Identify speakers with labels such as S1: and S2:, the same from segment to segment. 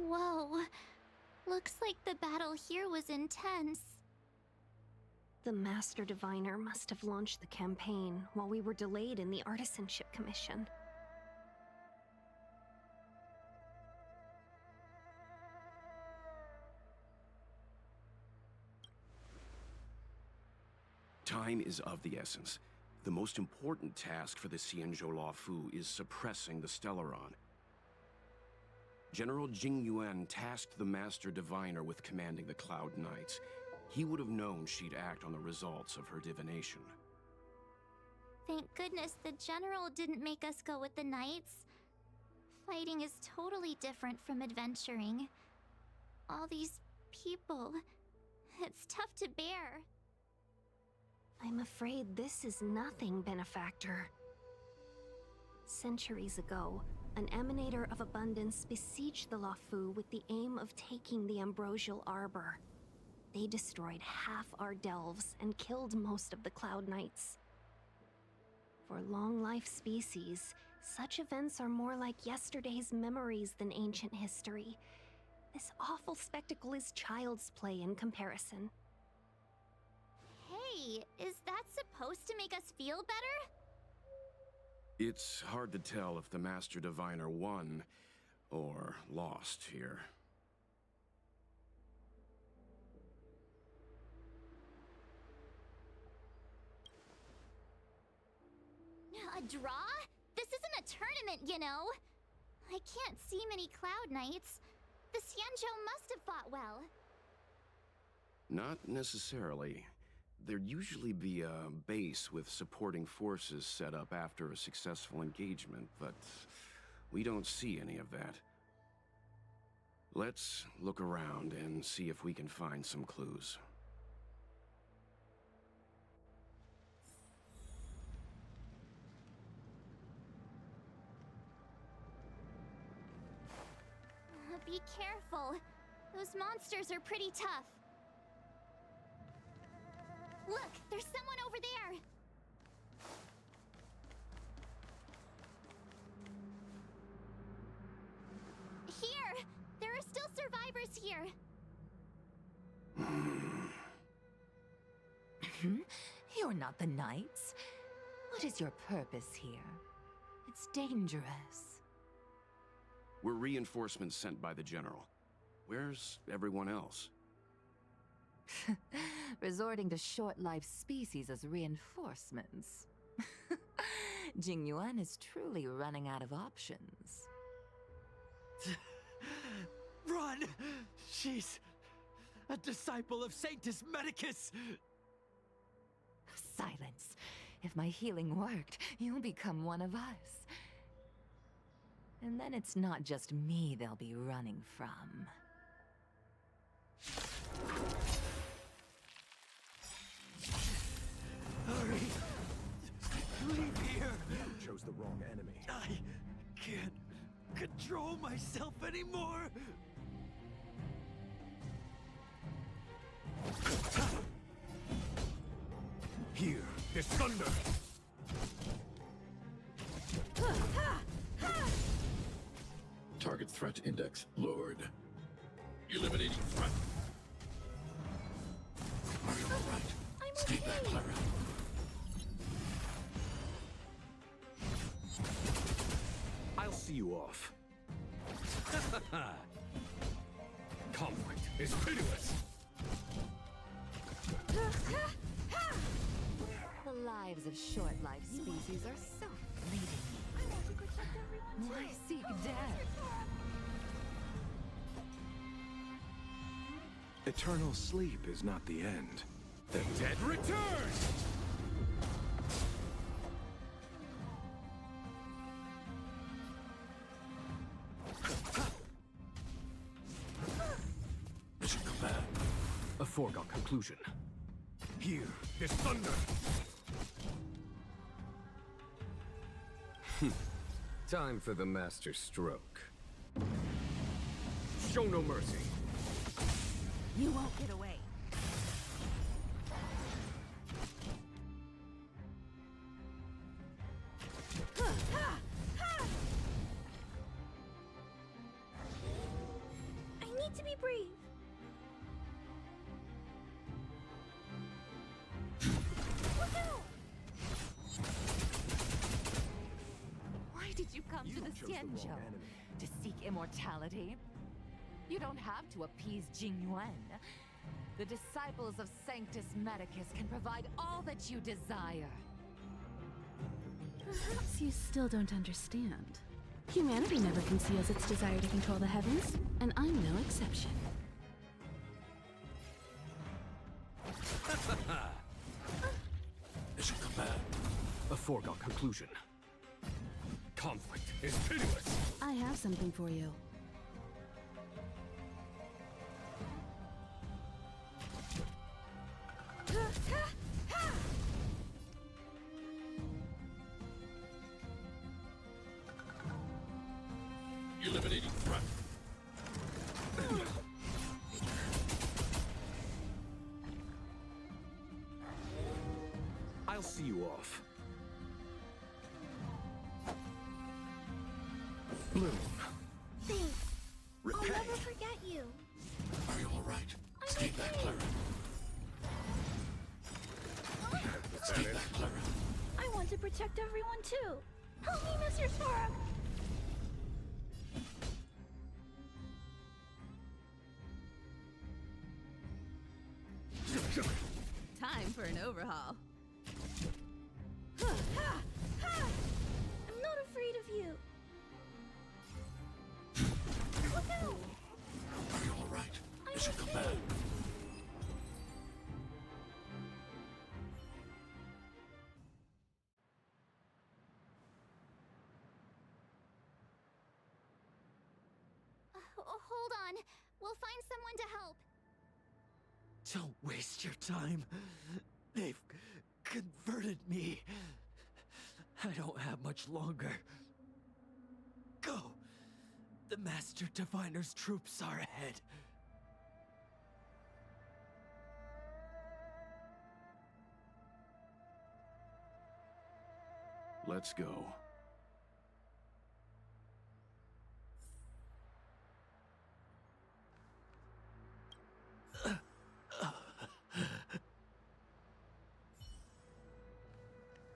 S1: Whoa. Looks like the battle here was intense.
S2: The Master Diviner must have launched the campaign while we were delayed in the Artisanship Commission.
S3: Time is of the essence. The most important task for the Xianzhou Law Fu is suppressing the Stellaron. General Jing Yuan tasked the Master Diviner with commanding the Cloud Knights. He would have known she'd act on the results of her divination.
S1: Thank goodness the General didn't make us go with the Knights. Fighting is totally different from adventuring. All these people... It's tough to bear.
S2: I'm afraid this is nothing, Benefactor. Centuries ago, an Emanator of Abundance besieged the Lafu with the aim of taking the Ambrosial Arbor. They destroyed half our delves and killed most of the Cloud Knights. For long-life species, such events are more like yesterday's memories than ancient history. This awful spectacle is child's play in comparison.
S1: Hey, is that supposed to make us feel better?
S3: It's hard to tell if the Master Diviner won or lost here.
S1: A draw? This isn't a tournament, you know. I can't see many Cloud Knights. The Xianzhou must have fought well.
S3: Not necessarily. There'd usually be a base with supporting forces set up after a successful engagement, but we don't see any of that. Let's look around and see if we can find some clues.
S1: Be careful. Those monsters are pretty tough. Look, there's someone over there! Here! There are still survivors here!
S4: You're not the Knights. What is your purpose here? It's dangerous.
S3: We're reinforcements sent by the General. Where's everyone else?
S4: Resorting to short-lived species as reinforcements. Jing Yuan is truly running out of options.
S5: Run! She's a disciple of Sanctus Medicus!
S4: Silence. If my healing worked, you'll become one of us. And then it's not just me they'll be running from.
S5: Hurry! Leave here!
S6: You chose the wrong enemy.
S5: I can't control myself anymore!
S6: Here, this thunder!
S7: Target threat index lowered. Eliminating threat. Are you alright? Stay back, Clara.
S6: I'll see you off. Conflict is pitiless!
S4: The lives of short-lived species are so fleeting. Why seek death?
S6: Eternal sleep is not the end. The dead return!
S7: Mission command.
S6: A foregone conclusion. Here, this thunder! Time for the master stroke. Show no mercy.
S2: You won't get away. me breathe. Look out!
S4: Why did you come to the
S6: chose the wrong
S4: Xianzhou?
S6: enemy.
S4: To seek immortality? You don't have to appease Jing Yuan. The disciples of Sanctus Medicus can provide all that you desire.
S8: Perhaps you still don't understand. Humanity never conceals its desire to control the heavens, and I'm no exception.
S7: Mission command.
S6: A foregone conclusion. Conflict is pitiless.
S8: I have something for you.
S7: Eliminating threat.
S6: I'll see you off. Bloom.
S2: Thanks.
S6: Repay.
S2: I'll never forget you.
S7: Are you all right? Stay back, Clara. Stay back, Clara.
S2: I want to protect everyone too. Help me, Mr. Sora.
S8: Time for an overhaul.
S2: I'm not afraid of you. Look out!
S7: Are you all right?
S2: I'm
S7: Mission
S2: okay.
S7: command.
S1: Hold on. We'll find someone to help.
S5: Don't waste your time. They've converted me. I don't have much longer. Go! The Master Diviner's troops are ahead.
S3: Let's go.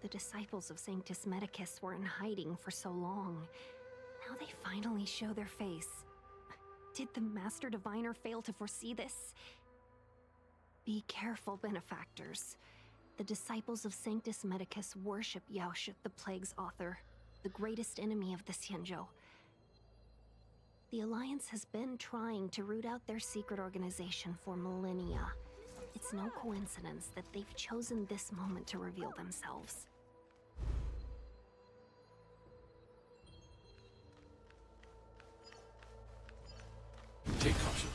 S2: The disciples of Sanctus Medicus were in hiding for so long. Now they finally show their face. Did the Master Diviner fail to foresee this? Be careful, benefactors. The disciples of Sanctus Medicus worship Yaoshi, the Plague's author, the greatest enemy of the Xianzhou. The Alliance has been trying to root out their secret organization for millennia. It's no coincidence that they've chosen this moment to reveal themselves.
S7: Take caution.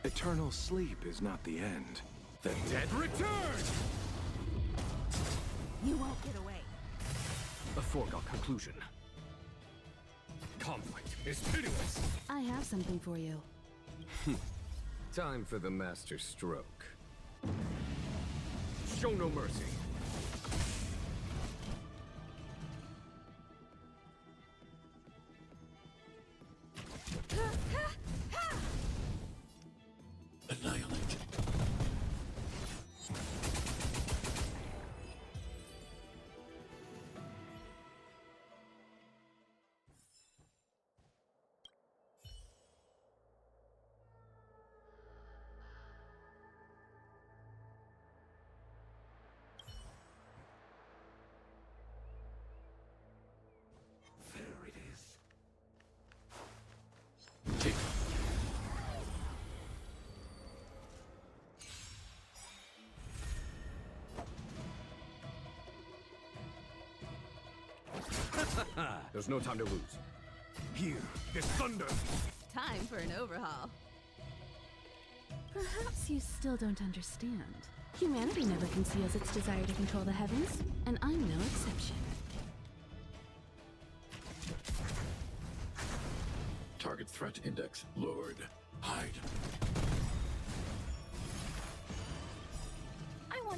S6: Eternal sleep is not the end. The dead return!
S8: You won't get away.
S6: A foregone conclusion. Conflict is pitiless.
S8: I have something for you.
S6: Time for the master stroke. Show no mercy.
S7: Annihilate.
S3: There it is.
S7: Take
S6: There's no time to lose. Here, this thunder!
S8: Time for an overhaul. Perhaps you still don't understand. Humanity never conceals its desire to control the heavens, and I'm no exception.
S7: target threat index lowered. Hide.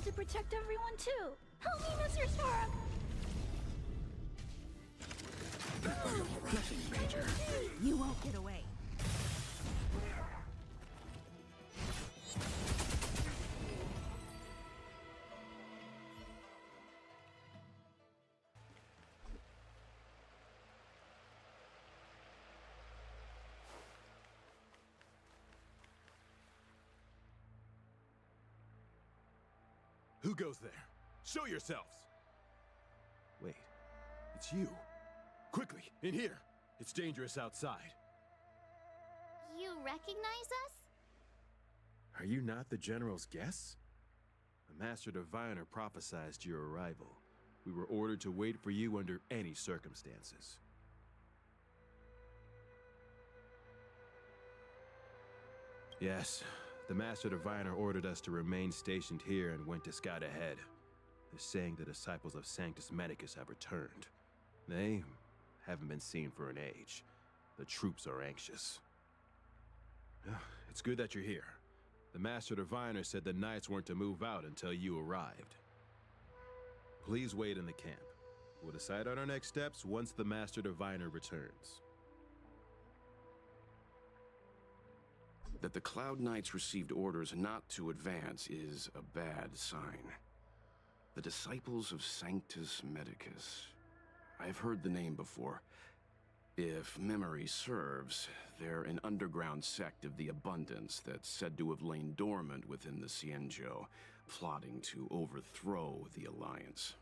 S8: to protect everyone too.
S1: Help me, Mr. Storm!
S6: Nothing major.
S8: You won't get away.
S6: Who goes there? Show yourselves! Wait, it's you. Quickly, in here. It's dangerous outside.
S1: You recognize us?
S6: Are you not the General's guests? The Master Diviner prophesied your arrival. We were ordered to wait for you under any circumstances. Yes, the Master Diviner ordered us to remain stationed here and went to scout ahead. They're saying the disciples of Sanctus Medicus have returned. They haven't been seen for an age. The troops are anxious. It's good that you're here. The Master Diviner said the Knights weren't to move out until you arrived. Please wait in the camp. We'll decide on our next steps once the Master Diviner returns.
S3: That the Cloud Knights received orders not to advance is a bad sign. The disciples of Sanctus Medicus. I've heard the name before. If memory serves, they're an underground sect of the Abundance that's said to have lain dormant within the Xianzhou, plotting to overthrow the Alliance.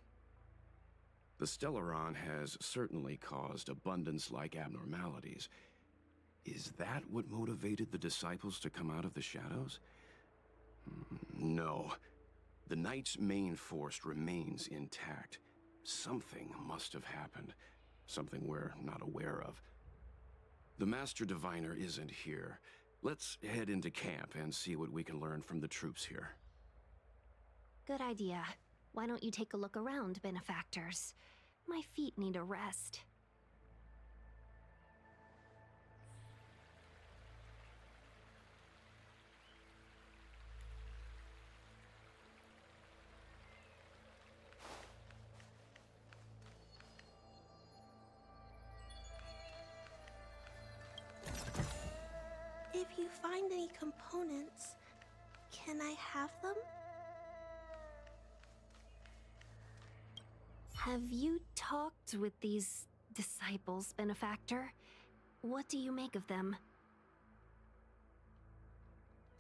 S3: The Stellaron has certainly caused Abundance-like abnormalities. Is that what motivated the disciples to come out of the shadows? No. The Knight's main force remains intact. Something must have happened. Something we're not aware of. The Master Diviner isn't here. Let's head into camp and see what we can learn from the troops here.
S2: Good idea. Why don't you take a look around, benefactors? My feet need a rest.
S9: If you find any components, can I have them?
S2: Have you talked with these disciples, benefactor? What do you make of them?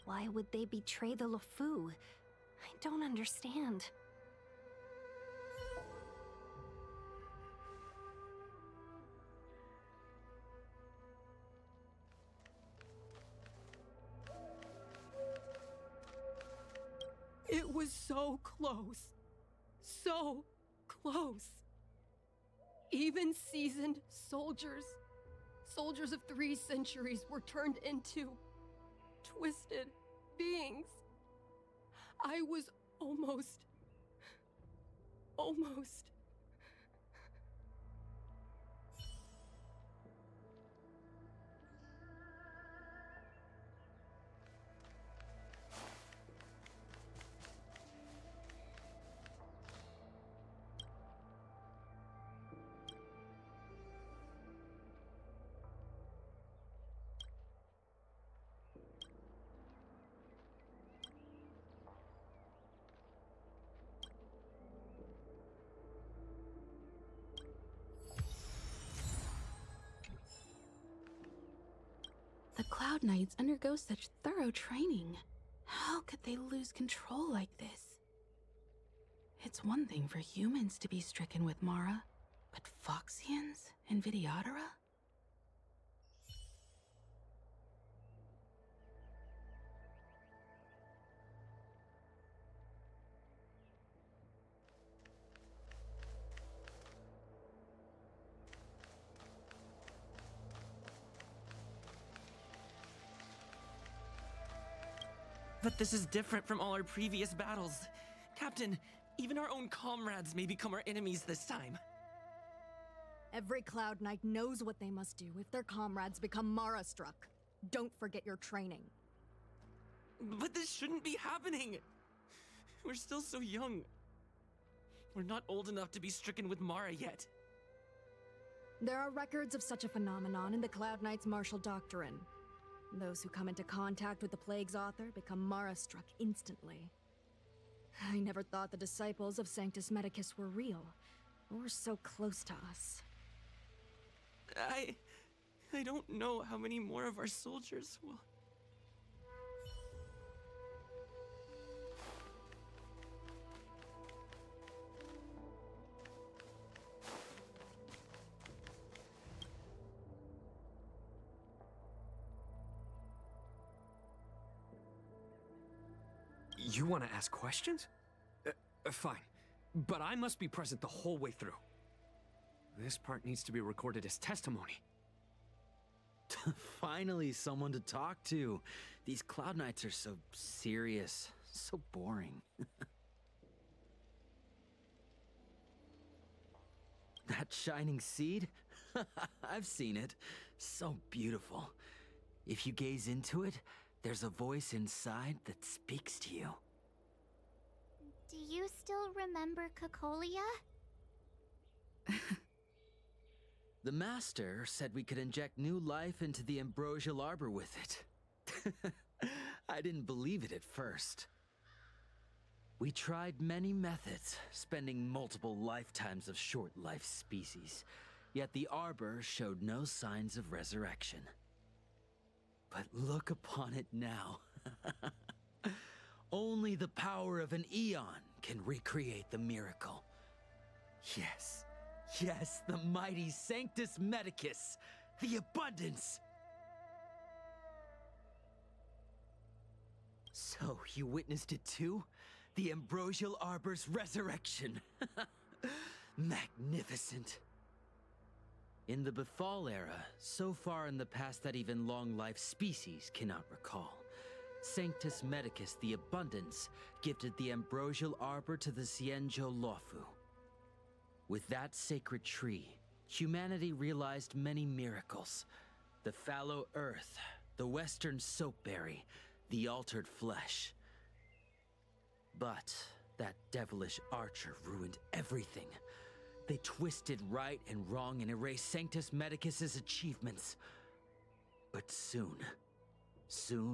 S2: Why would they betray the LeFou? I don't understand.
S10: It was so close. So close. Even seasoned soldiers, soldiers of 3 centuries, were turned into twisted beings. I was almost.
S8: The Cloud Knights undergo such thorough training. How could they lose control like this? It's one thing for humans to be stricken with Mara, but Foxians and Vidyadhara?
S11: But this is different from all our previous battles. Captain, even our own comrades may become our enemies this time.
S12: Every Cloud Knight knows what they must do if their comrades become Mara-struck. Don't forget your training.
S11: But this shouldn't be happening. We're still so young. We're not old enough to be stricken with Mara yet.
S12: There are records of such a phenomenon in the Cloud Knight's martial doctrine. Those who come into contact with the Plague's author become Mara-struck instantly. I never thought the disciples of Sanctus Medicus were real, or so close to us.
S11: I don't know how many more of our soldiers will...
S13: You want to ask questions? Fine. But I must be present the whole way through. This part needs to be recorded as testimony.
S5: Finally, someone to talk to. These Cloud Knights are so serious, so boring. That shining seed? I've seen it. So beautiful. If you gaze into it, there's a voice inside that speaks to you.
S1: Do you still remember Cocolia?
S5: The Master said we could inject new life into the ambrosial arbor with it. I didn't believe it at first. We tried many methods, spending multiple lifetimes of short-life species, yet the arbor showed no signs of resurrection. But look upon it now. Only the power of an eon can recreate the miracle. Yes, yes, the mighty Sanctus Medicus, the abundance. So, you witnessed it too? The ambrosial arbor's resurrection. Magnificent. In the Befall era, so far in the past that even long-life species cannot recall, Sanctus Medicus the Abundance gifted the ambrosial arbor to the Xianzhou Luofu. With that sacred tree, humanity realized many miracles. The fallow earth, the western soapberry, the altered flesh. But that devilish archer ruined everything. They twisted right and wrong and erased Sanctus Medicus's achievements. But soon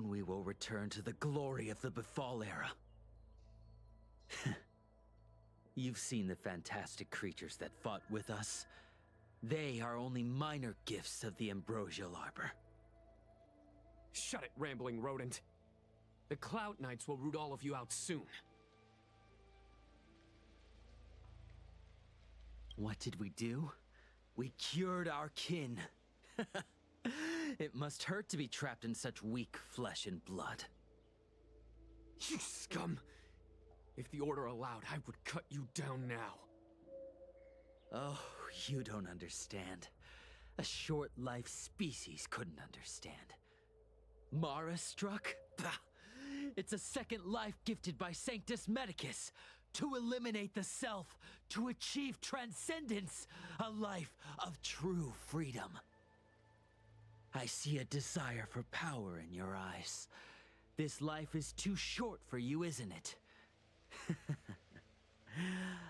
S5: we will return to the glory of the Befall era. You've seen the fantastic creatures that fought with us. They are only minor gifts of the ambrosial arbor.
S13: Shut it, rambling rodent. The Cloud Knights will root all of you out soon.
S5: What did we do? We cured our kin. It must hurt to be trapped in such weak flesh and blood.
S13: You scum! If the Order allowed, I would cut you down now.
S5: Oh, you don't understand. A short-life species couldn't understand. Mara struck? Bah! It's a second life gifted by Sanctus Medicus. To eliminate the self, to achieve transcendence, a life of true freedom. I see a desire for power in your eyes. This life is too short for you, isn't it?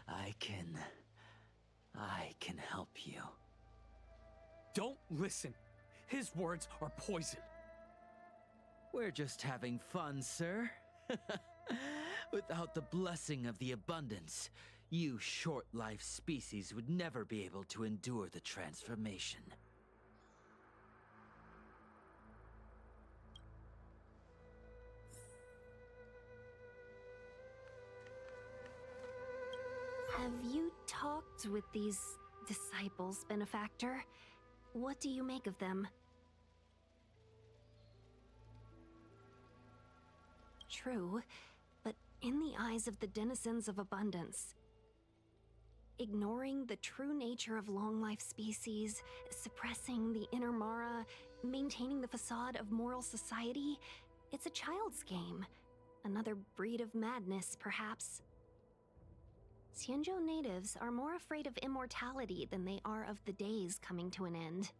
S5: I can help you.
S13: Don't listen. His words are poison.
S5: We're just having fun, sir. Without the blessing of the abundance, you short-life species would never be able to endure the transformation.
S2: Have you talked with these disciples, Benefactor? What do you make of them? True, but in the eyes of the denizens of abundance, ignoring the true nature of long-life species, suppressing the inner Mara, maintaining the facade of moral society, it's a child's game. Another breed of madness, perhaps. Xianzhou natives are more afraid of immortality than they are of the days coming to an end.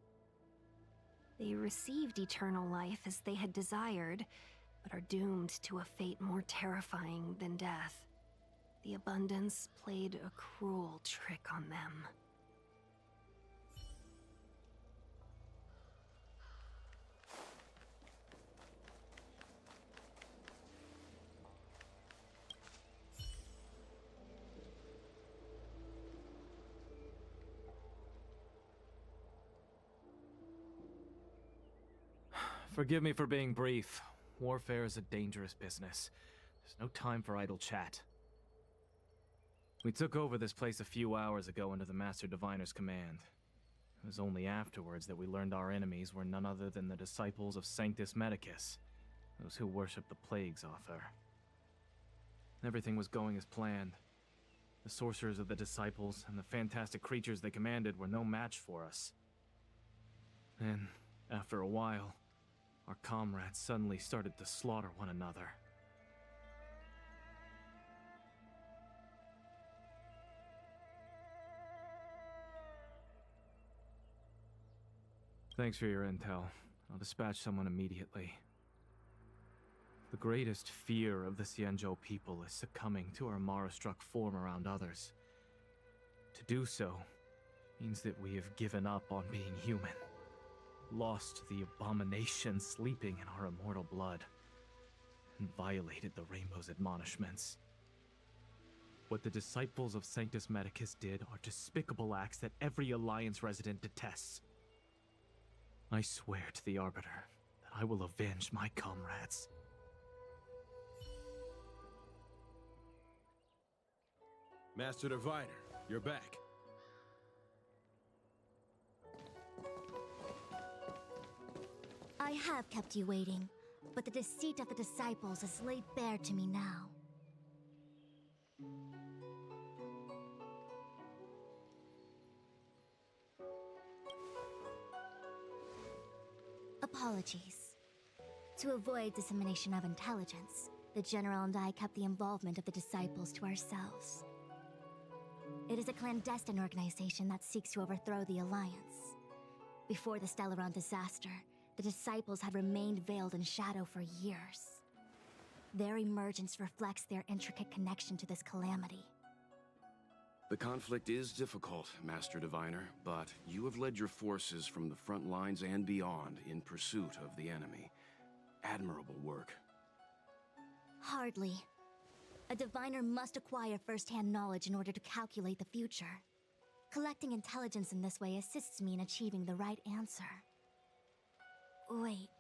S2: They received eternal life as they had desired, but are doomed to a fate more terrifying than death. The Abundance played a cruel trick on them.
S14: Forgive me for being brief. Warfare is a dangerous business. There's no time for idle chat. We took over this place a few hours ago under the Master Diviner's command. It was only afterwards that we learned our enemies were none other than the disciples of Sanctus Medicus, those who worship the Plague's author. Everything was going as planned. The sorcerers of the disciples and the fantastic creatures they commanded were no match for us. Then, after a while, our comrades suddenly started to slaughter one another. Thanks for your intel. I'll dispatch someone immediately. The greatest fear of the Xianzhou people is succumbing to our Mara-struck form around others. To do so means that we have given up on being human. Lost the abomination sleeping in our immortal blood, and violated the Rainbow's admonishments. What the disciples of Sanctus Medicus did are despicable acts that every Alliance resident detests. I swear to the Arbiter that I will avenge my comrades.
S6: Master Diviner, you're back.
S15: I have kept you waiting, but the deceit of the disciples is laid bare to me now. Apologies. To avoid dissemination of intelligence, the General and I kept the involvement of the disciples to ourselves. It is a clandestine organization that seeks to overthrow the Alliance. Before the Stellaron disaster, the disciples had remained veiled in shadow for years. Their emergence reflects their intricate connection to this calamity.
S3: The conflict is difficult, Master Diviner, but you have led your forces from the front lines and beyond in pursuit of the enemy. Admirable work.
S15: Hardly. A diviner must acquire first-hand knowledge in order to calculate the future. Collecting intelligence in this way assists me in achieving the right answer. Wait,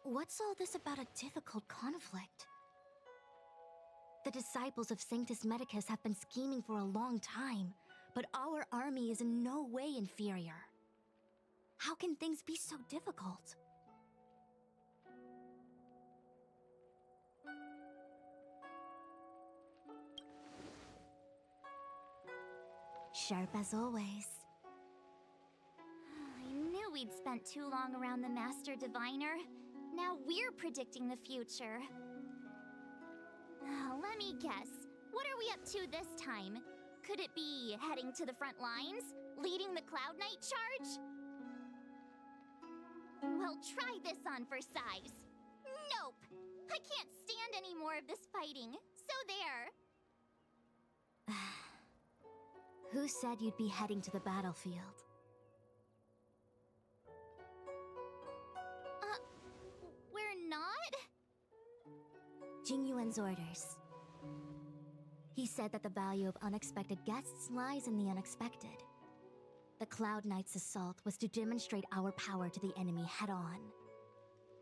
S15: what's all this about a difficult conflict? The disciples of Sanctus Medicus have been scheming for a long time, but our army is in no way inferior. How can things be so difficult? Sharp as always.
S1: I knew we'd spent too long around the Master Diviner. Now we're predicting the future. Let me guess. What are we up to this time? Could it be heading to the front lines? Leading the Cloud Knight charge? Well, try this on for size. Nope! I can't stand any more of this fighting. So there.
S15: Who said you'd be heading to the battlefield?
S1: We're not?
S15: Jingyuan's orders. He said that the value of unexpected guests lies in the unexpected. The Cloud Knight's assault was to demonstrate our power to the enemy head-on.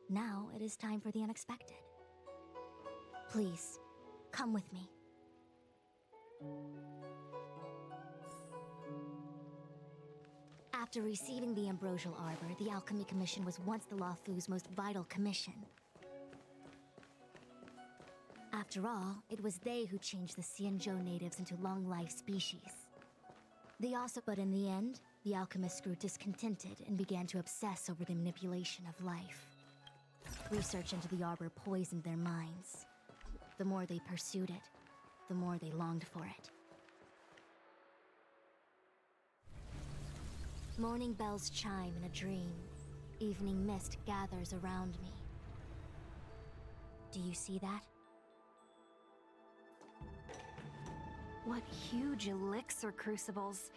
S15: Now it is time for the unexpected. Please, come with me. After receiving the Ambrosial Arbor, the Alchemy Commission was once the Luofu's most vital commission. After all, it was they who changed the Xianzhou natives into long-life species. But in the end, the alchemists grew discontented and began to obsess over the manipulation of life. Research into the Arbor poisoned their minds. The more they pursued it, the more they longed for it. Morning bells chime in a dream. Evening mist gathers around me. Do you see that?
S2: What huge elixir crucibles.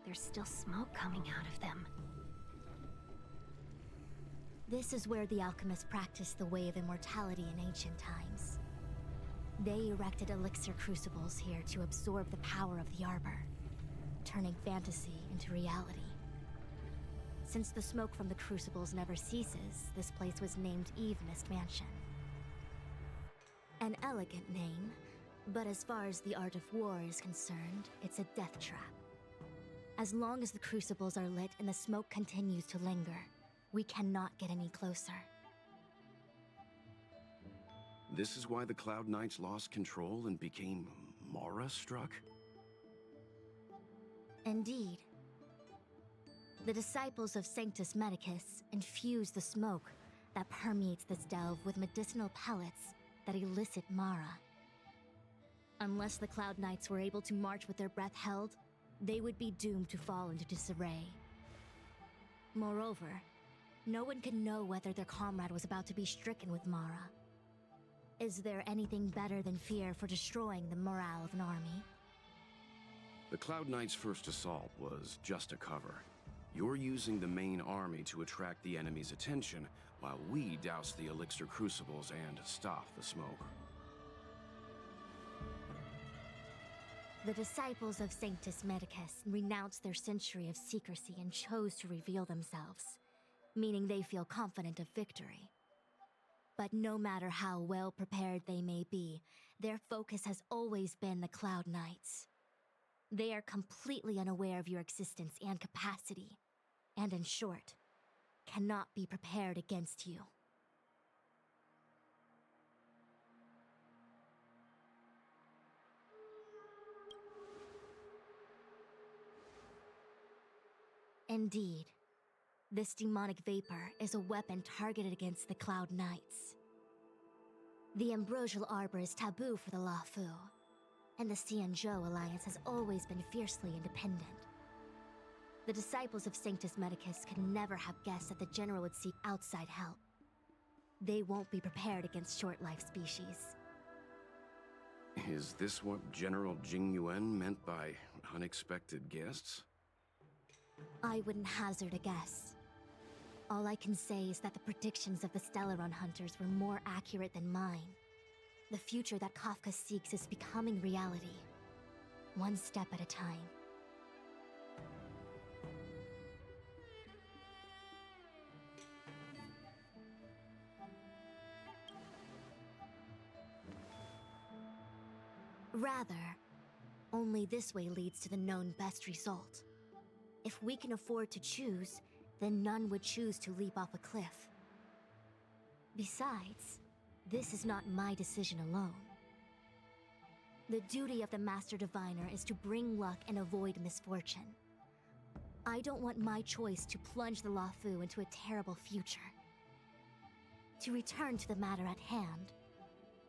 S2: There's still smoke coming out of them.
S15: This is where the alchemists practiced the way of immortality in ancient times. They erected elixir crucibles here to absorb the power of the arbor, turning fantasy into reality. Since the smoke from the crucibles never ceases, this place was named Eve Mist Mansion. An elegant name, but as far as the art of war is concerned, it's a death trap. As long as the crucibles are lit and the smoke continues to linger, we cannot get any closer.
S3: This is why the Cloud Knights lost control and became Mara-struck?
S15: Indeed. The disciples of Sanctus Medicus infuse the smoke that permeates this delve with medicinal pellets that elicit Mara. Unless the Cloud Knights were able to march with their breath held, they would be doomed to fall into disarray. Moreover, no one could know whether their comrade was about to be stricken with Mara. Is there anything better than fear for destroying the morale of an army?
S3: The Cloud Knights' first assault was just a cover. You're using the main army to attract the enemy's attention, while we douse the elixir crucibles and stop the smoke.
S15: The disciples of Sanctus Medicus renounced their century of secrecy and chose to reveal themselves, meaning they feel confident of victory. But no matter how well prepared they may be, their focus has always been the Cloud Knights. They are completely unaware of your existence and capacity, and in short, cannot be prepared against you. Indeed, this demonic vapor is a weapon targeted against the Cloud Knights. The ambrosial arbor is taboo for the Luofu, and the Xianzhou alliance has always been fiercely independent. The disciples of Sanctus Medicus could never have guessed that the general would seek outside help. They won't be prepared against short-life species.
S3: Is this what General Jing Yuan meant by unexpected guests?
S15: I wouldn't hazard a guess. All I can say is that the predictions of the Stellaron hunters were more accurate than mine. The future that Kafka seeks is becoming reality, one step at a time. Rather, only this way leads to the known best result. If we can afford to choose, then none would choose to leap off a cliff. Besides, this is not my decision alone. The duty of the Master Diviner is to bring luck and avoid misfortune. I don't want my choice to plunge the Luofu into a terrible future. To return to the matter at hand,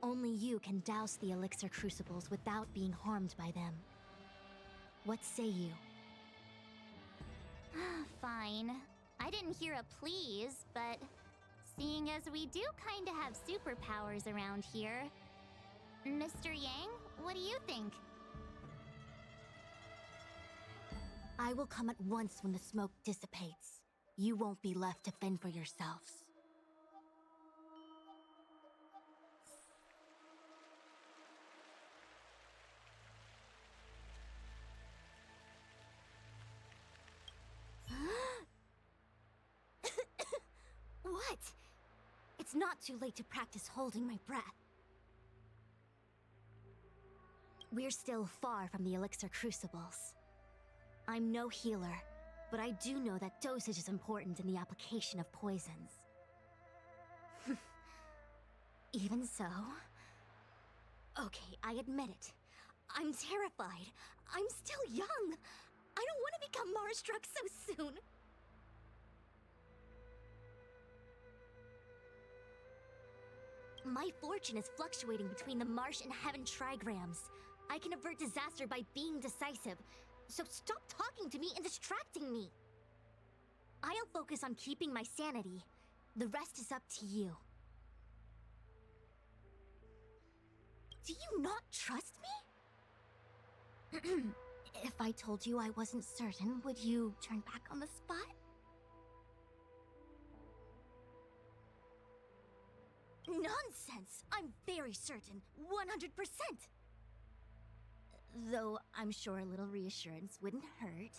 S15: only you can douse the elixir crucibles without being harmed by them. What say you?
S1: Fine. I didn't hear a please, but seeing as we do kinda have superpowers around here, Mr. Yang, what do you think?
S15: I will come at once when the smoke dissipates. You won't be left to fend for yourselves. What? It's not too late to practice holding my breath. We're still far from the elixir crucibles. I'm no healer, but I do know that dosage is important in the application of poisons. Even so... Okay, I admit it. I'm terrified. I'm still young. I don't want to become Mara-struck so soon. My fortune is fluctuating between the marsh and heaven trigrams. I can avert disaster by being decisive, so stop talking to me and distracting me. I'll focus on keeping my sanity. The rest is up to you. Do you not trust me? If I told you I wasn't certain, would you turn back on the spot? Nonsense! I'm very certain. 100%! Though I'm sure a little reassurance wouldn't hurt.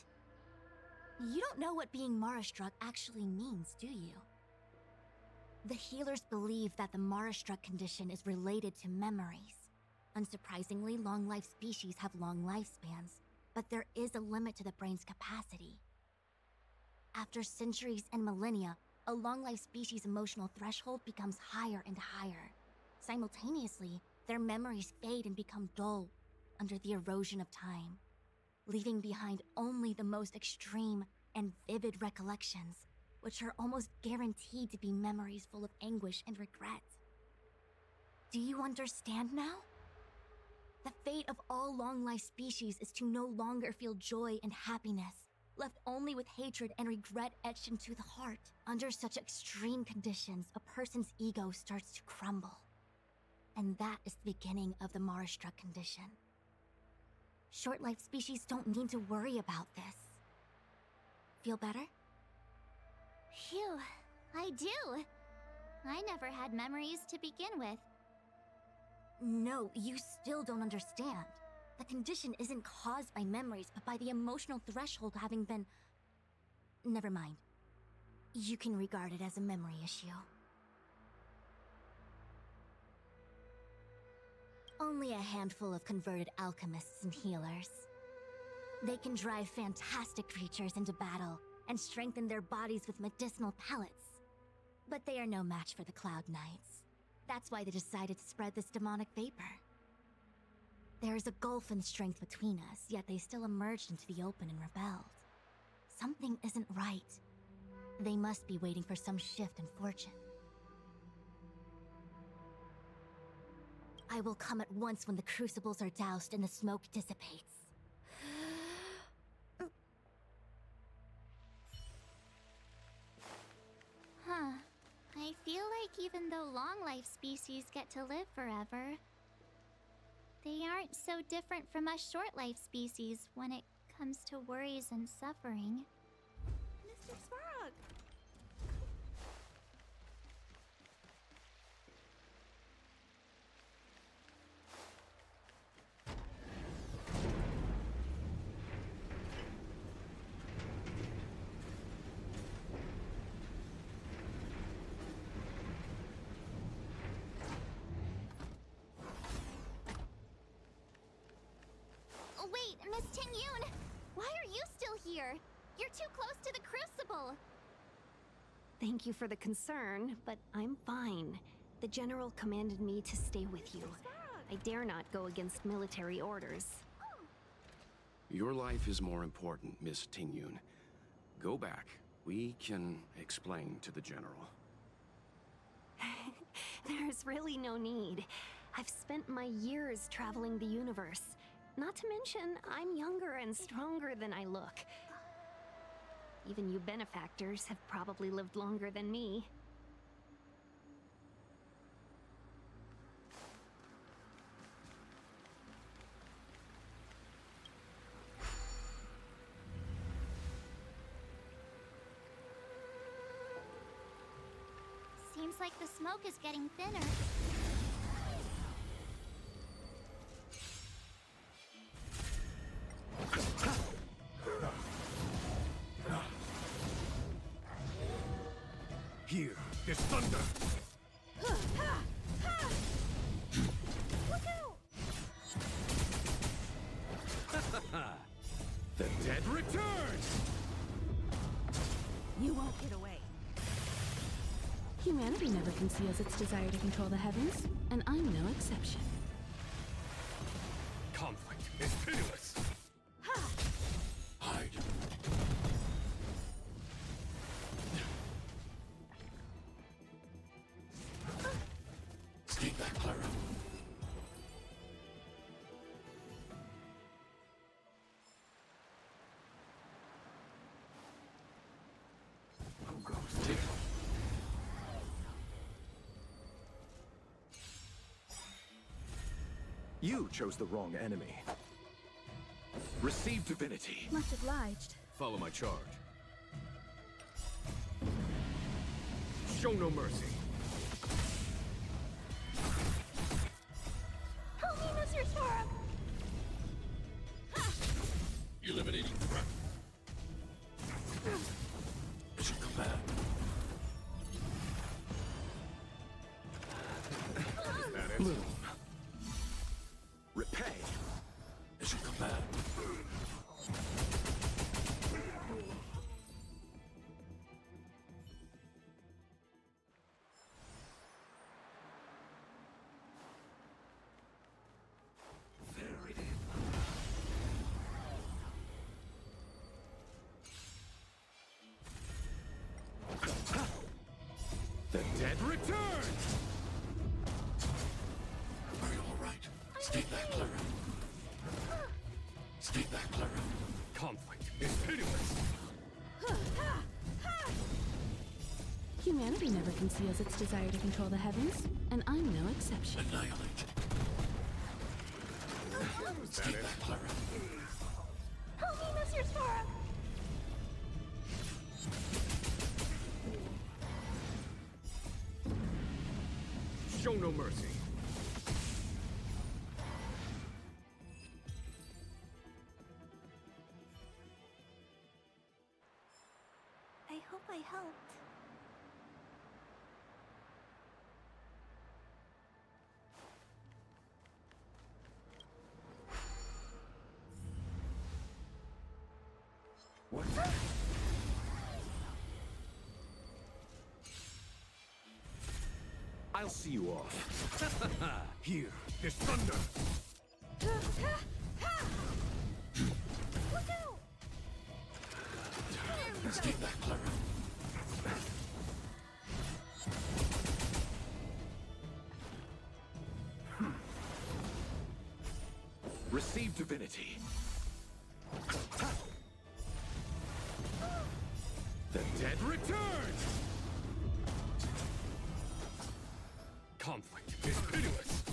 S15: You don't know what being Mara-struck actually means, do you? The healers believe that the Mara-struck condition is related to memories. Unsurprisingly, long-life species have long lifespans, but there is a limit to the brain's capacity. After centuries and millennia, a long-life species' emotional threshold becomes higher and higher. Simultaneously, their memories fade and become dull under the erosion of time, leaving behind only the most extreme and vivid recollections, which are almost guaranteed to be memories full of anguish and regret. Do you understand now? The fate of all long-life species is to no longer feel joy and happiness, left only with hatred and regret etched into the heart. Under such extreme conditions, a person's ego starts to crumble. And that is the beginning of the Mara-struck condition. Short-life species don't need to worry about this. Feel better?
S1: Phew, I do. I never had memories to begin with.
S15: No, you still don't understand. The condition isn't caused by memories, but by the emotional threshold having been... Never mind. You can regard it as a memory issue. Only a handful of converted alchemists and healers. They can drive fantastic creatures into battle and strengthen their bodies with medicinal pellets. But they are no match for the Cloud Knights. That's why they decided to spread this demonic vapor. There is a gulf in strength between us, yet they still emerged into the open and rebelled. Something isn't right. They must be waiting for some shift in fortune. I will come at once when the crucibles are doused and the smoke dissipates.
S1: Huh. I feel like even though long-life species get to live forever, they aren't so different from us short-life species when it comes to worries and suffering.
S9: Mr. Svarog!
S1: Wait, Miss Tingyun! Why are you still here? You're too close to the crucible!
S2: Thank you for the concern, but I'm fine. The General commanded me to stay with you. I dare not go against military orders.
S3: Your life is more important, Miss Tingyun. Go back. We can explain to the General.
S2: There's really no need. I've spent my years traveling the universe. Not to mention, I'm younger and stronger than I look. Even you benefactors have probably lived longer than me.
S1: Seems like the smoke is getting thinner.
S16: Here is thunder! The dead returns!
S8: You won't get away. Humanity never conceals its desire to control the heavens, and I'm no exception.
S16: Conflict is pitiless! Hide.
S7: Stay back, Clara.
S16: Who goes? Take off.
S17: You chose the wrong enemy.
S16: Receive divinity.
S8: Much obliged.
S16: Follow my charge. Show no mercy.
S1: Help me, Mr. Sora!
S7: Eliminating threat. Mission command.
S16: Bloom. Repay.
S7: Mission command.
S16: The dead return!
S7: Are you alright? Stay back, Clara. Stay back, Clara.
S16: Conflict is pitiless.
S8: Humanity never conceals its desire to control the heavens, and I'm no exception.
S7: Annihilate. Stay back, Clara.
S1: Help me, Mr. Sora!
S16: Show no mercy.
S9: I hope I helped.
S16: What? I'll see you off. Here, there's thunder.
S1: Look out!
S7: Stay back, Clara.
S16: Receive divinity. The dead return! Conflict is pitiless.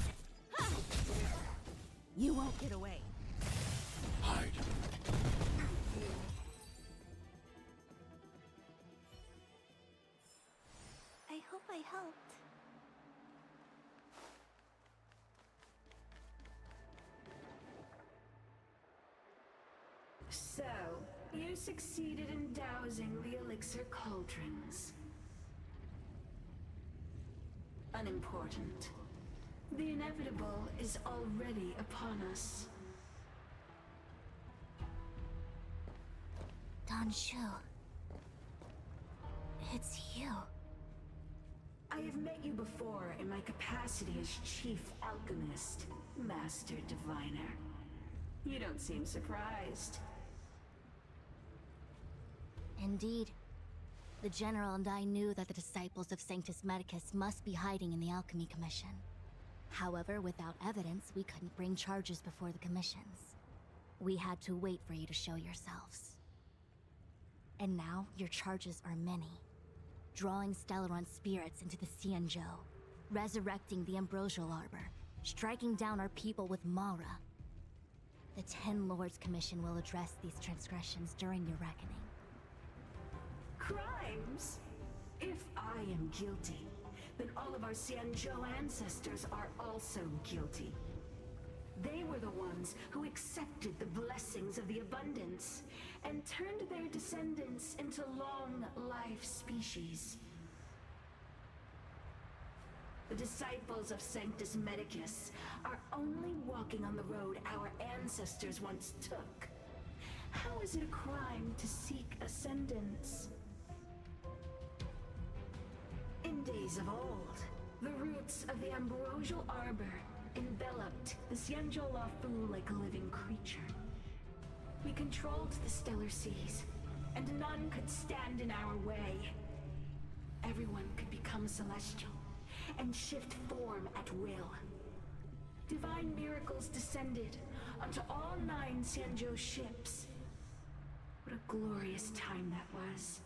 S12: You won't get away.
S7: Hide.
S9: I hope I helped.
S17: So, you succeeded in dousing the elixir cauldrons. Unimportant. The inevitable is already upon us.
S15: Don Shu. It's you.
S17: I have met you before in my capacity as Chief Alchemist, Master Diviner. You don't seem surprised.
S15: Indeed. The General and I knew that the disciples of Sanctus Medicus must be hiding in the Alchemy Commission. However, without evidence, we couldn't bring charges before the commissions. We had to wait for you to show yourselves. And now, your charges are many. Drawing Stellaron spirits into the Xianzhou, resurrecting the Ambrosial Arbor, striking down our people with Mara. The Ten Lords Commission will address these transgressions during your reckoning.
S17: Crimes? If I am guilty, then all of our Xianzhou ancestors are also guilty. They were the ones who accepted the blessings of the abundance and turned their descendants into long-life species. The disciples of Sanctus Medicus are only walking on the road our ancestors once took. How is it a crime to seek ascendance? In days of old, the roots of the Ambrosial Arbor enveloped the Xianzhou Fu like a living creature. We controlled the stellar seas, and none could stand in our way. Everyone could become celestial, and shift form at will. Divine miracles descended onto all 9 Xianzhou ships. What a glorious time that was.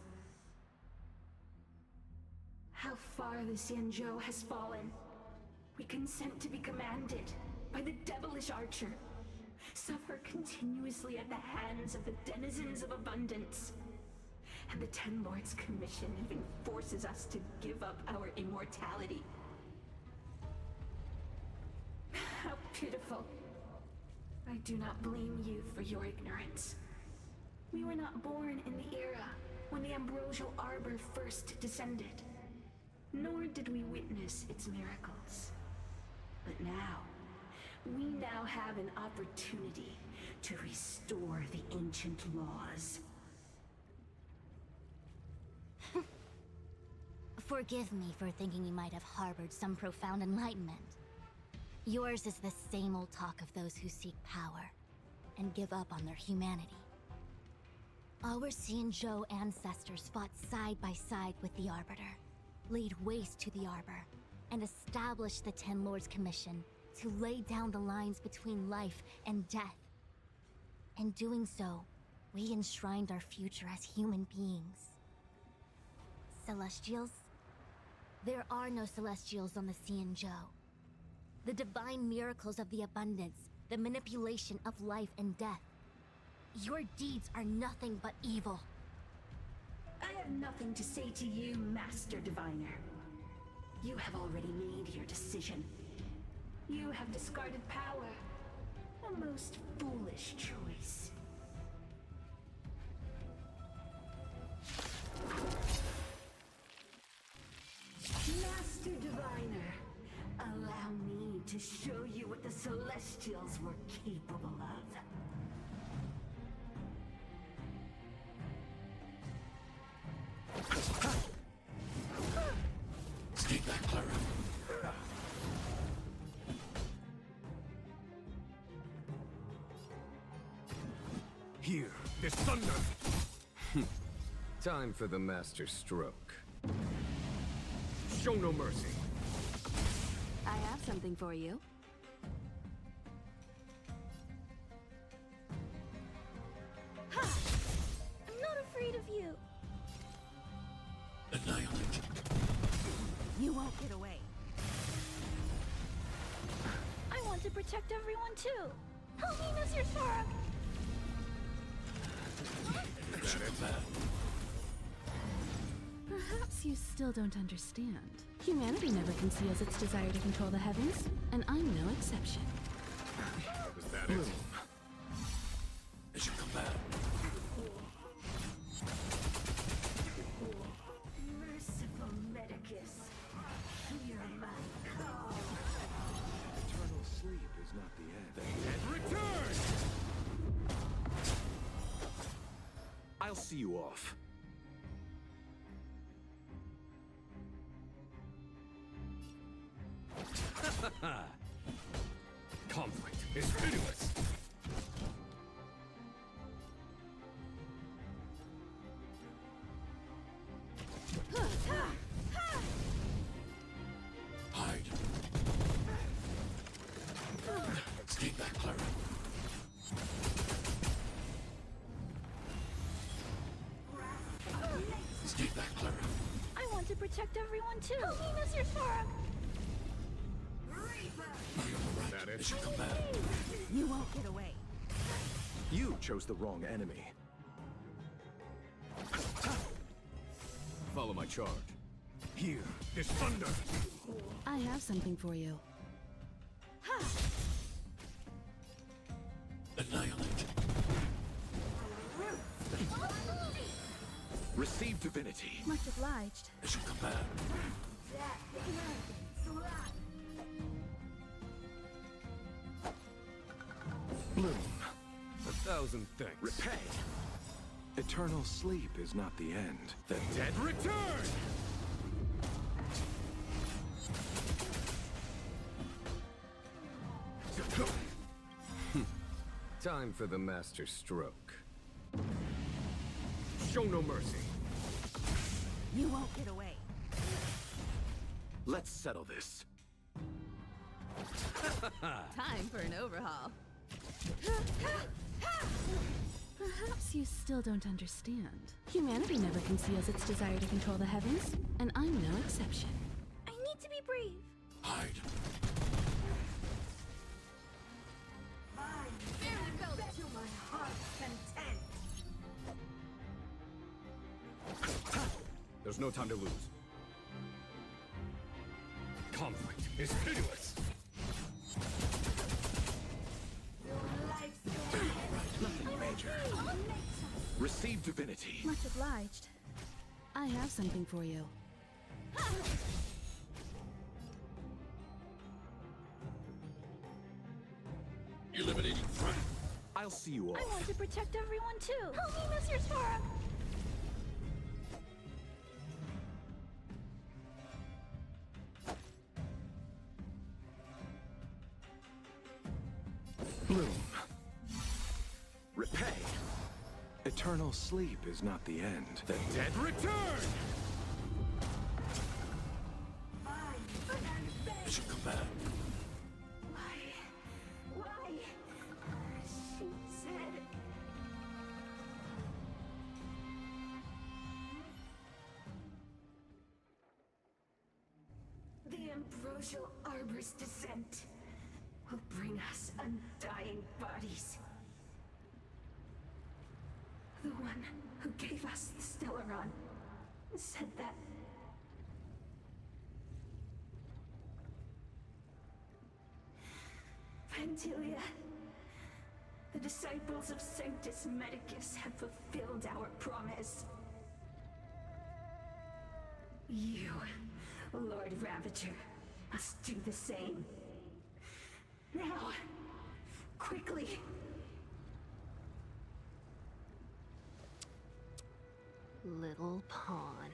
S17: How far the Xianzhou has fallen. We consent to be commanded by the devilish archer, suffer continuously at the hands of the denizens of abundance. And the Ten Lords Commission even forces us to give up our immortality. How pitiful. I do not blame you for your ignorance. We were not born in the era when the Ambrosial Arbor first descended, nor did we witness its miracles. But now, we now have an opportunity to restore the ancient laws.
S15: Forgive me for thinking you might have harbored some profound enlightenment. Yours is the same old talk of those who seek power and give up on their humanity. Our Xianzhou ancestors fought side by side with the Arbiter, laid waste to the Arbor, and established the Ten Lords Commission to lay down the lines between life and death. In doing so, we enshrined our future as human beings. Celestials? There are no Celestials on the Xianzhou. The divine miracles of the abundance, the manipulation of life and death. Your deeds are nothing but evil.
S17: I have nothing to say to you, Master Diviner. You have already made your decision. You have discarded power. A most foolish choice. Master Diviner, allow me to show you what the Celestials were capable of.
S7: Take that, Clara.
S16: Here, this thunder!
S18: Time for the master stroke.
S16: Show no mercy.
S2: I have something for you.
S9: Ha! I'm not afraid of you.
S7: Annihilate.
S2: You won't get away.
S9: I want to protect everyone too. Help me, Mr. Spark!
S8: Perhaps you still don't understand. Humanity never conceals its desire to control the heavens, and I'm no exception.
S16: Was that it?
S7: It should come back.
S17: Merciful Medicus, hear my call.
S6: Eternal sleep is not the end.
S16: And return! I'll see you off. Conflict is pitiless.
S7: Hide. Take that, Clara. Take that, Clara.
S9: I want to protect everyone too. Help me, Mr. Spark!
S16: That it?
S7: It should come back.
S2: You won't get away.
S16: You chose the wrong enemy. Follow my charge. Here, this thunder!
S8: I have something for you.
S7: Annihilate.
S16: Receive divinity.
S8: Much obliged.
S7: It should come back.
S16: Bloom. 1,000 thanks.
S6: Repay. Eternal sleep is not the end.
S16: The dead return!
S18: Time for the master stroke.
S16: Show no mercy.
S2: You won't get away.
S16: Let's settle this.
S8: Time for an overhaul. Perhaps you still don't understand. Humanity never conceals its desire to control the heavens, and I'm no exception.
S9: I need to be brave.
S7: Hide.
S17: Very
S16: There's no time to lose. Conflict is pitiless!
S3: Nothing major. Receive divinity.
S8: Much obliged. I have something for you.
S7: Eliminating threat.
S16: I'll see you all.
S1: I want to protect everyone too. Help me, Mr. Sora.
S3: Bloom. Repay. Eternal sleep is not the end. The dead return!
S7: Mission command.
S17: Why? She said... The ambrosial arbor's descent will bring us undying bodies. The one who gave us the Stellaron said that... Vantilia, the disciples of Sanctus Medicus have fulfilled our promise. You, Lord Ravager, must do the same. Now, quickly.
S2: Little pawn.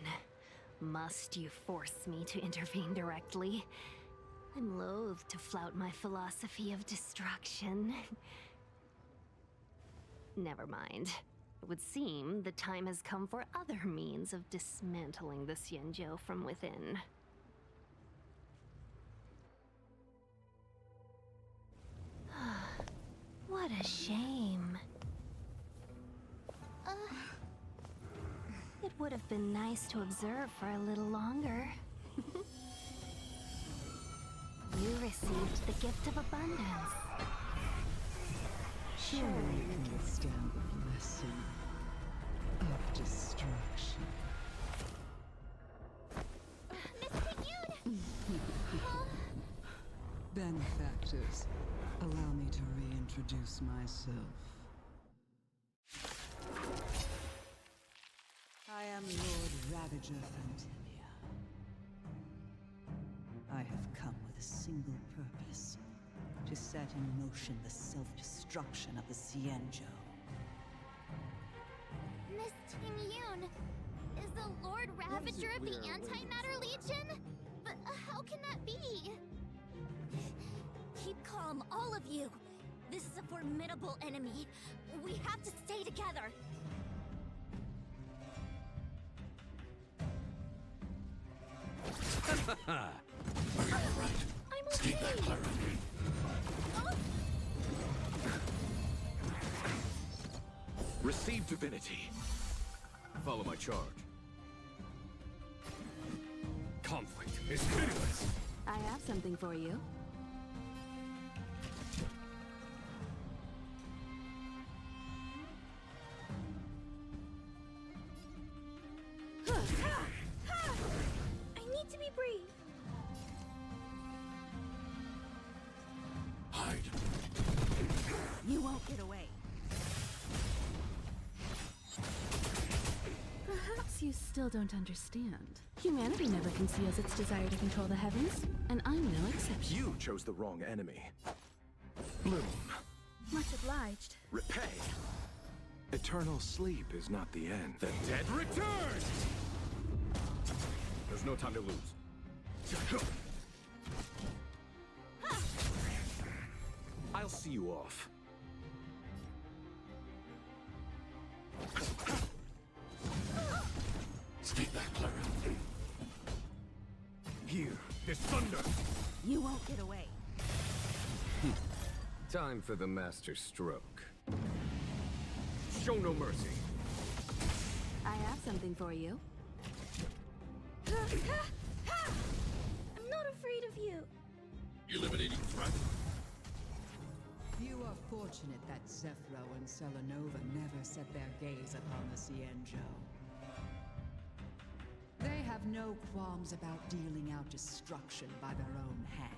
S2: Must you force me to intervene directly? I'm loath to flout my philosophy of destruction. Never mind. It would seem the time has come for other means of dismantling the Xianzhou from within. What a shame. It would have been nice to observe for a little longer. You received the gift of abundance.
S19: Surely you can withstand the blessing of destruction. Benefactors, allow me to reintroduce myself. I am Lord Ravager Fantilia. I have come with a single purpose: to set in motion the self-destruction of the Xianzhou.
S1: Miss Ting-Yun, is the Lord Ravager of the Antimatter Legion? But how can that be? Keep calm, all of you. This is a formidable enemy. We have to stay together. I'm okay.
S7: Keep that clarity.
S3: Receive divinity.
S16: Follow my charge. Conflict is pitiless.
S8: I have something for you.
S1: I need to be brave.
S7: Hide.
S8: You won't get away. Perhaps you still don't understand. Humanity never conceals its desire to control the heavens, and I'm no exception.
S3: You chose the wrong enemy. Bloom.
S8: Much obliged.
S3: Repay. Eternal sleep is not the end. The dead return!
S16: There's no time to lose.
S3: I'll see you off.
S7: Keep that clarity.
S16: Here, there's thunder.
S8: You won't get away.
S18: Time for the master stroke.
S16: Show no mercy.
S8: I have something for you.
S1: I'm not afraid of you.
S7: Eliminating threat.
S19: You are fortunate that Zephyro and Selenova never set their gaze upon the Xianzhou. They have no qualms about dealing out destruction by their own hand.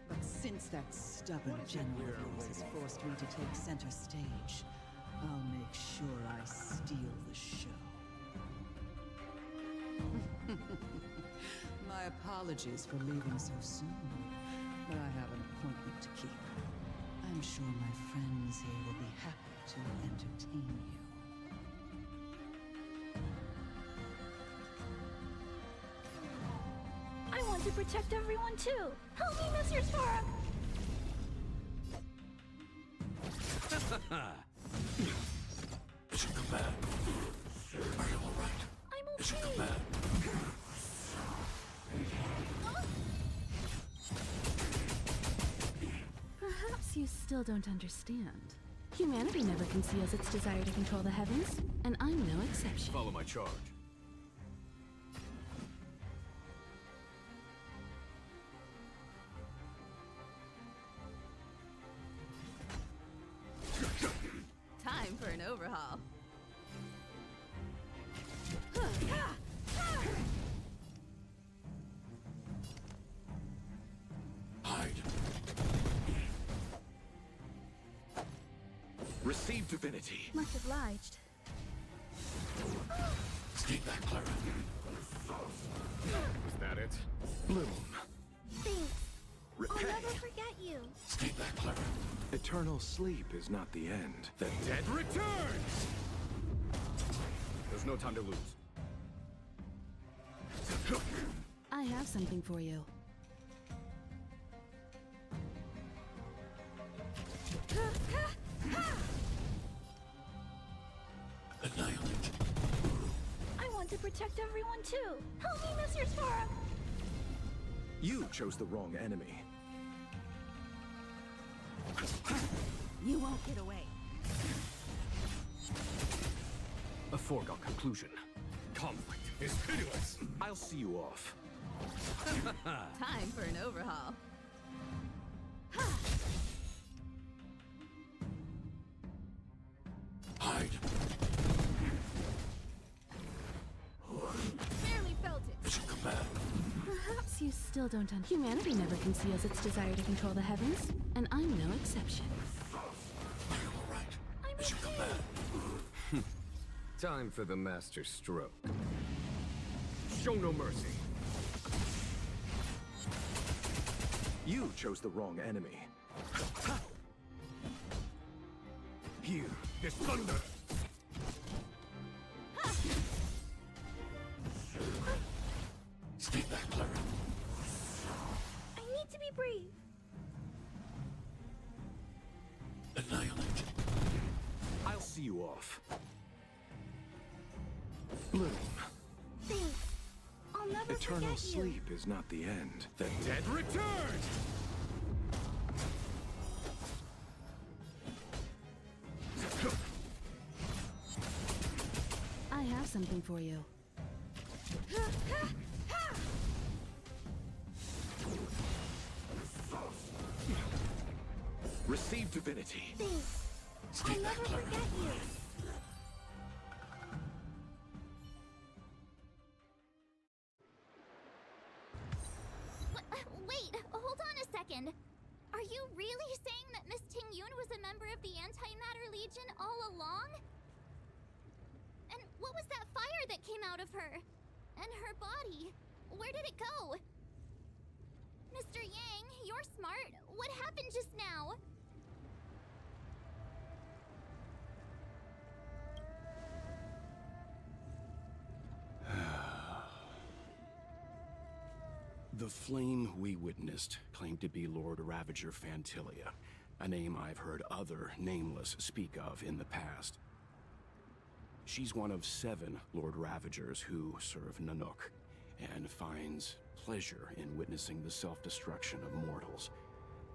S19: But since that stubborn general of yours has forced me to take center stage, I'll make sure I steal the show. My apologies for leaving so soon, but I have an appointment to keep. I'm sure my friends here will be happy to entertain you.
S15: I want to protect everyone too. Help me, Mr. Spark!
S7: Mission Command. Are you alright?
S15: I'm okay.
S7: Mission Command.
S8: Perhaps you still don't understand. Humanity never conceals its desire to control the heavens, and I'm no exception.
S16: Follow my charge.
S8: Time for an overhaul.
S7: Hide.
S3: Receive divinity.
S15: Much obliged.
S7: Stay back, Clara.
S3: Is that it? Bloom.
S15: Thanks.
S3: Repay.
S15: I'll never forget you.
S7: Stay back, Clara.
S3: Eternal sleep is not the end. The dead returns!
S16: There's no time to lose.
S8: I have something for you.
S7: Annihilate.
S15: I want to protect everyone too. Help me, Mr. Spark!
S3: You chose the wrong enemy.
S8: You won't get away.
S16: A foregone conclusion. Conflict is pitiless.
S3: I'll see you off.
S8: Time for an overhaul.
S7: Hide.
S8: Barely felt it.
S7: Mission Command.
S8: Perhaps you still don't understand. Humanity never conceals its desire to control the heavens, and I'm no exception.
S7: Are you alright? Mission Command.
S18: Time for the master stroke.
S16: Show no mercy.
S3: You chose the wrong enemy.
S16: Here, this thunder.
S7: Stay back, Clara.
S15: I need to be brave.
S7: Annihilate.
S3: I'll see you off. Bloom.
S15: Thanks. I'll never
S3: Eternal
S15: forget you.
S3: sleep is not the end. The dead return!
S8: I have something for you.
S3: Receive divinity.
S15: Thanks.
S7: Stay
S15: I'll
S7: back,
S15: never
S7: Clara.
S15: forget you. Wait, hold on a second. Are you really saying that Miss Ting Yun was a member of the Antimatter Legion all along? And what was that fire that came out of her? And her body? Where did it go? Mr. Yang, you're smart. What happened just now?
S3: The flame we witnessed claimed to be Lord Ravager Fantilia, a name I've heard other nameless speak of in the past. She's one of 7 Lord Ravagers who serve Nanook, and finds pleasure in witnessing the self-destruction of mortals.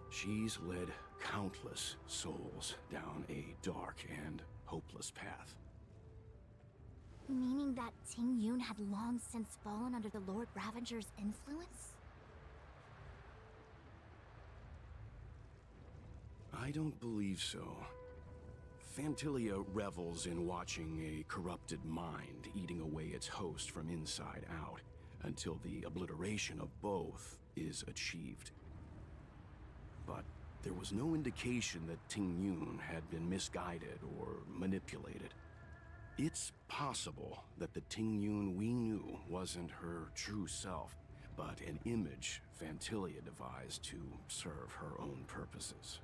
S3: She's led countless souls down a dark and hopeless path.
S15: Meaning that Ting Yun had long since fallen under the Lord Ravager's influence?
S3: I don't believe so. Phantilia revels in watching a corrupted mind eating away its host from inside out, until the obliteration of both is achieved. But there was no indication that Ting Yun had been misguided or manipulated. It's possible that the Ting Yun we knew wasn't her true self, but an image Phantilia devised to serve her own purposes.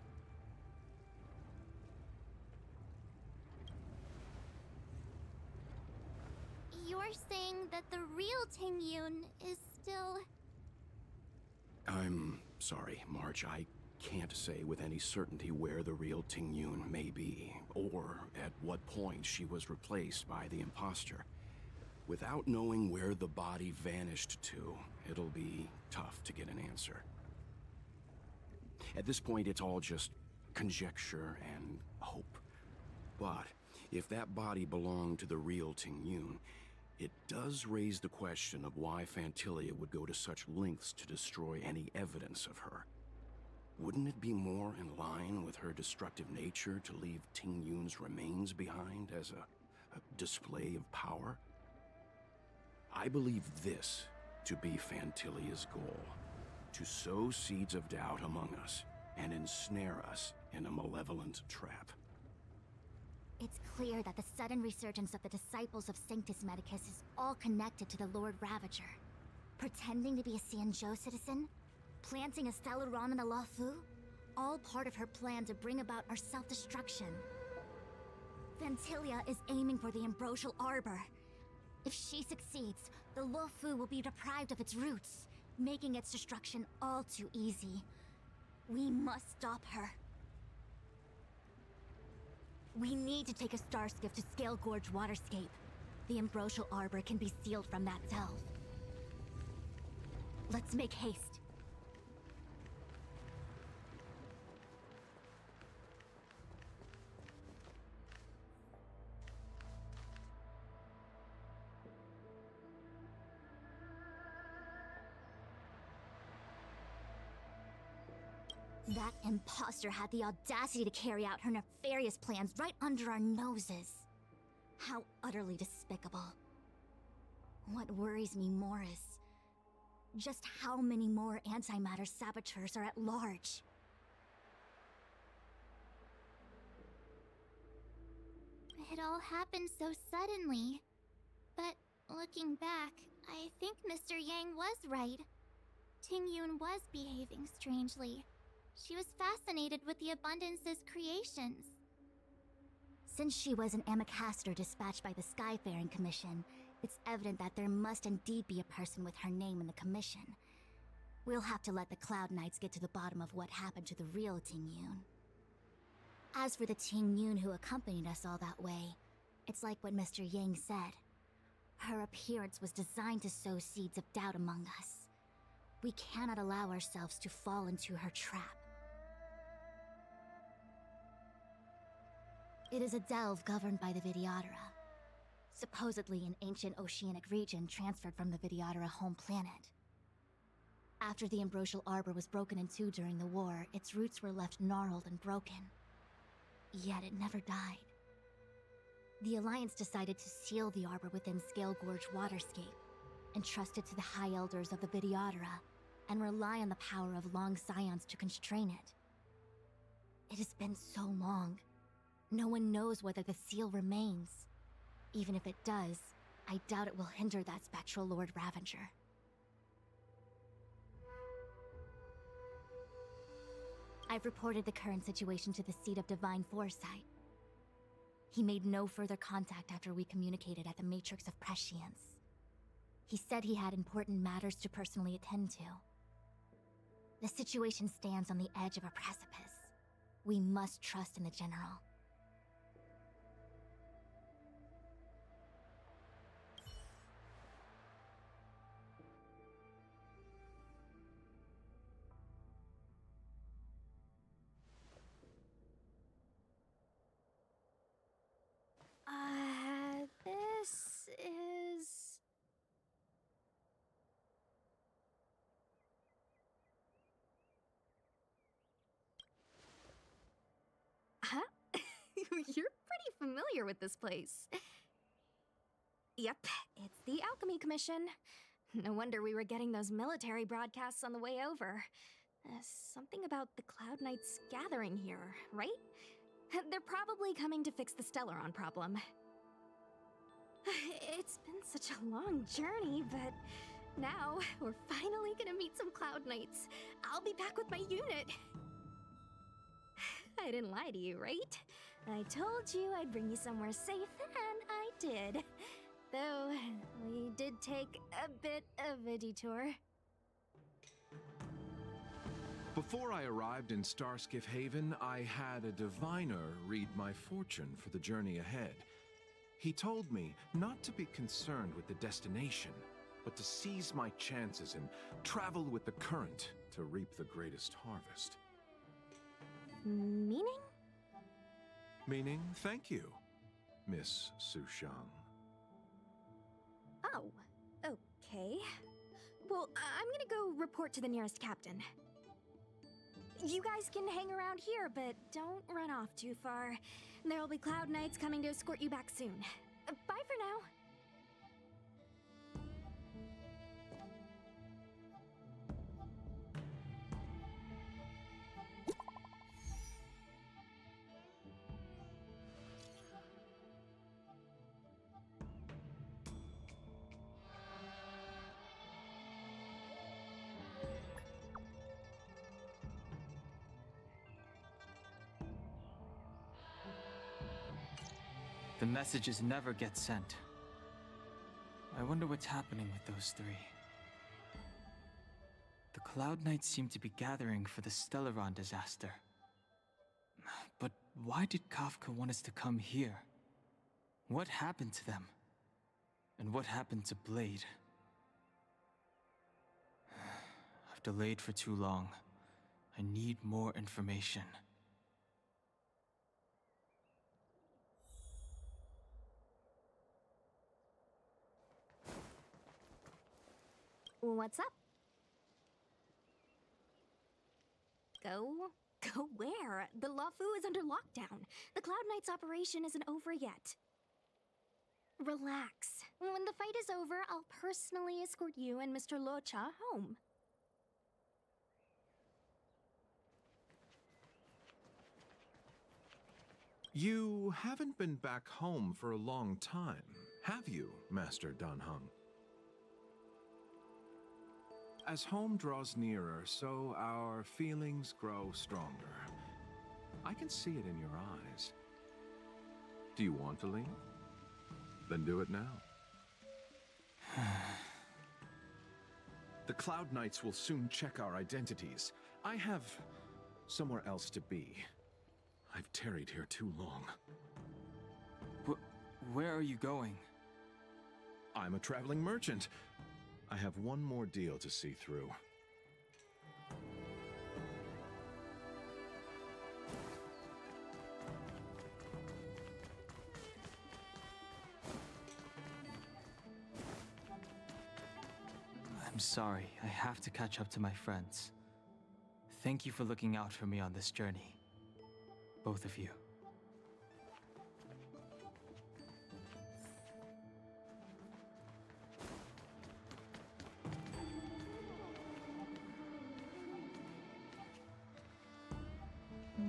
S1: You're saying that the real Ting Yun is still...
S3: I'm sorry, March. I can't say with any certainty where the real Ting Yun may be, or at what point she was replaced by the imposter. Without knowing where the body vanished to, it'll be tough to get an answer. At this point, it's all just conjecture and hope. But if that body belonged to the real Ting Yun, it does raise the question of why Phantilia would go to such lengths to destroy any evidence of her. Wouldn't it be more in line with her destructive nature to leave Ting Yun's remains behind as a display of power? I believe this to be Phantilia's goal: to sow seeds of doubt among us and ensnare us in a malevolent trap.
S15: It's clear that the sudden resurgence of the disciples of Sanctus Medicus is all connected to the Lord Ravager. Pretending to be a Xianzhou citizen? Planting a Stellaron in the Luofu? All part of her plan to bring about our self-destruction. Phantilia is aiming for the Ambrosial Arbor. If she succeeds, the Luofu will be deprived of its roots, making its destruction all too easy. We must stop her. We need to take a star skiff to Scale Gorge Waterscape. The Ambrosial Arbor can be sealed from that delve. Let's make haste. That imposter had the audacity to carry out her nefarious plans right under our noses. How utterly despicable. What worries me more is just how many more antimatter saboteurs are at large.
S1: It all happened so suddenly. But looking back, I think Mr. Yang was right. Ting Yun was behaving strangely. She was fascinated with the Abundance's creations.
S15: Since she was an Amicastor dispatched by the Skyfaring Commission, it's evident that there must indeed be a person with her name in the commission. We'll have to let the Cloud Knights get to the bottom of what happened to the real Ting Yun. As for the Ting Yun who accompanied us all that way, it's like what Mr. Yang said. Her appearance was designed to sow seeds of doubt among us. We cannot allow ourselves to fall into her trap. It is a delve governed by the Vidyadhara, supposedly an ancient oceanic region transferred from the Vidyadhara home planet. After the Ambrosial Arbor was broken in two during the war, its roots were left gnarled and broken. Yet it never died. The Alliance decided to seal the Arbor within Scale Gorge Waterscape, entrust it to the High Elders of the Vidyadhara, and rely on the power of Long Scions to constrain it. It has been so long. No one knows whether the seal remains. Even if it does, I doubt it will hinder that spectral Lord Ravager. I've reported the current situation to the Seat of Divine Foresight. He made no further contact after we communicated at the Matrix of Prescience. He said he had important matters to personally attend to. The situation stands on the edge of a precipice. We must trust in the General.
S1: This is...
S12: Huh? You're
S2: familiar with this place. Yep, it's the Alchemy Commission. No wonder we were getting those military broadcasts on the way over. Something about the Cloud Knights gathering here, right? They're probably coming to fix the Stellaron problem. It's been such a long journey, but now we're finally gonna meet some Cloud Knights. I'll be back with my unit. I didn't lie to you, right? I told you I'd bring you somewhere safe, and I did. Though, we did take a bit of a detour.
S20: Before I arrived in Starskiff Haven, I had a diviner read my fortune for the journey ahead. He told me not to be concerned with the destination, but to seize my chances and travel with the current to reap the greatest harvest.
S2: Meaning?
S20: Meaning, thank you, Miss Fu Xuan.
S2: Oh, okay. Well, I'm gonna go report to the nearest captain. You guys can hang around here, but don't run off too far. There'll be Cloud Knights coming to escort you back soon. Bye for now.
S21: The messages never get sent. I wonder what's happening with those three. The Cloud Knights seem to be gathering for the Stellaron disaster. But why did Kafka want us to come here? What happened to them? And what happened to Blade? I've delayed for too long. I need more information.
S2: What's up? Go? Go where? The Luofu is under lockdown. The Cloud Knights operation isn't over yet. Relax. When the fight is over, I'll personally escort you and Mr. Luocha home.
S20: You haven't been back home for a long time, have you, Master Dan Heng? As home draws nearer, so our feelings grow stronger. I can see it in your eyes. Do you want to leave? Then do it now. The Cloud Knights will soon check our identities. I have somewhere else to be. I've tarried here too long.
S21: Where are you going?
S20: I'm a traveling merchant. I have one more deal to see through.
S21: I'm sorry, I have to catch up to my friends. Thank you for looking out for me on this journey. Both of you.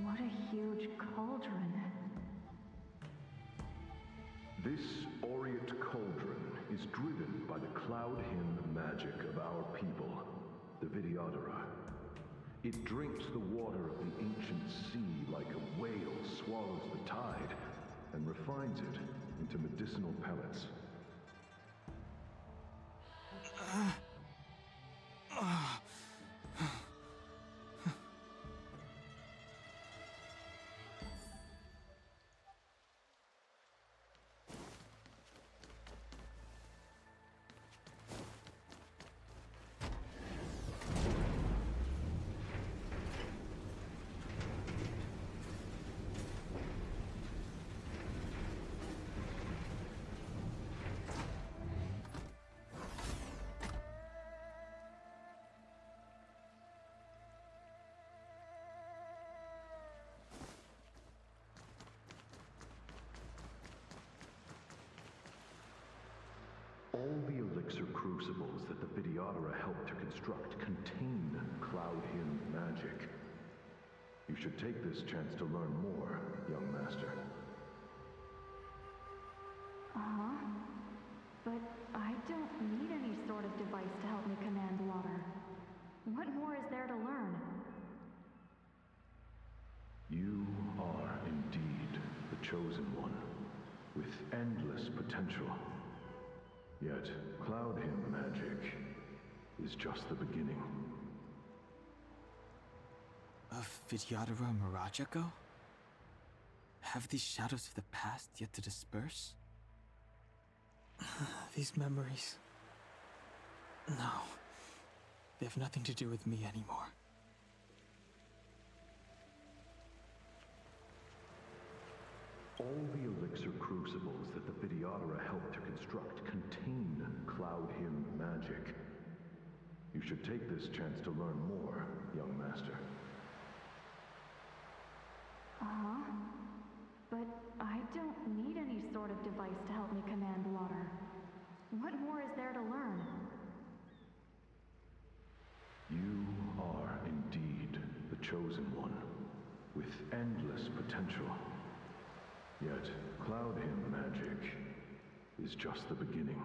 S17: What a huge cauldron.
S22: This aureate cauldron is driven by the cloud hymn magic of our people, the Vidyadhara. It drinks the water of the ancient sea like a whale swallows the tide, and refines it into medicinal pellets. Videodora helped to construct contain Cloud Hymn magic. You should take this chance to learn more, young master.
S17: Uh-huh. But I don't need any sort of device to help me command water. What more is there to learn?
S22: You are indeed the chosen one, with endless potential. Yet, Cloud Hymn magic is just the beginning.
S21: Of Vidyadhara Mirajago? Have these shadows of the past yet to disperse? These memories... No. They have nothing to do with me anymore.
S22: All the elixir crucibles that the Videodora helped to construct contain Cloud Hymn magic. You should take this chance to learn more, young master.
S17: Uh-huh. But I don't need any sort of device to help me command water. What more is there to learn?
S22: You are indeed the chosen one, with endless potential. Yet, Cloud Hymn magic is just the beginning.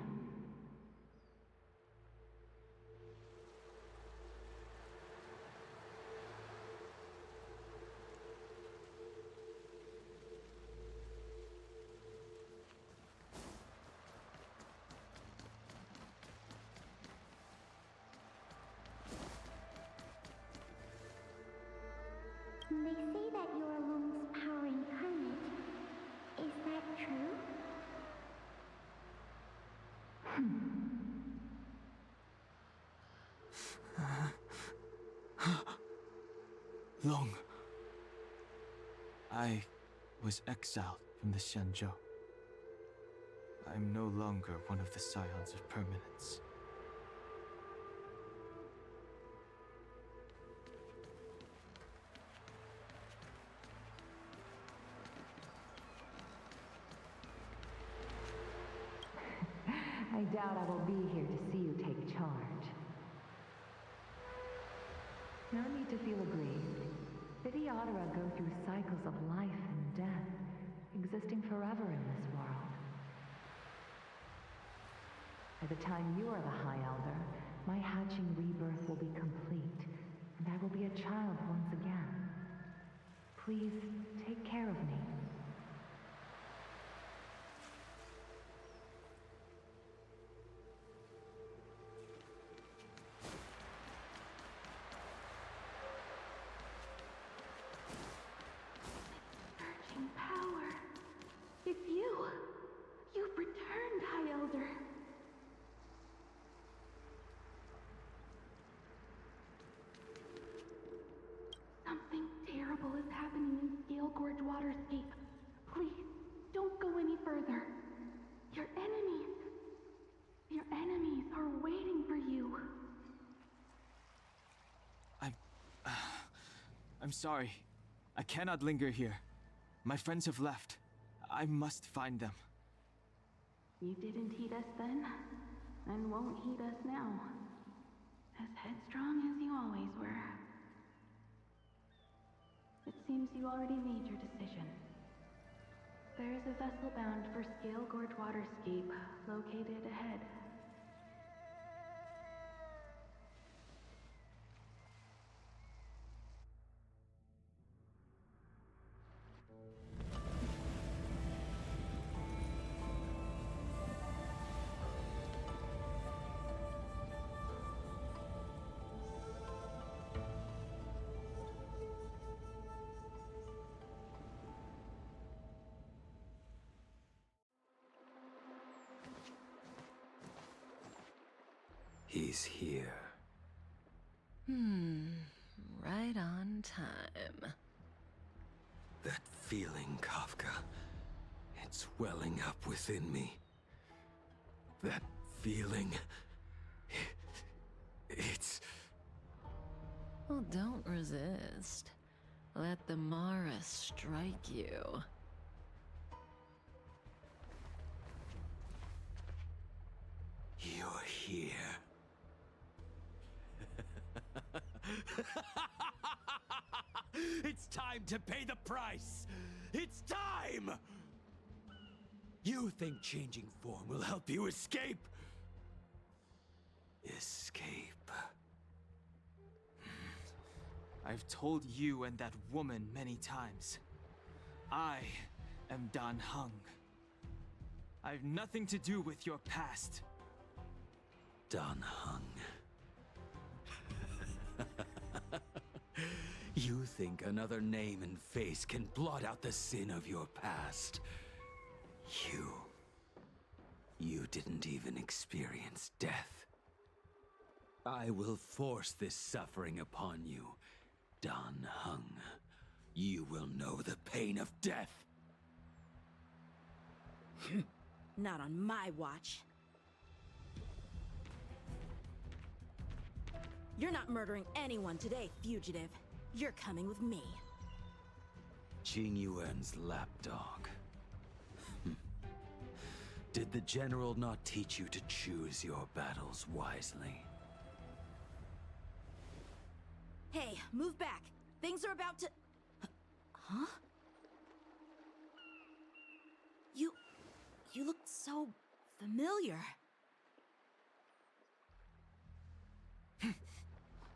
S1: They say that you're Lung's power incarnate. Is that true?
S21: Long. I was exiled from the Xianzhou. I'm no longer one of the Scions of Permanence.
S17: I doubt I will be here to see you take charge. No need to feel aggrieved. Videodora go through cycles of life and death, existing forever in this world. By the time you are the High Elder, my hatching rebirth will be complete, and I will be a child once again. Please take care of me.
S1: Power. It's you. You've returned, High Elder. Something terrible is happening in Scale Gorge Waterscape. Please, don't go any further. Your enemies are waiting for you.
S21: I'm sorry. I cannot linger here. My friends have left. I must find them.
S17: You didn't heed us then, and won't heed us now. As headstrong as you always were. It seems you already made your decision. There is a vessel bound for Scale Gorge Waterscape, located ahead.
S18: He's here.
S4: Right on time.
S18: That feeling, Kafka. It's welling up within me. That feeling... It's...
S4: Well, don't resist. Let the Mara strike you.
S18: You're here.
S5: willing to pay the price. It's time! You think changing form will help you escape? Escape.
S21: I've told you and that woman many times. I am Dan Heng. I've nothing to do with your past.
S5: Dan Heng. You think another name and face can blot out the sin of your past? You didn't even experience death. I will force this suffering upon you, Dan Heng. You will know the pain of death.
S10: Not on my watch. You're not murdering anyone today, fugitive. You're coming with me.
S5: Jing Yuan's lapdog. Did the general not teach you to choose your battles wisely?
S10: Hey, move back. Things are about to... Huh? You look so familiar.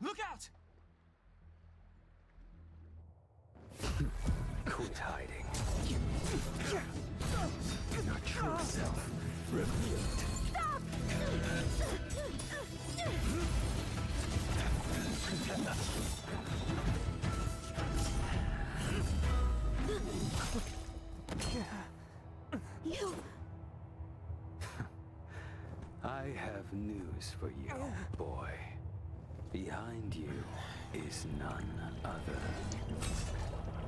S21: Look out!
S18: Quit hiding. Your true self revealed.
S10: Stop! You...
S18: I have news for you, boy. Behind you is none other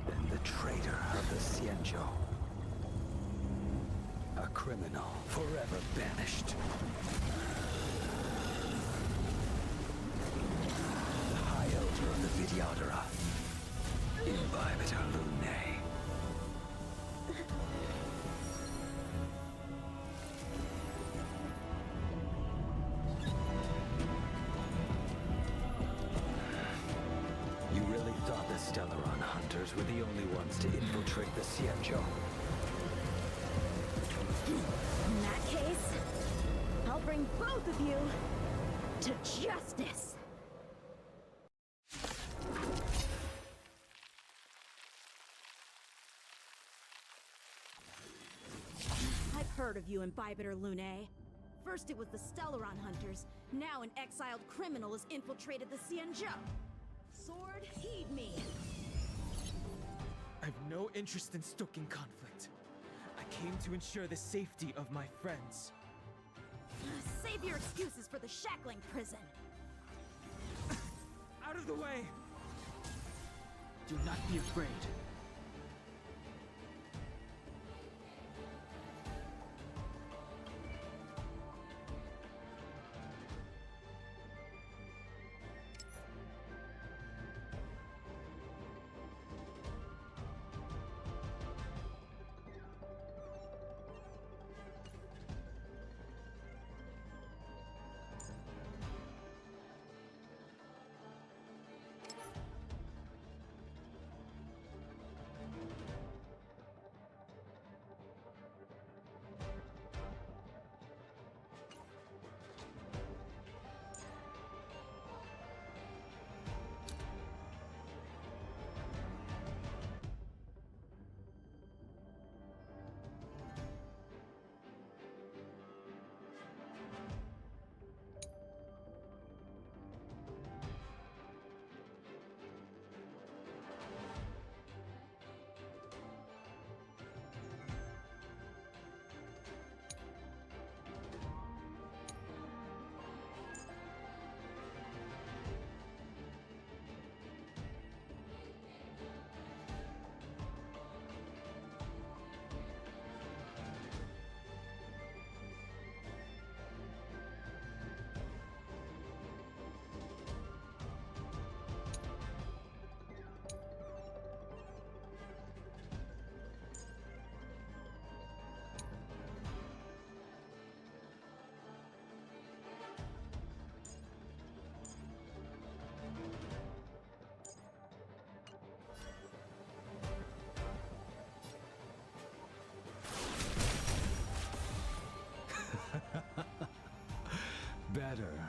S18: than the traitor of the Xianzhou. A criminal forever banished. The High Elder of the Vidyadhara. Imbibitor Lunae. You really thought the Stellaron hunters were the only ones to infiltrate the Xianzhou?
S10: In that case, I'll bring both of you to justice. I've heard of you, Imbibitor Lunae. First it was the Stellaron hunters, now an exiled criminal has infiltrated the Xianzhou. Sword, heed me.
S21: I've no interest in stoking conflict. I came to ensure the safety of my friends.
S10: Save your excuses for the shackling prison.
S21: Out of the way! Do not be afraid.
S18: Better,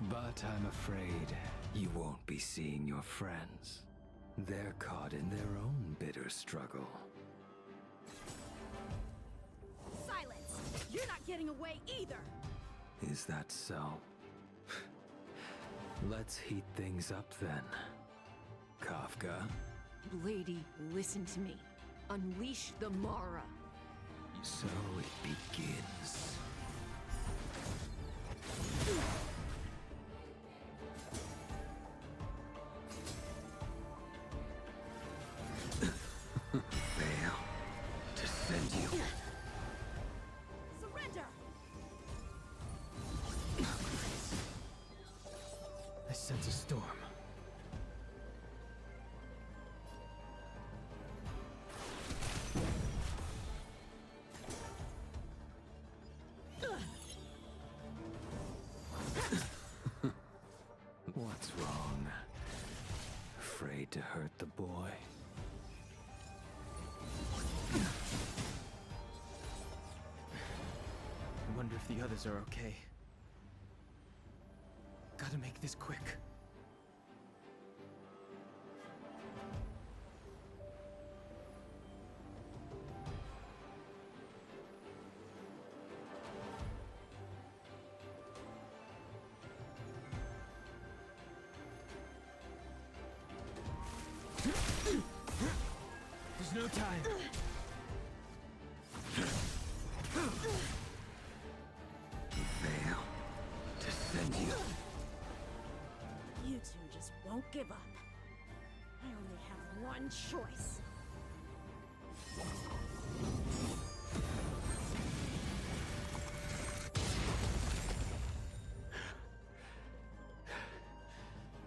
S18: but I'm afraid you won't be seeing your friends. They're caught in their own bitter struggle.
S10: Silence! You're not getting away either!
S18: Is that so? Let's heat things up then. Kafka?
S2: Lady, listen to me. Unleash the Mara.
S18: So it begins. Fail to send you.
S10: Surrender!
S21: I sense a storm.
S18: What's wrong? Afraid to hurt the boy?
S21: I wonder if the others are okay. Gotta make this quick. There's no time.
S18: Fail to send you.
S10: You two just won't give up. I only have one choice.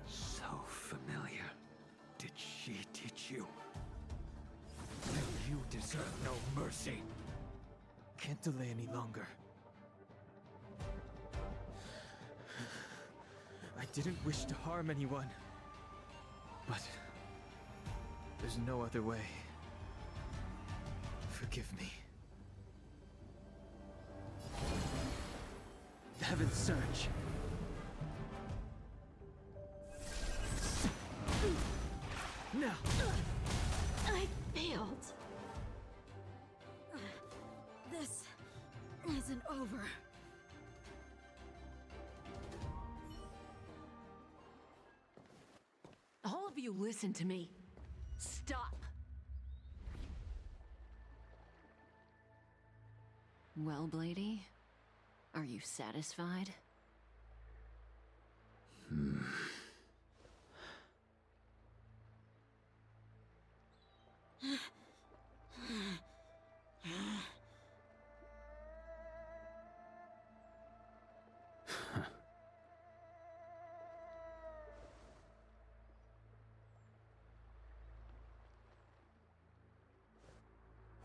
S18: So familiar. Did she teach you? You deserve no mercy.
S21: Can't delay any longer. I didn't wish to harm anyone. But there's no other way. Forgive me. Heaven's Surge. Now!
S10: I failed. This isn't over.
S2: All of you listen to me. Stop.
S4: Well, Blady, are you satisfied?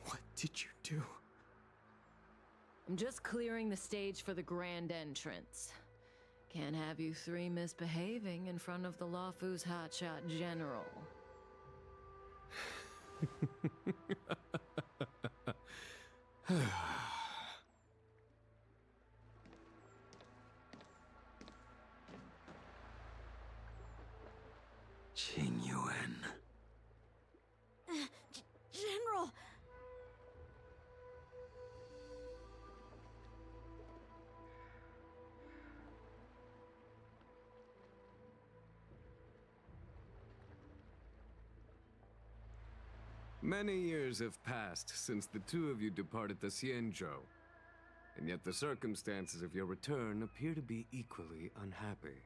S21: What did you do?
S4: I'm just clearing the stage for the grand entrance. Can't have you three misbehaving in front of the Luofu's hotshot general.
S18: Qing Yuan.
S10: General!
S11: Many years have passed since the two of you departed the Xianzhou, and yet the circumstances of your return appear to be equally unhappy.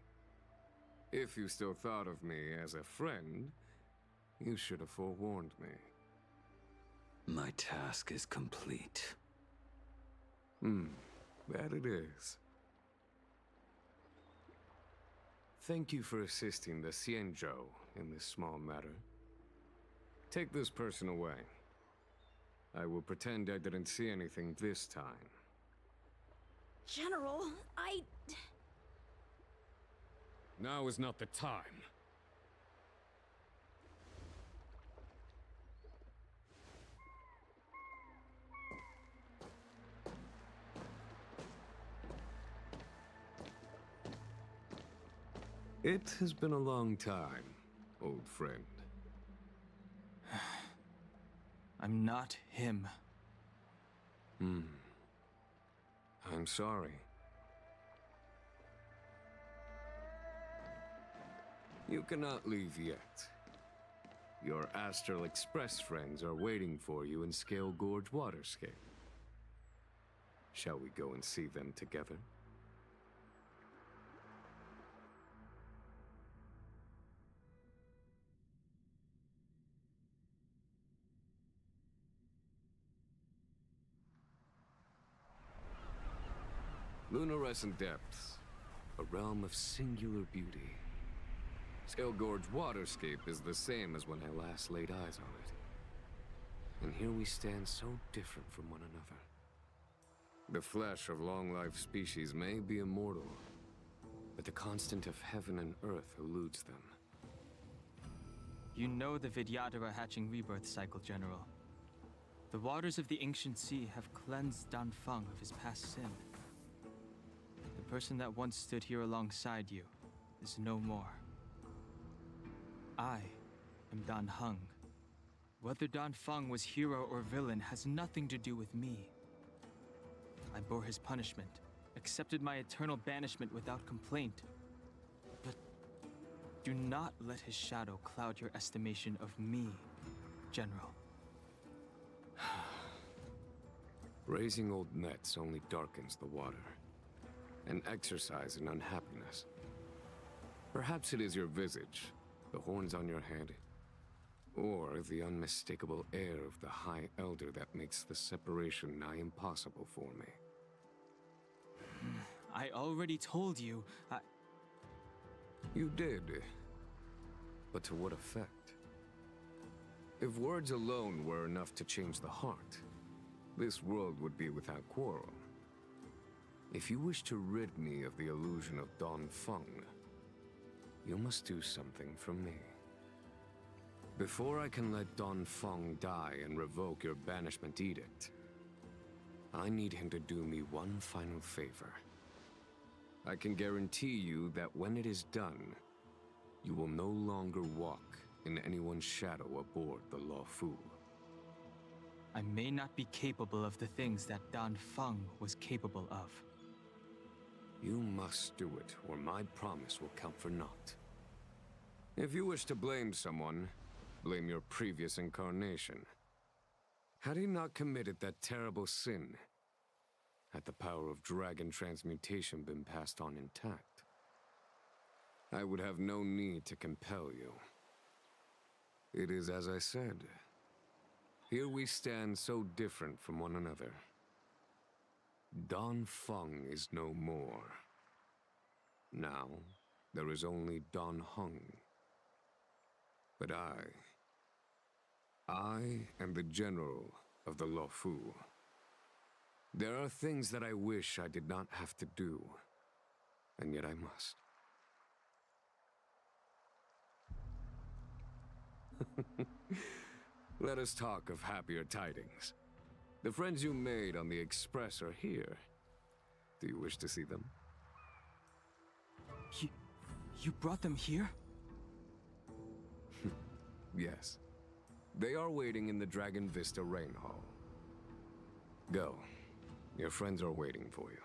S11: If you still thought of me as a friend, you should have forewarned me.
S18: My task is complete.
S11: That it is. Thank you for assisting the Xianzhou in this small matter. Take this person away. I will pretend I didn't see anything this time.
S10: General,
S11: Now is not the time. It has been a long time, old friend.
S21: I'm not him.
S11: I'm sorry. You cannot leave yet. Your Astral Express friends are waiting for you in Scale Gorge Waterscape. Shall we go and see them together? Lunarescent Depths, a realm of singular beauty. Scale Gorge Waterscape is the same as when I last laid eyes on it. And here we stand so different from one another. The flesh of long-lived species may be immortal, but the constant of heaven and earth eludes them.
S21: You know the Vidyadhara hatching rebirth cycle, General. The waters of the ancient sea have cleansed Danfeng of his past sin. The person that once stood here alongside you is no more. I am Dan Heng. Whether Danfeng was hero or villain has nothing to do with me. I bore his punishment, accepted my eternal banishment without complaint. But do not let his shadow cloud your estimation of me, General.
S11: Raising old nets only darkens the water. An exercise in unhappiness. Perhaps it is your visage, the horns on your head, or the unmistakable air of the High Elder that makes the separation nigh impossible for me.
S21: I already told you,
S11: You did. But to what effect? If words alone were enough to change the heart, this world would be without quarrel. If you wish to rid me of the illusion of Danfeng, you must do something for me. Before I can let Danfeng die and revoke your banishment edict, I need him to do me one final favor. I can guarantee you that when it is done, you will no longer walk in anyone's shadow aboard the Luofu.
S21: I may not be capable of the things that Danfeng was capable of.
S11: You must do it, or my promise will count for naught. If you wish to blame someone, blame your previous incarnation. Had he not committed that terrible sin, had the power of dragon transmutation been passed on intact, I would have no need to compel you. It is as I said. Here we stand so different from one another. Danfeng is no more. Now, there is only Dan Heng. But I am the general of the Luofu. There are things that I wish I did not have to do, and yet I must. Let us talk of happier tidings. The friends you made on the Express are here. Do you wish to see them?
S21: You brought them here?
S11: Yes. They are waiting in the Dragon Vista Rain Hall. Go. Your friends are waiting for you.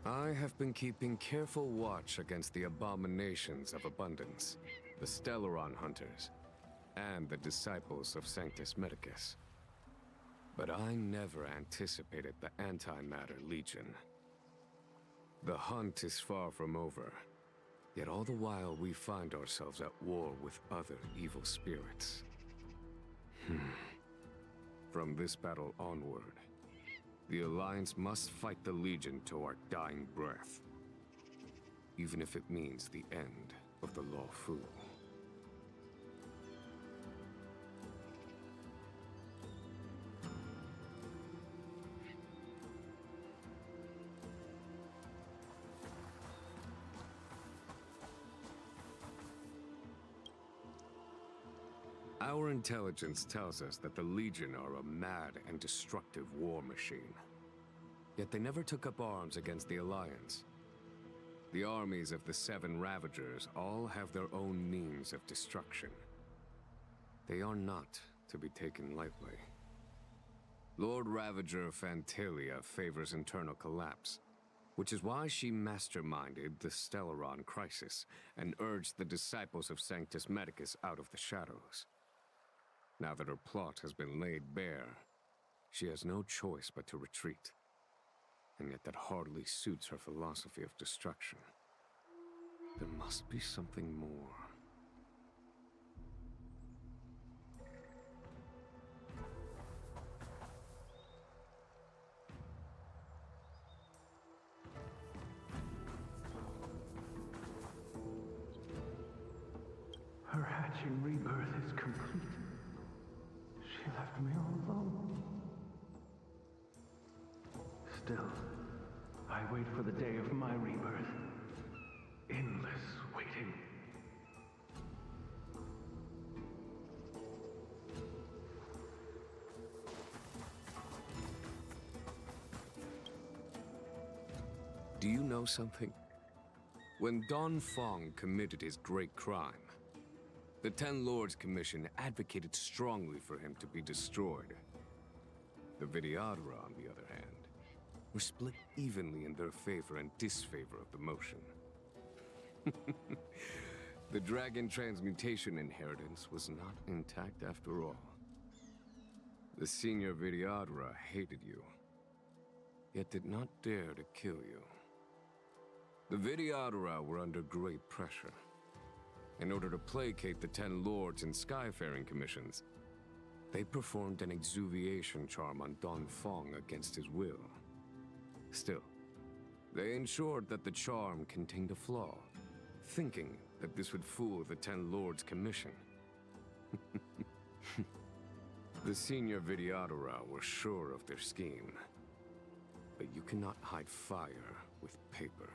S11: I have been keeping careful watch against the abominations of abundance, the Stellaron Hunters, and the disciples of Sanctus Medicus. But I never anticipated the Antimatter Legion. The hunt is far from over, yet all the while we find ourselves at war with other evil spirits. From this battle onward, the Alliance must fight the Legion to our dying breath. even if it means the end of the Law Fu. Our intelligence tells us that the Legion are a mad and destructive war machine. Yet they never took up arms against the Alliance. The armies of the Seven Ravagers all have their own means of destruction. They are not to be taken lightly. Lord Ravager Fantalia favors internal collapse, which is why she masterminded the Stellaron crisis and urged the disciples of Sanctus Medicus out of the shadows. Now that her plot has been laid bare, she has no choice but to retreat. And yet that hardly suits her philosophy of destruction. There must be something more.
S22: Her hatching rebirth is complete. She left me all alone. Still, I wait for the day of my rebirth. Endless waiting.
S11: Do you know something? When Don Fong committed his great crime, the Ten Lords Commission advocated strongly for him to be destroyed. The Vidyadhara, on the other hand, were split evenly in their favor and disfavor of the motion. The dragon transmutation inheritance was not intact after all. The senior Vidyadhara hated you, yet did not dare to kill you. The Vidyadhara were under great pressure. In order to placate the Ten Lords and Skyfaring Commissions, they performed an exuviation charm on Don Fong against his will. Still, they ensured that the charm contained a flaw, thinking that this would fool the Ten Lords Commission. The senior Vidyadhara were sure of their scheme, but you cannot hide fire with paper.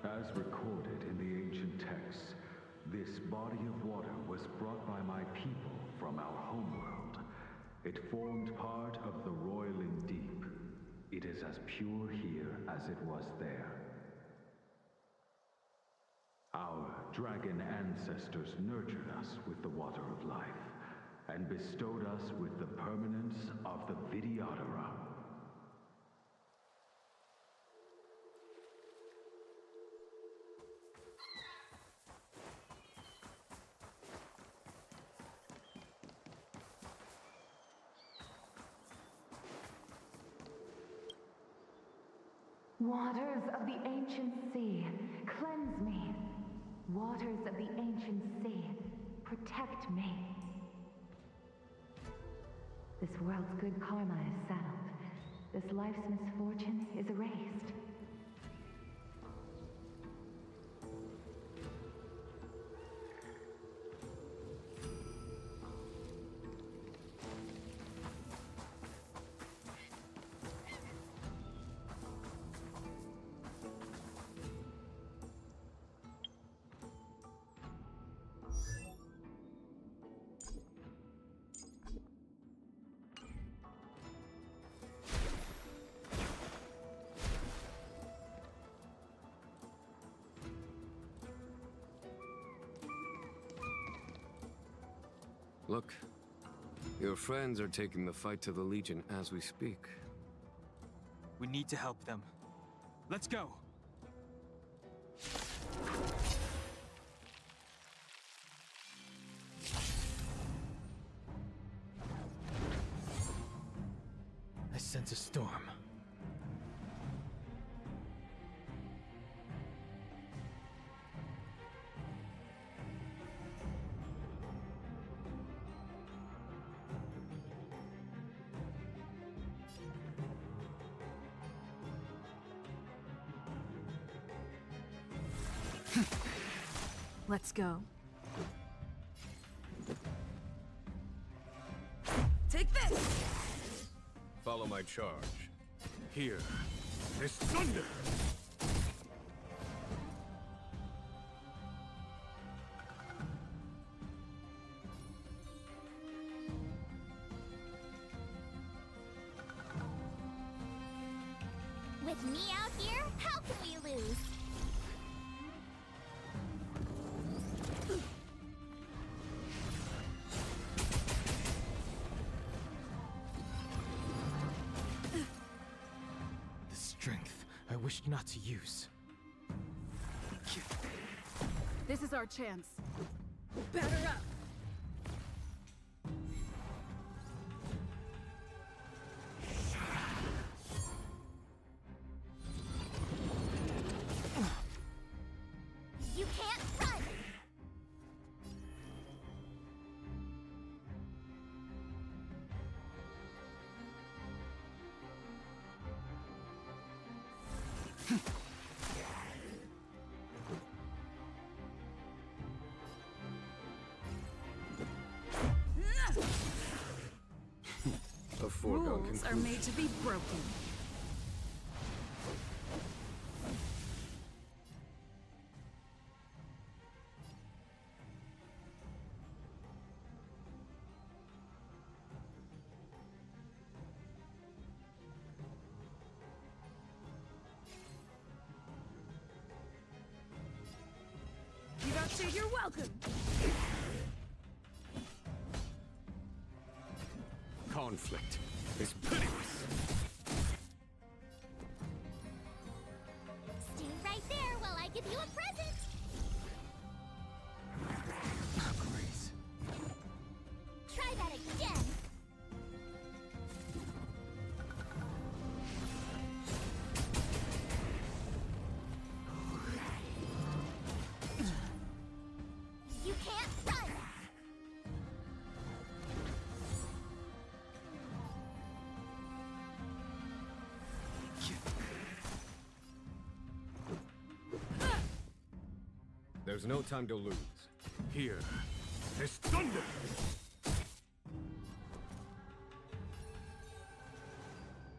S22: As recorded in the ancient texts, this body of water was brought by my people from our homeworld. It formed part of the roiling deep. It is as pure here as it was there. Our dragon ancestors nurtured us with the water of life, and bestowed us with the permanence of the Vidyadhara.
S17: Waters of the ancient sea, cleanse me. Waters of the ancient sea, protect me. This world's good karma is settled. This life's misfortune is erased.
S11: Look, your friends are taking the fight to the Legion as we speak.
S21: We need to help them. Let's go! I sense a storm.
S12: Let's go. Take this!
S16: Follow my charge. Here is thunder!
S1: With me out here, how can we lose?
S21: The strength I wished not to use.
S10: This is our chance. Batter up!
S1: You can't run!
S11: A foregone
S10: Rules
S11: conclusion.
S10: are made to be broken. You got to, you're welcome.
S11: Conflict is pitiless.
S1: Stay right there while I give you a present!
S21: Grace.
S1: Try that again! You can't run!
S11: There's no time to lose. Here is thunder!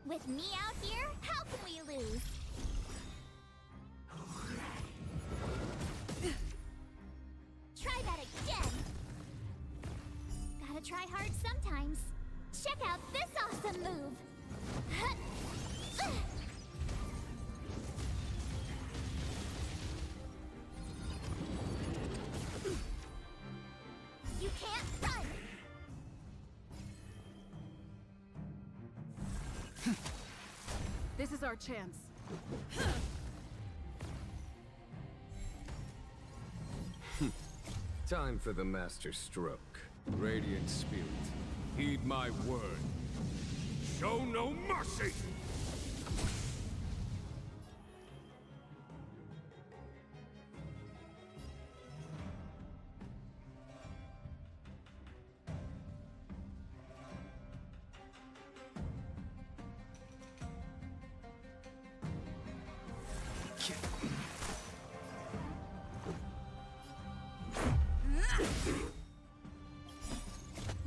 S1: With me out here, how can we lose? Try that again! Gotta try hard sometimes. Check out this awesome move! You can't run!
S10: This is our chance.
S11: Time for the master stroke. Radiant spirit, heed my word. Show no mercy!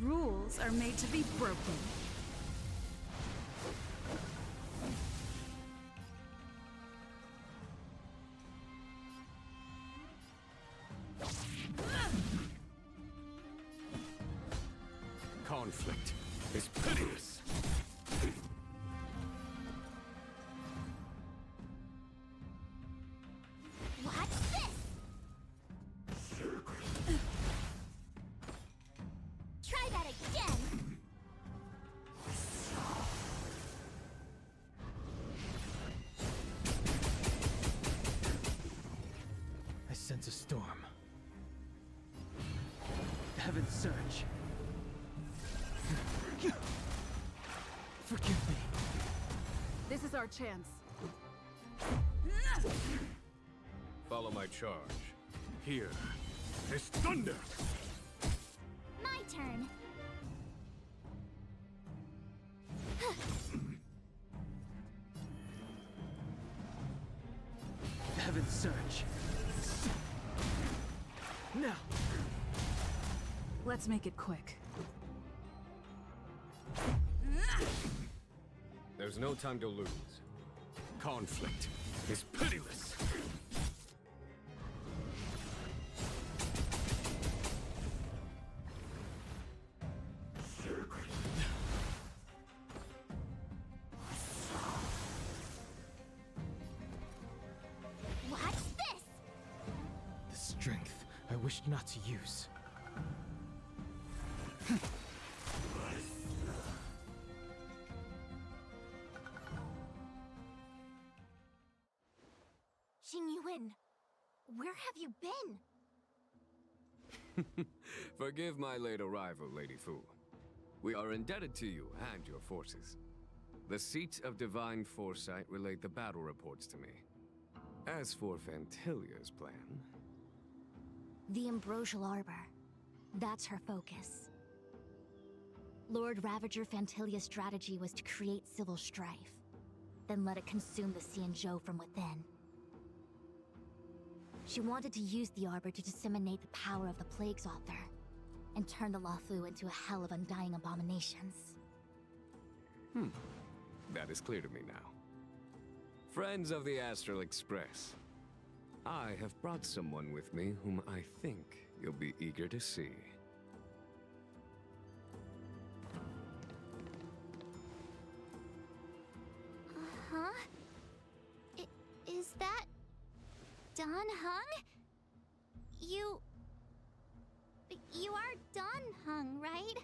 S10: Rules are made to be broken.
S11: Conflict is pitiless.
S1: Watch this! Try that again!
S21: I sense a storm. Heaven's surge. Forgive me.
S10: This is our chance.
S11: Follow my charge. Here is thunder!
S1: My turn.
S21: Heaven's surge. Now!
S10: Let's make it quick.
S11: There's no time to lose. Conflict is pitiless.
S1: Watch this!
S21: The strength I wished not to use.
S15: Xingyuan, where have you been?
S11: Forgive my late arrival, Lady Fu. We are indebted to you and your forces. The Seat of Divine Foresight relayed the battle reports to me. As for Fantilia's plan...
S15: The Ambrosial Arbor. That's her focus. Lord Ravager Fantilia's strategy was to create civil strife, then let it consume the Xianzhou from within. She wanted to use the Arbor to disseminate the power of the Plague's Author, and turn the Luofu into a hell of undying abominations.
S11: That is clear to me now. Friends of the Astral Express, I have brought someone with me whom I think you'll be eager to see.
S1: Huh? Is that... Don Heng? You are Don Heng, right?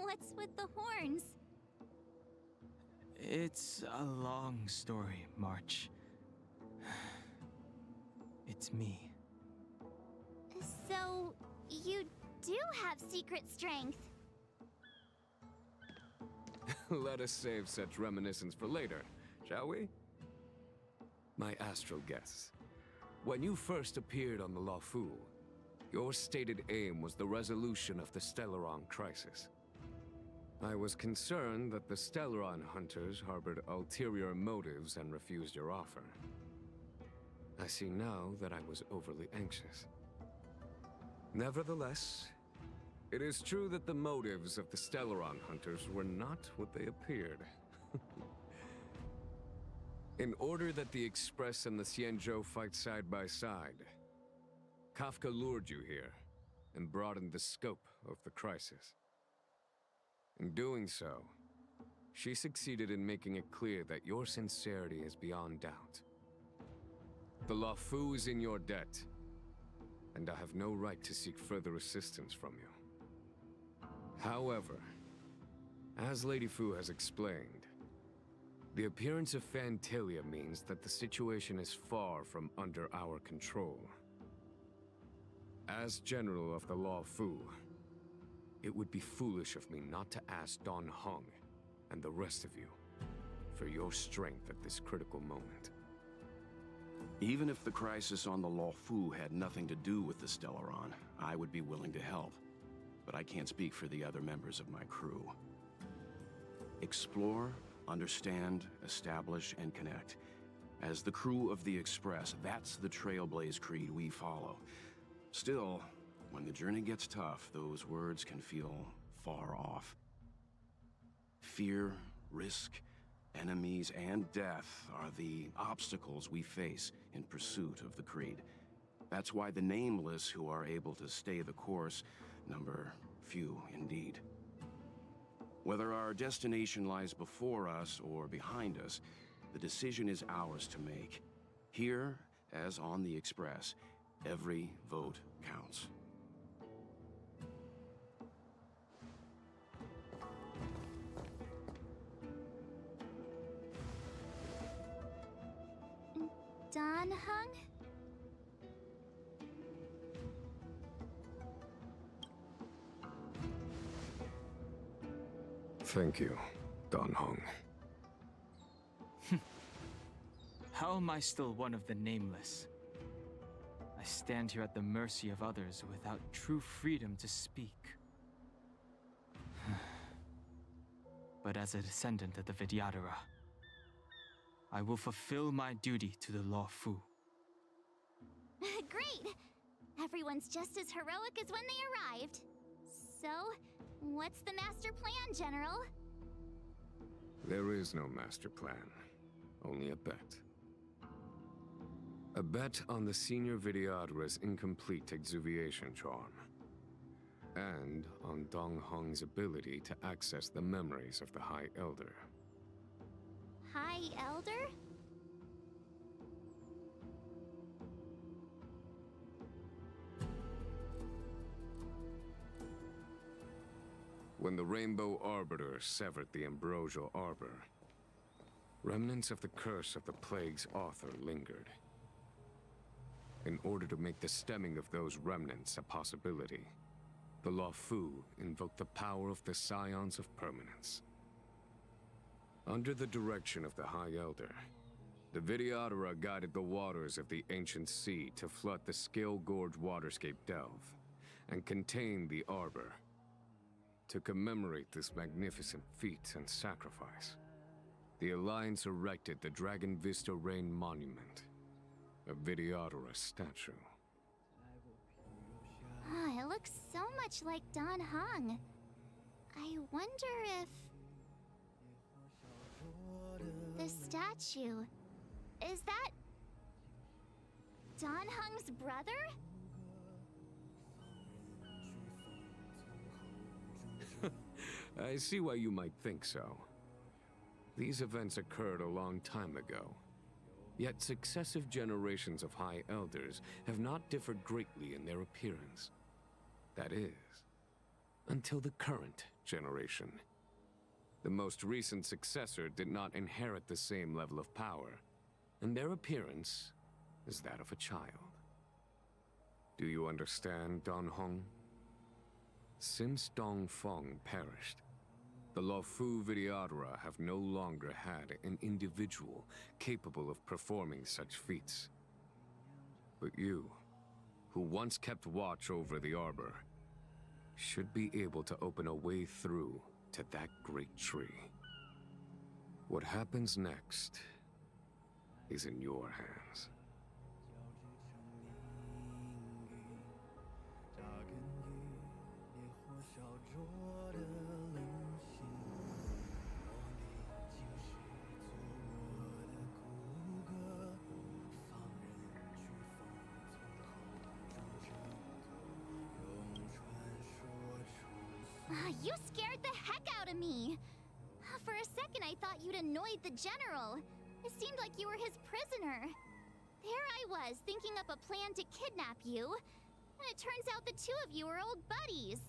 S1: What's with the horns?
S21: It's a long story, March. It's me.
S1: So, you do have secret strength.
S11: Let us save such reminiscence for later, shall we? My astral guests, when you first appeared on the Luofu, your stated aim was the resolution of the Stellaron crisis. I was concerned that the Stellaron hunters harbored ulterior motives and refused your offer. I see now that I was overly anxious. Nevertheless, it is true that the motives of the Stellaron hunters were not what they appeared. In order that the Express and the Xianzhou fight side by side, Kafka lured you here and broadened the scope of the crisis. In doing so, she succeeded in making it clear that your sincerity is beyond doubt. The Luofu is in your debt, and I have no right to seek further assistance from you. However, as Lady Fu has explained, the appearance of Fantilia means that the situation is far from under our control. As General of the Luofu, it would be foolish of me not to ask Don Heng and the rest of you for your strength at this critical moment.
S3: Even if the crisis on the Luofu had nothing to do with the Stellaron, I would be willing to help. But I can't speak for the other members of my crew. Explore, understand, establish, and connect. As the crew of the Express, that's the Trailblaze creed we follow. Still, when the journey gets tough, those words can feel far off. Fear, risk, enemies, and death are the obstacles we face in pursuit of the creed. That's why the nameless who are able to stay the course number few indeed. Whether our destination lies before us or behind us, the decision is ours to make. Here, as on the Express, every vote counts.
S1: Don Heng?
S11: Thank you, Don Heng.
S21: How am I still one of the nameless? I stand here at the mercy of others without true freedom to speak. But as a descendant of the Vidyadhara, I will fulfill my duty to the Luofu.
S1: Great! everyone's just as heroic as when they arrived. So, what's the master plan, General?
S11: There is no master plan, only a bet. A bet on the Senior Videodra's incomplete exuviation charm. And on Dong Hong's ability to access the memories of the High Elder.
S1: High Elder?
S11: When the Rainbow Arbiter severed the Ambrosial Arbor, remnants of the curse of the Plague's author lingered. In order to make the stemming of those remnants a possibility, the Luofu invoked the power of the Scions of Permanence. Under the direction of the High Elder, the Videodara guided the waters of the ancient sea to flood the Scale Gorge waterscape delve and contain the Arbor. To commemorate this magnificent feat and sacrifice, the Alliance erected the Dragon Vista Rain Monument, a Videodara statue.
S1: Ah, it looks so much like Don Hong. I wonder if... the statue... is that... Don Hong's brother?
S11: I see why you might think so. These events occurred a long time ago. Yet successive generations of High Elders have not differed greatly in their appearance. That is, until the current generation. The most recent successor did not inherit the same level of power, and their appearance is that of a child. Do you understand, Don Hong? Since Dong Feng perished, the Luofu Videodara have no longer had an individual capable of performing such feats. But you, who once kept watch over the Arbor, should be able to open a way through to that great tree. What happens next is in your hands.
S1: You scared the heck out of me! For a second I thought you'd annoyed the General. It seemed like you were his prisoner. There I was, thinking up a plan to kidnap you. And it turns out the two of you are old buddies.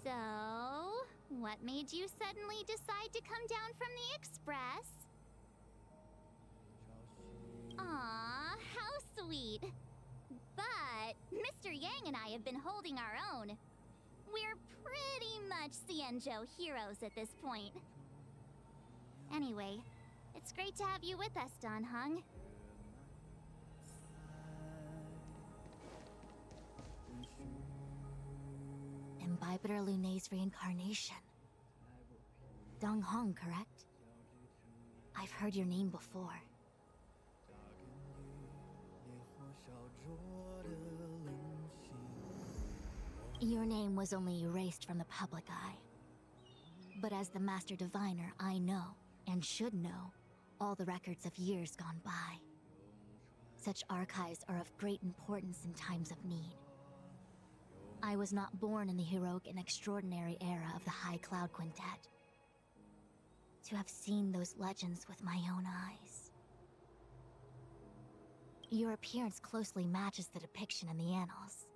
S1: So, what made you suddenly decide to come down from the Express? Aw, how sweet. But Mr. Yang and I have been holding our own. We're pretty much Xianzhou heroes at this point. Anyway, it's great to have you with us, Don Hong.
S15: Imbibitor Lunay's reincarnation. Dong Hong, correct? I've heard your name before. Your name was only erased from the public eye. But as the Master Diviner, I know, and should know, all the records of years gone by. Such archives are of great importance in times of need. I was not born in the heroic and extraordinary era of the High Cloud Quintet. To have seen those legends with my own eyes. Your appearance closely matches the depiction in the annals.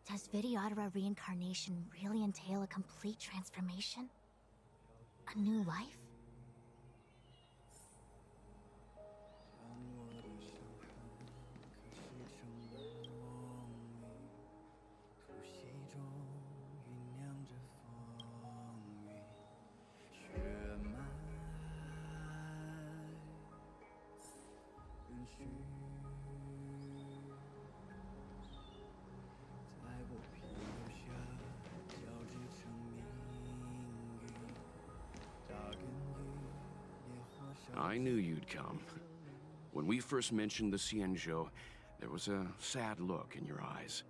S15: Does Videodara reincarnation really entail a complete transformation? A new life?
S3: I knew you'd come. When we first mentioned the Xianzhou, There was a sad look in your eyes.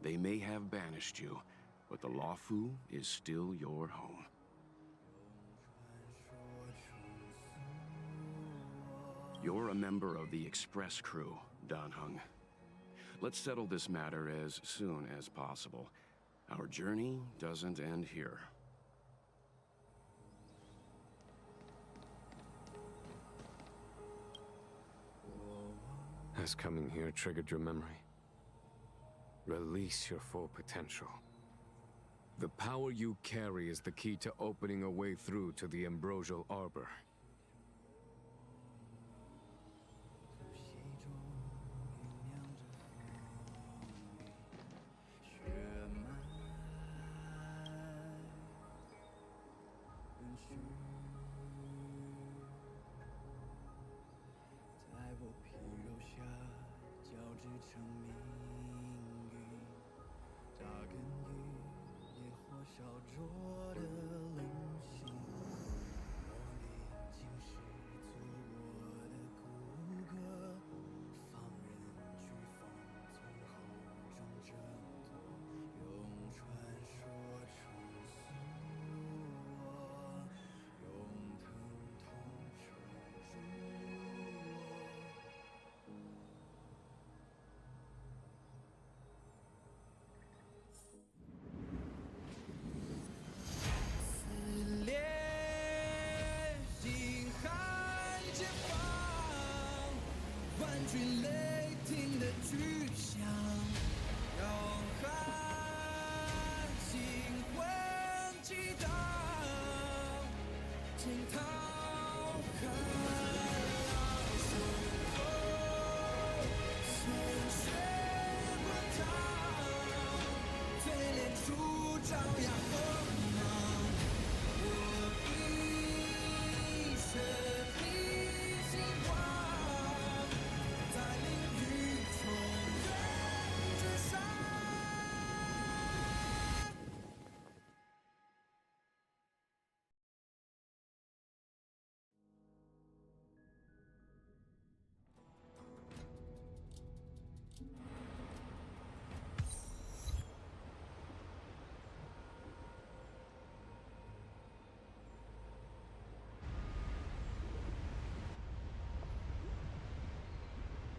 S3: They may have banished you, but the Luofu is still your home. You're a member of the Express crew, Dan Heng. Let's settle this matter as soon as possible. Our journey doesn't end here.
S11: Has coming here triggered your memory? Release your full potential. The power you carry is the key to opening a way through to the Ambrosial Arbor.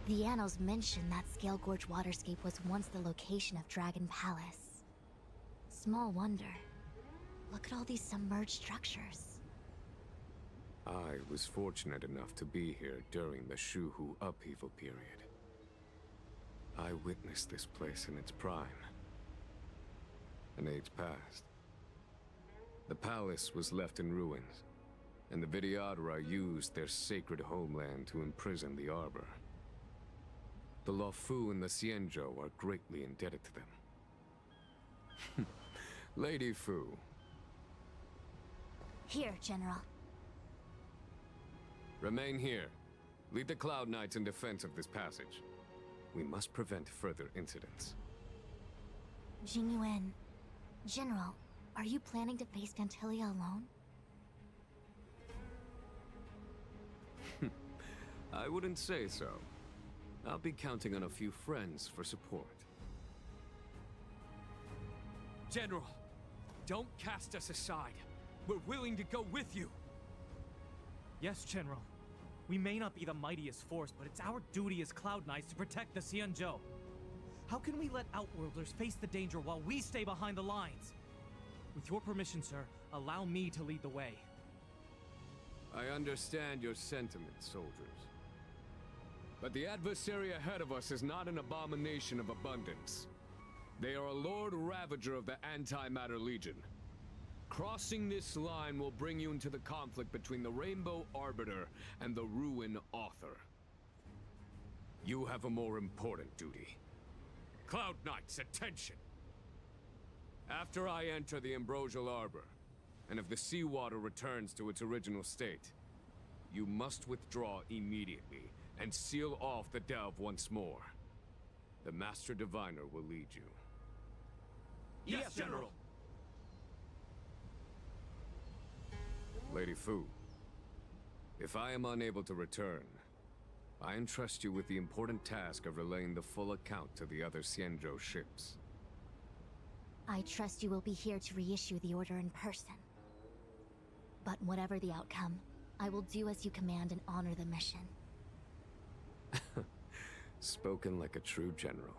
S15: The annals mention that Scale Gorge waterscape was once the location of Dragon Palace. Small wonder. Look at all these submerged structures.
S11: I was fortunate enough to be here during the Shuhu upheaval period. I witnessed this place in its prime. An age passed. The palace was left in ruins, and the Vidyadhara used their sacred homeland to imprison the Arbor. The Luofu and the Xianzhou are greatly indebted to them. Lady Fu.
S15: Here, General.
S11: Remain here. Lead the Cloud Knights in defense of this passage. We must prevent further incidents.
S15: Jingyuan, General, are you planning to face Vantilia alone?
S11: I wouldn't say so. I'll be counting on a few friends for support.
S13: General, don't cast us aside. We're willing to go with you.
S14: Yes, General. We may not be the mightiest force, but it's our duty as Cloud Knights to protect the Xianzhou. How can we let Outworlders face the danger while we stay behind the lines? With your permission, sir, allow me to lead the way.
S11: I understand your sentiments, soldiers. But the adversary ahead of us is not an abomination of abundance. They are a Lord Ravager of the Antimatter Legion. Crossing this line will bring you into the conflict between the Rainbow Arbiter and the Ruin Author. You have a more important duty. Cloud Knights, attention! After I enter the Ambrosial Arbor, and if the seawater returns to its original state, you must withdraw immediately and seal off the delve once more. The Master Diviner will lead you.
S13: Yes, General!
S11: Lady Fu, if I am unable to return, I entrust you with the important task of relaying the full account to the other Xianzhou ships.
S15: I trust you will be here to reissue the order in person. But whatever the outcome, I will do as you command and honor the mission.
S11: Spoken like a true general.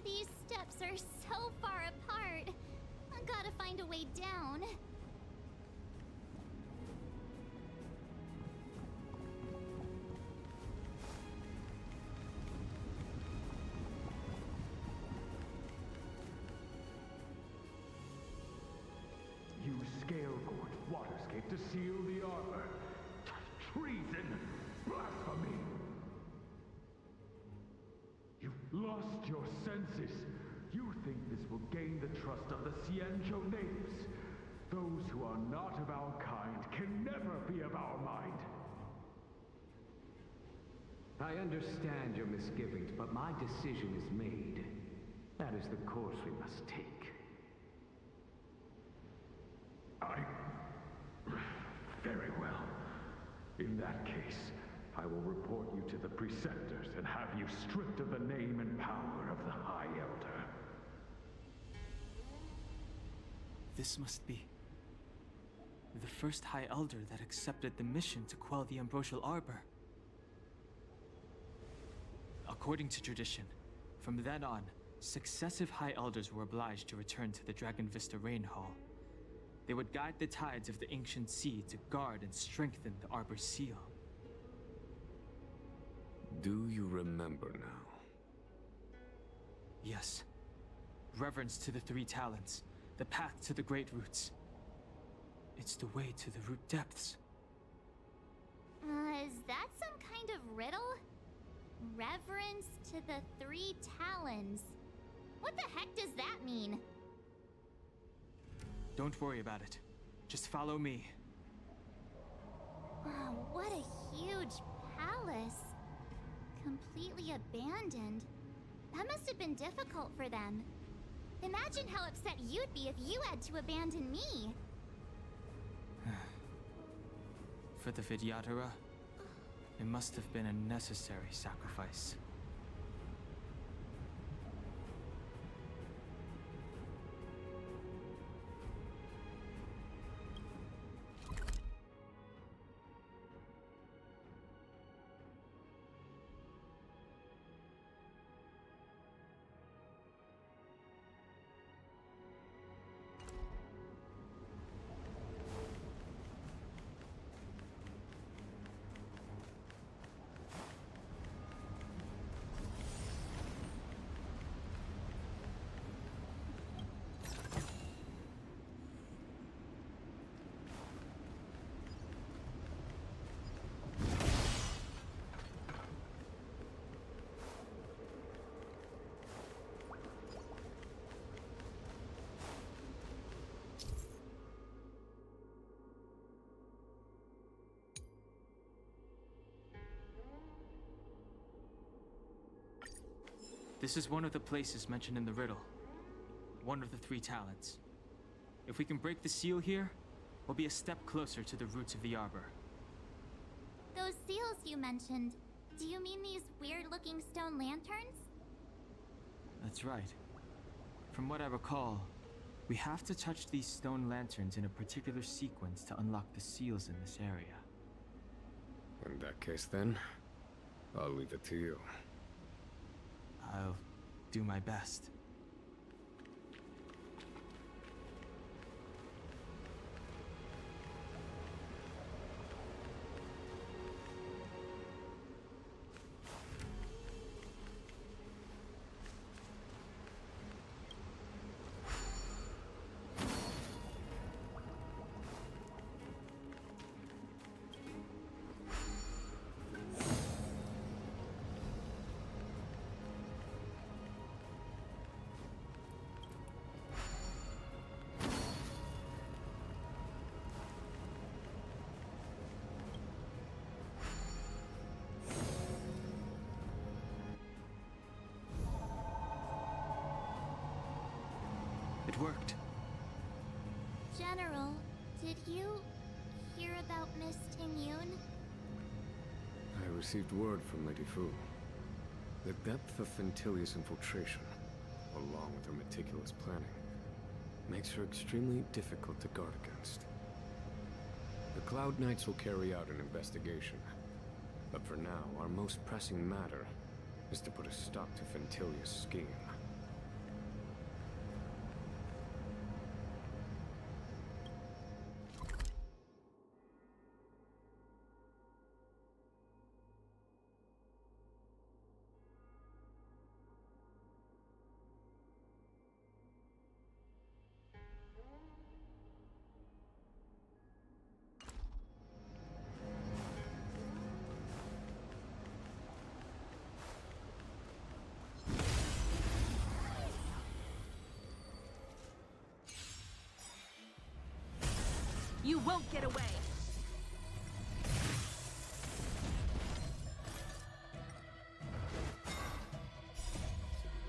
S1: These steps are so far apart. I gotta find a way down.
S22: You scale-gorge waterscape to seal the arbor. Treason! Blasphemy! You've lost your senses. You think this will gain the trust of the Xianzhou natives. Those who are not of our kind can never be of our mind.
S6: I understand your misgivings, but my decision is made. That is the course we must take.
S22: Very well. In that case, I will report you to the preceptors and have you stripped of the name and power of the High Elder.
S21: This must be the first High Elder that accepted the mission to quell the Ambrosial Arbor. According to tradition, from then on, successive High Elders were obliged to return to the Dragon Vista Rain Hall. They would guide the tides of the ancient sea to guard and strengthen the Arbor's seal.
S11: Do you remember now?
S21: Yes. Reverence to the three talents, the path to the great roots. It's the way to the root depths.
S1: Is that some kind of riddle? Reverence to the three talons. What the heck does that mean?
S21: Don't worry about it. Just follow me.
S1: Wow, what a huge palace. Completely abandoned. That must have been difficult for them. Imagine how upset you'd be if you had to abandon me.
S21: For the Vidyadhara, it must have been a necessary sacrifice. This is one of the places mentioned in the riddle. One of the three talents. If we can break the seal here, we'll be a step closer to the roots of the arbor.
S1: Those seals you mentioned, do you mean these weird-looking stone lanterns?
S21: That's right. From what I recall, we have to touch these stone lanterns in a particular sequence to unlock the seals in this area.
S11: In that case then, I'll leave it to you.
S21: I'll do my best. It worked.
S1: General, did you hear about Miss Tingyun?
S11: I received word from Lady Fu. The depth of Fentilia's infiltration, along with her meticulous planning, makes her extremely difficult to guard against. The Cloud Knights will carry out an investigation. But for now, our most pressing matter is to put a stop to Fentilia's scheme.
S10: You won't get away!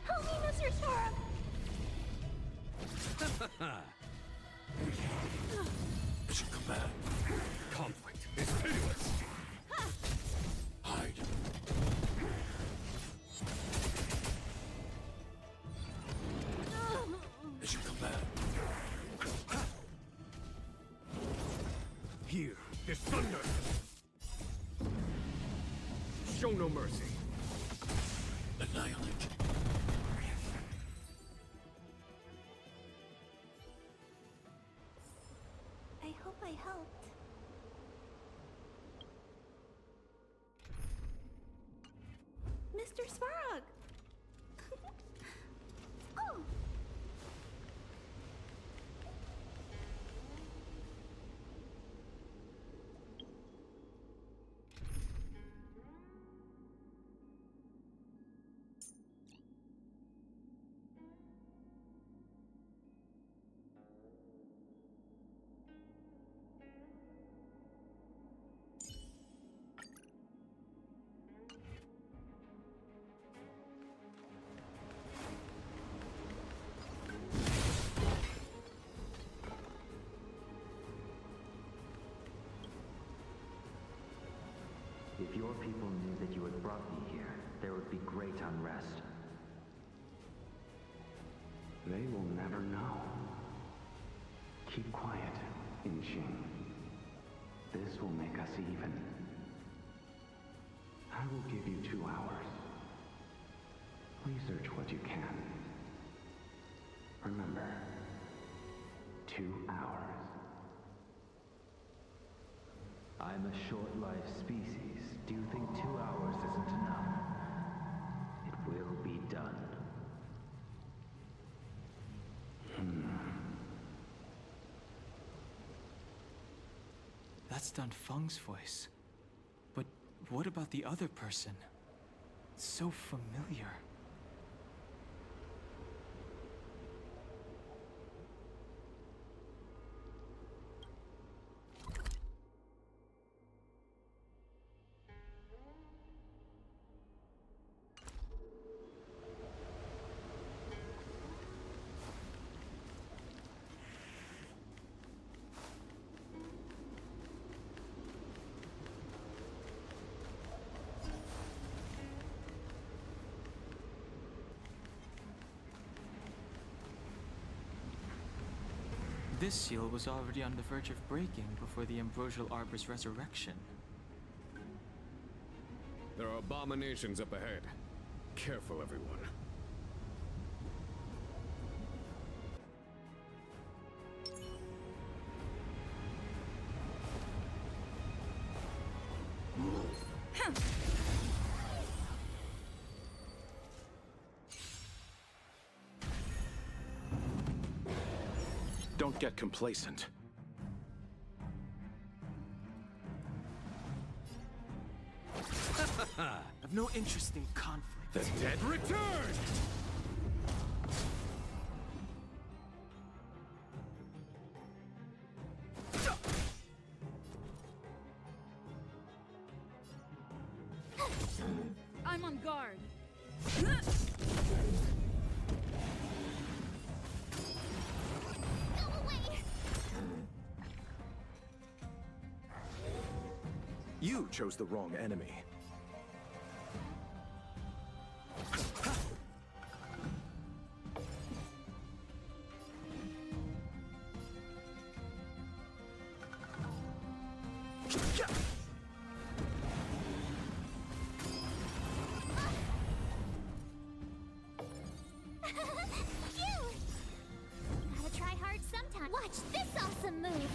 S1: Help me, Mr. Sora!
S7: Mission command. Conflict is pitiless. Hide. Mission command.
S13: Here is thunder! Show no mercy.
S7: Annihilate.
S1: I hope I helped. Mr. Svarog! Oh!
S9: If your people knew that you had brought me here, there would be great unrest. They will never know. Keep quiet, Inxing. This will make us even. I will give you 2 hours. Research what you can. Remember, 2 hours. I'm a short-lived species. Do you think 2 hours isn't enough? It will be done.
S21: That's Dun Feng's voice. But what about the other person? It's so familiar. This seal was already on the verge of breaking before the Ambrosial Arbor's resurrection.
S11: There are abominations up ahead. Careful, everyone.
S20: Don't get complacent.
S21: I've no interest in conflict.
S13: The dead return!
S10: I'm on guard.
S8: You chose the wrong enemy.
S1: Gotta try hard sometime. Watch this awesome move!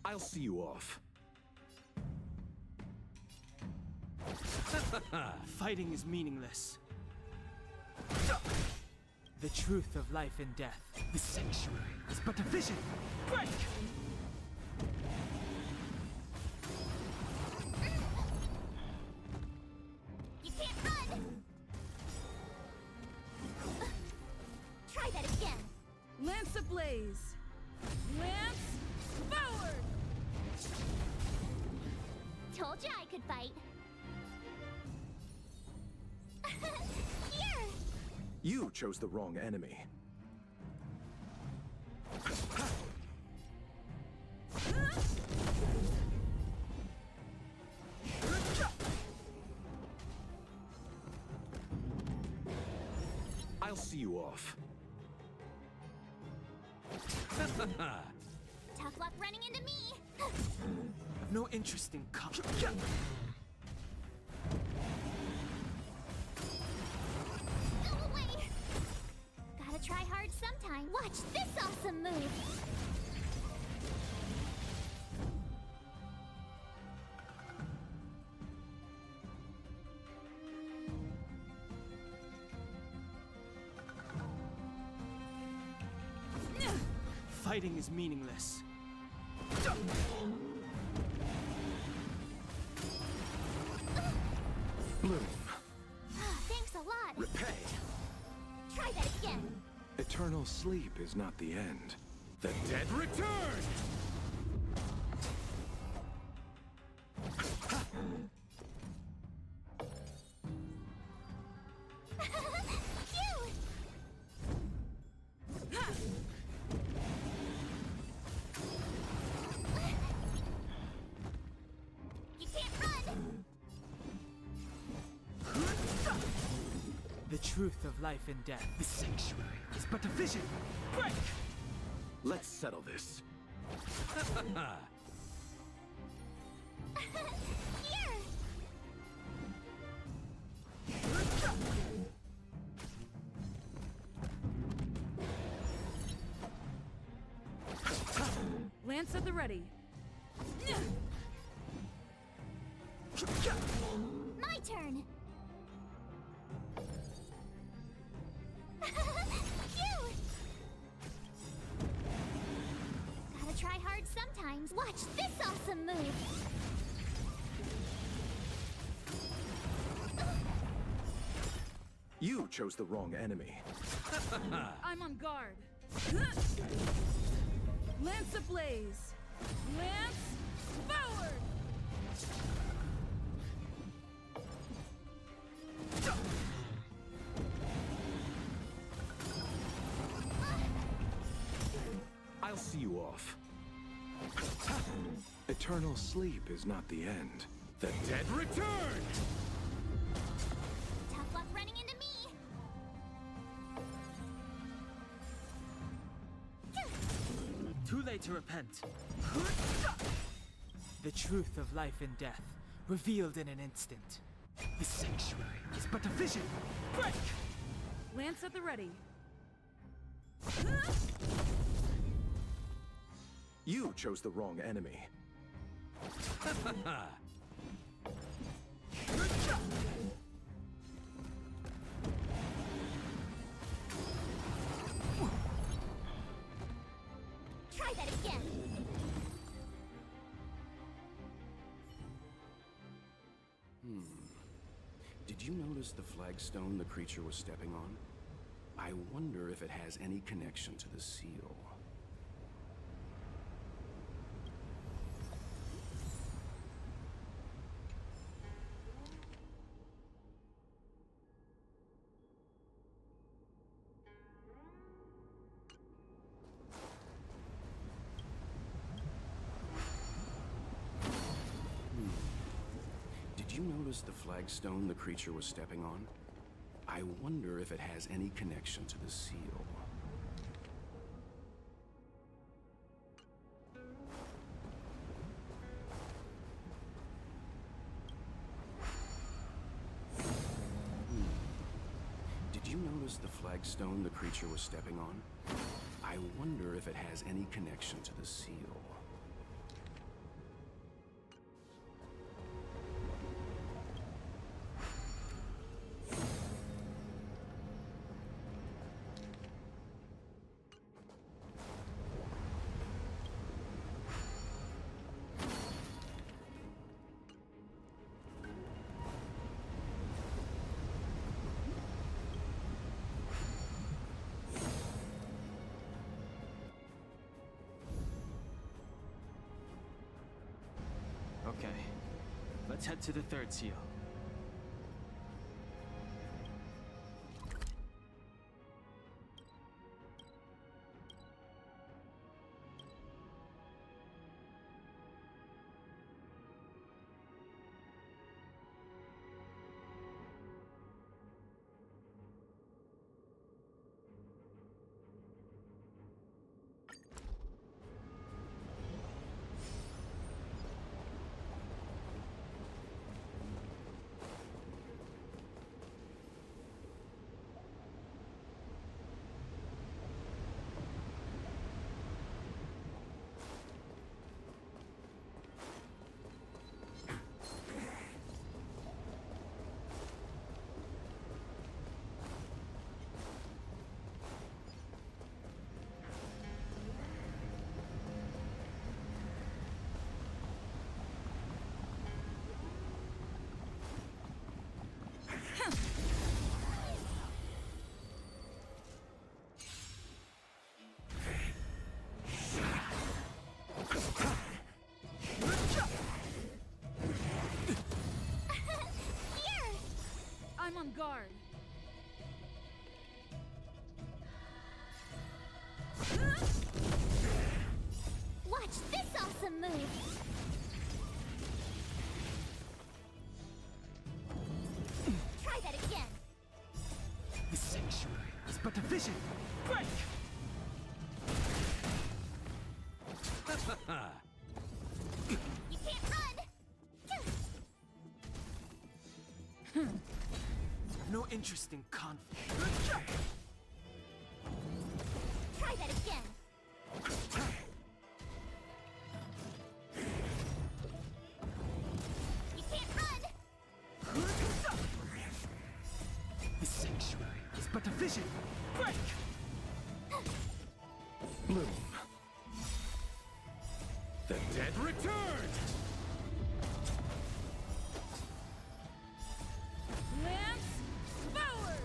S8: I'll see you off.
S21: Fighting is meaningless. The truth of life and death. The sanctuary is but a vision. Break!
S1: You can't run! Try that again!
S10: Lance ablaze! Lance forward!
S1: Told you I could fight. Here!
S8: You chose the wrong enemy. I'll see you off.
S1: Tough luck running into me!
S21: I've no interest in combat.
S1: Go away! Gotta try hard sometime. Watch this awesome move!
S21: Fighting is meaningless.
S8: Bloom.
S1: Thanks a lot!
S8: Repay.
S1: Try that again!
S8: Eternal sleep is not the end. The dead return!
S1: Phew! You can't run!
S21: The truth of life and death. The sanctuary is but a vision. Break!
S8: Let's settle this.
S1: Here!
S10: Lance at the ready.
S1: My turn! Phew! Gotta try hard sometimes. Watch this awesome move!
S8: You chose the wrong enemy.
S10: I'm on guard. Lance ablaze! Lance forward!
S8: I'll see you off. Eternal sleep is not the end. The dead return!
S1: Tough luck running into me!
S21: Too late to repent. The truth of life and death, revealed in an instant. The sanctuary is but a vision. Break!
S10: Lance at the ready.
S8: You chose the wrong enemy.
S1: Try that again!
S3: Did you notice the flagstone the creature was stepping on? I wonder if it has any connection to the seal. you notice the flagstone the creature was stepping on? I wonder if it has any connection to the seal. Did you notice the flagstone the creature was stepping on? I wonder if it has any connection to the seal.
S21: Okay, let's head to the third seal.
S10: I'm on guard.
S1: Watch this awesome move! Try that again!
S21: The sanctuary is but a vision! Break!
S1: You can't run!
S21: No interest in conflict.
S1: Try that again! You can't run!
S21: The sanctuary is but a vision! Break!
S8: Bloom.
S16: The dead return!
S10: Lance forward!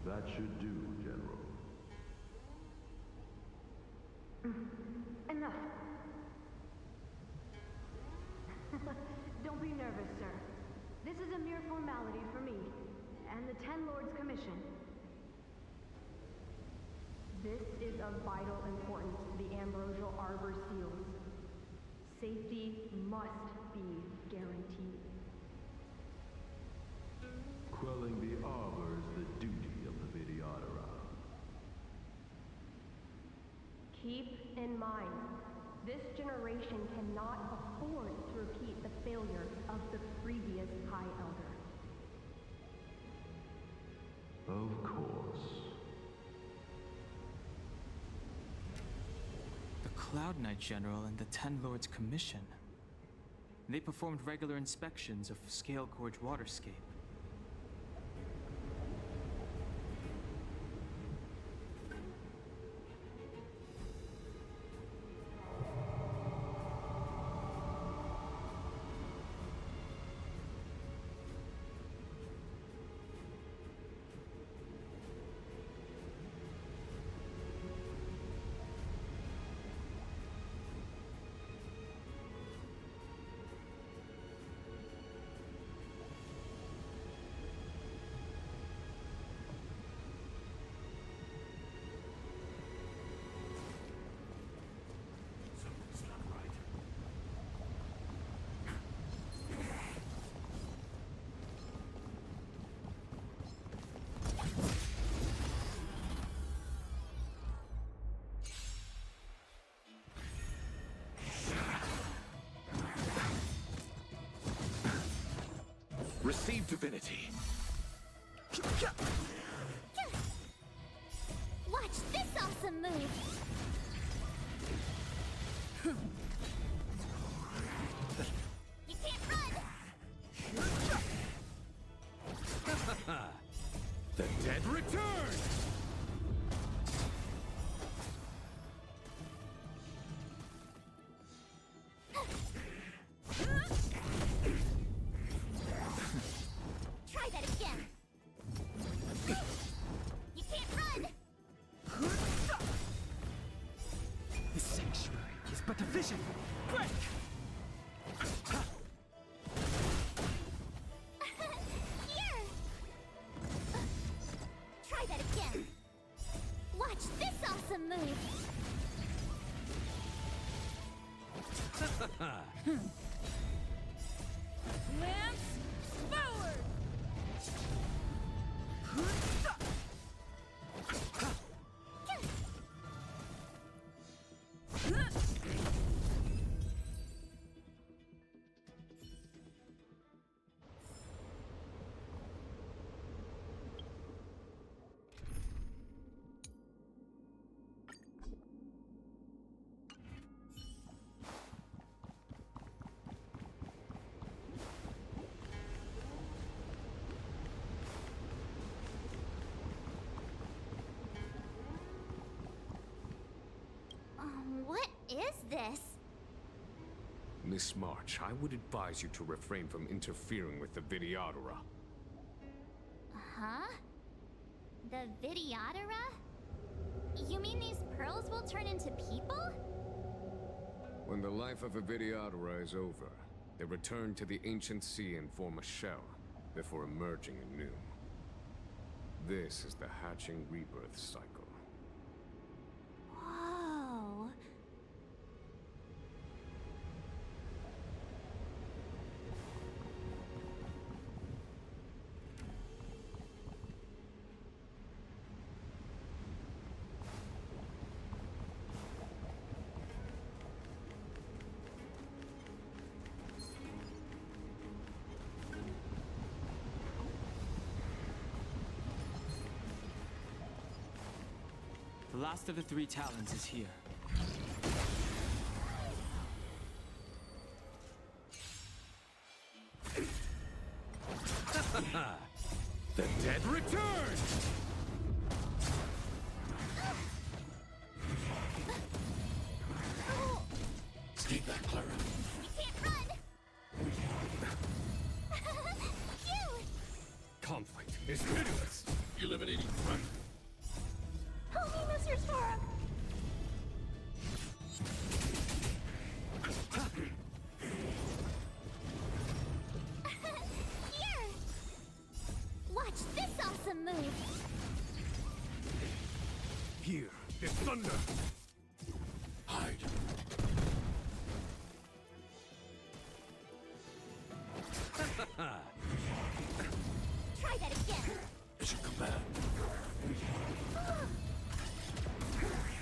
S22: That should do, General.
S17: Enough. Don't be nervous, sir. This is a mere formality for me, and the Ten Lords Commission. This is of vital importance to the Ambrosial Arbor seals. Safety must be guaranteed.
S22: Quelling the Arbor is the duty of the Videodora.
S17: Keep in mind, this generation cannot afford to repeat the failure of the previous High Elder.
S22: Of course.
S21: The Cloud Knight General and the Ten Lords Commission. They performed regular inspections of Scale Gorge Waterscape.
S8: divinity.
S1: Watch this awesome move! You can't run!
S16: The dead return!
S1: Try that again! You can't run!
S21: The sanctuary is but a vision. Break!
S1: Here! Try that again! Watch this awesome move! Lance forward! What is this?
S11: Miss March, I would advise you to refrain from interfering with the Videodora.
S1: Huh? The Videodora? You mean these pearls will turn into people?
S11: When the life of a Videodora is over, they return to the ancient sea and form a shell, before emerging anew. This is the hatching rebirth cycle.
S1: Whoa.
S21: The last of the 3 talons is here.
S16: The dead return!
S7: Stay back, Clara.
S1: You can't run! Cute!
S16: Conflict is pitiless.
S7: Eliminating threat.
S1: Help me, Mr. Storm! Here! Watch this awesome move!
S16: Here, the thunder.
S7: Hide.
S1: Try that again!
S7: At your command.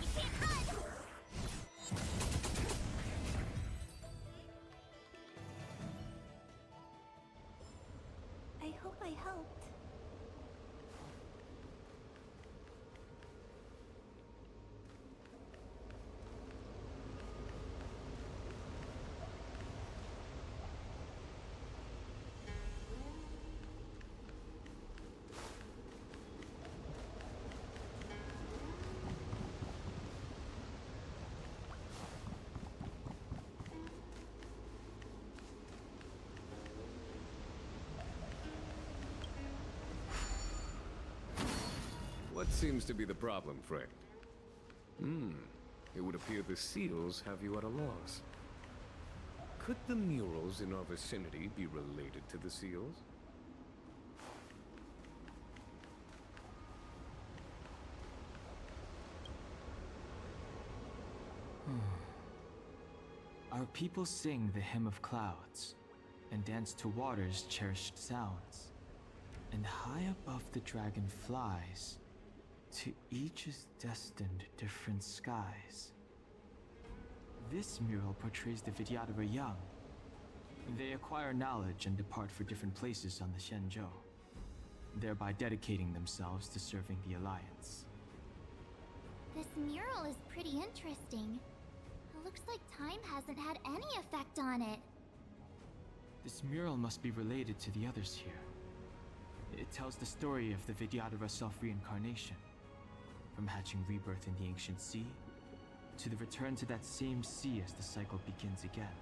S1: You can't run! I hope I helped.
S11: What seems to be the problem, friend? It would appear the seals have you at a loss. Could the murals in our vicinity be related to the seals?
S21: Our people sing the Hymn of Clouds, and dance to water's cherished sounds. And high above the dragon flies, to each is destined different skies. This mural portrays the Videodora young, They acquire knowledge and depart for different places on the Xianzhou, thereby dedicating themselves to serving the Alliance.
S1: This mural is pretty interesting. It looks like time hasn't had any effect on it.
S21: This mural must be related to the others here. It tells the story of the Vidyadhara self-reincarnation, from hatching rebirth in the ancient sea, to the return to that same sea as the cycle begins again.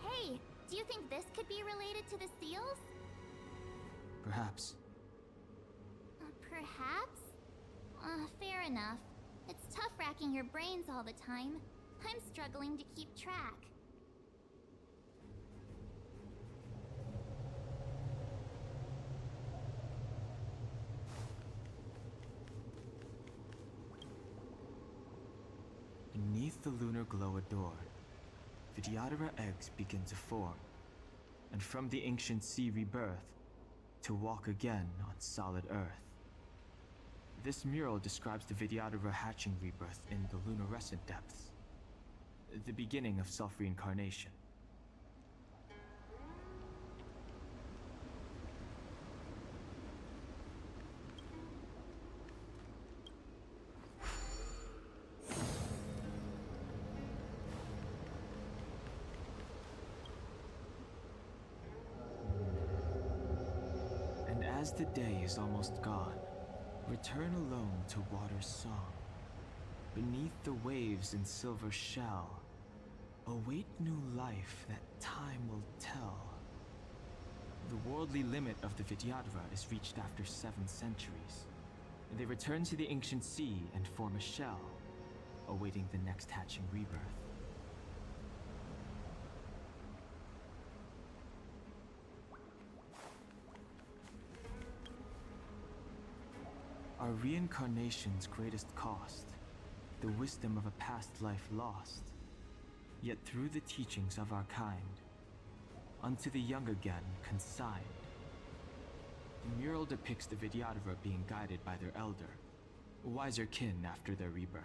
S1: Hey, do you think this could be related to the seals?
S21: Perhaps.
S1: Perhaps? Fair enough. It's tough racking your brains all the time. I'm struggling to keep track.
S21: Beneath the lunar glow adored, Vidyadhara eggs begin to form, and from the ancient sea rebirth, to walk again on solid earth. This mural describes the Vidyadhara hatching rebirth in the lunarescent depths, the beginning of self-reincarnation. And as the day is almost gone, return alone to water's song. Beneath the waves in silver shell, await new life that time will tell. The worldly limit of the Vidyadhara is reached after 7 centuries. They return to the ancient sea and form a shell, awaiting the next hatching rebirth. Our reincarnation's greatest cost, the wisdom of a past life lost, yet through the teachings of our kind, unto the young again consigned. The mural depicts the Vidyadhara being guided by their elder, wiser kin after their rebirth.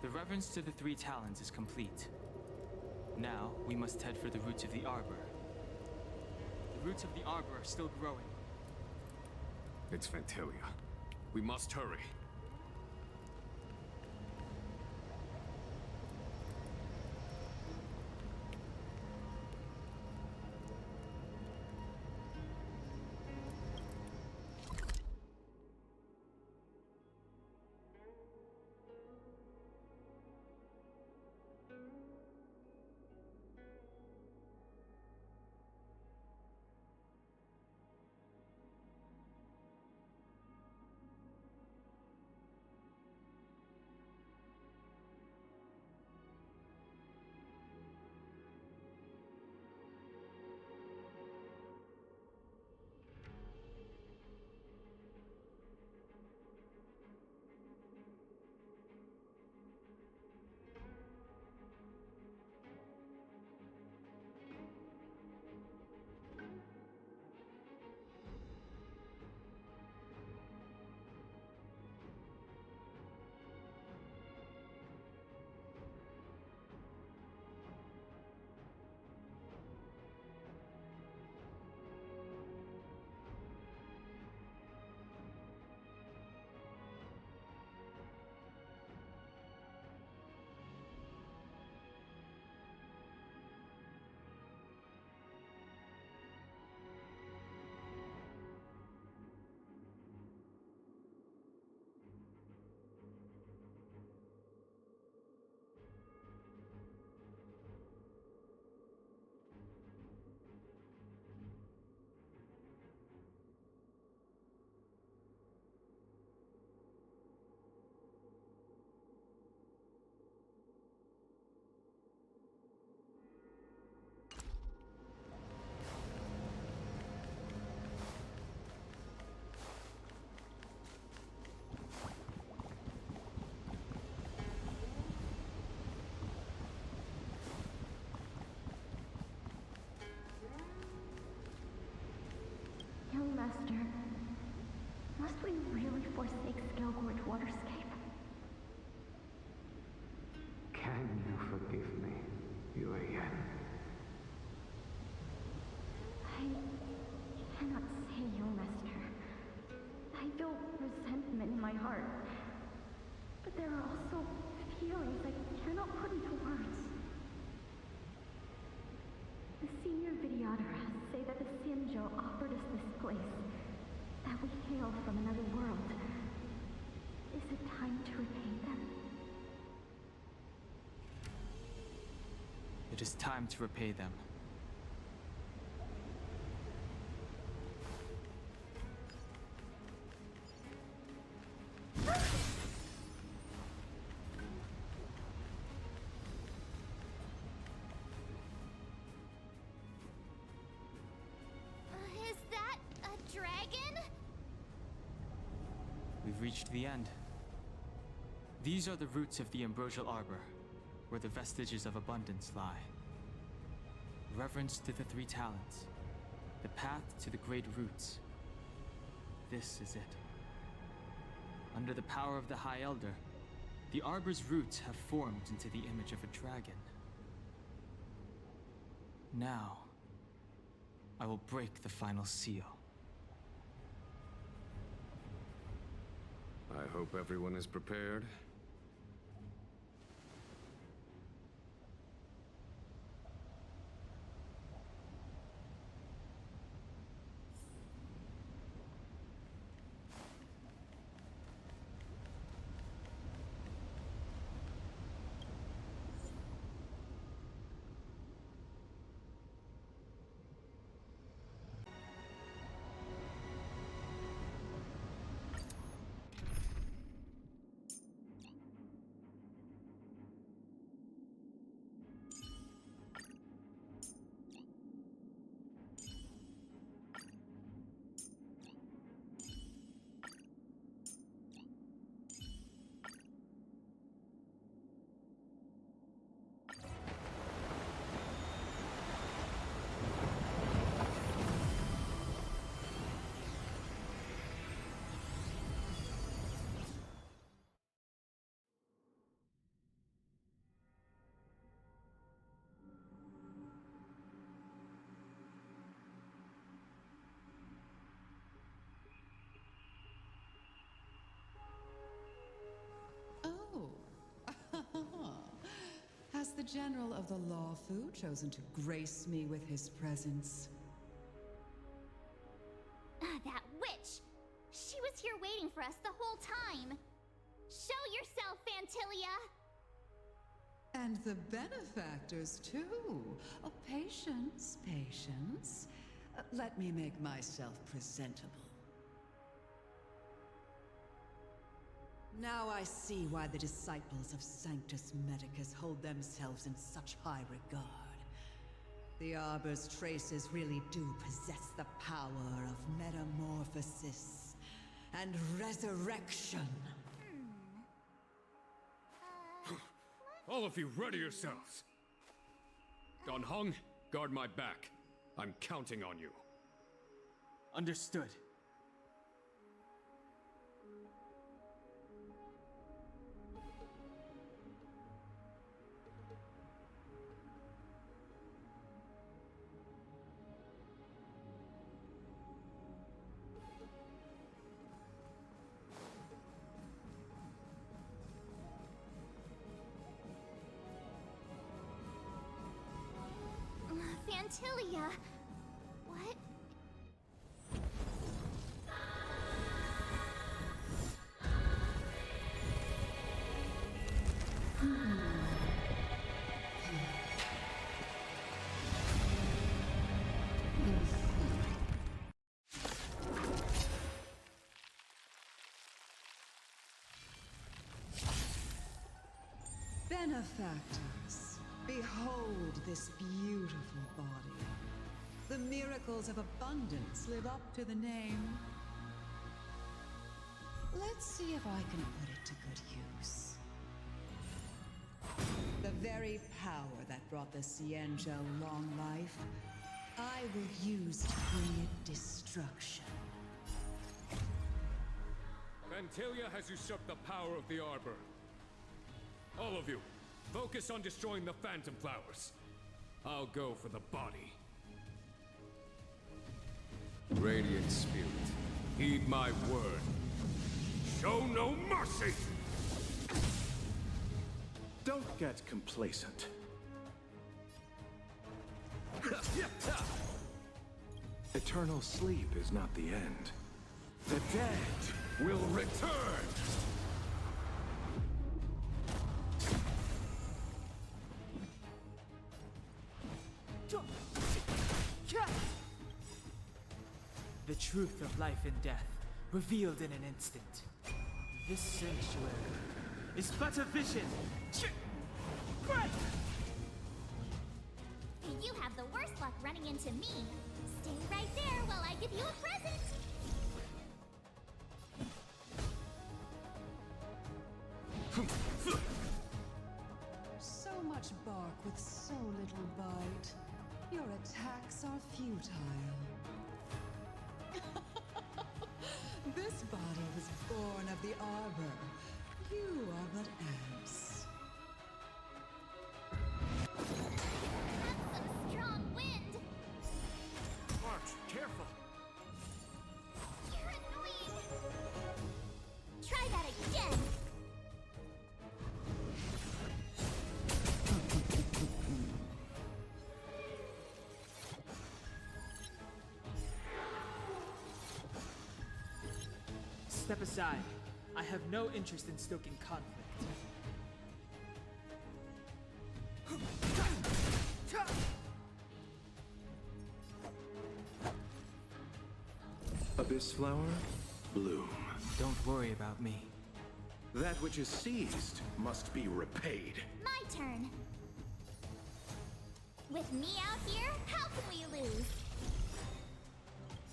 S21: The reverence to the 3 talons is complete. Now, we must head for the roots of the arbor. The roots of the arbor are still growing.
S11: It's Ventilia. We must hurry.
S17: forsake Scalgorge Waterscape.
S9: Can you forgive me, Yuan?
S17: I cannot say, young master. I feel resentment in my heart. But there are also feelings I cannot put into words. The senior videographers say that the Xianzhou offered us this place, that we hail from another world. Is it time to repay them?
S21: It is time to repay them.
S1: Is that a dragon?
S21: We've reached the end. These are the roots of the Ambrosial Arbor, where the vestiges of abundance lie. Reverence to the three talents, the path to the great roots. This is it. Under the power of the High Elder, the Arbor's roots have formed into the image of a dragon. Now, I will break the final seal.
S11: I hope everyone is prepared.
S5: Has the General of the Law Fu chosen to grace me with his presence?
S1: That witch! She was here waiting for us the whole time! Show yourself, Fantilia!
S5: And the benefactors, too. Oh, patience, patience. Let me make myself presentable. Now I see why the disciples of Sanctus Medicus hold themselves in such high regard. The Arbor's traces really do possess the power of metamorphosis and resurrection.
S13: All of you, ready yourselves. Don Heng, guard my back. I'm counting on you.
S21: Understood.
S1: Fantilia! What?
S5: Benefactors, behold this beautiful body. The miracles of abundance live up to the name. Let's see if I can put it to good use. The very power that brought the Xianzhou long life, I will use to bring it destruction.
S13: Antilia has usurped the power of the Arbor. All of you, focus on destroying the Phantom Flowers. I'll go for the body. Radiant Spirit, heed my word. Show no mercy!
S8: Don't get complacent. Eternal sleep is not the end.
S13: The dead will return!
S2: The truth of life and death, revealed in an instant. This sanctuary is but a vision.
S1: You have the worst luck running into me. Stay right there while I give you a present.
S5: So much bark with so little bite. Your attacks are futile. This body was born of the Arbor. You are but ants.
S1: That's some strong wind.
S2: March, careful.
S1: You're annoying. Try that again.
S2: Step aside. I have no interest in stoking conflict.
S8: Abyss flower, bloom.
S21: Don't worry about me.
S8: That which is seized must be repaid.
S1: My turn. With me out here, how can we lose?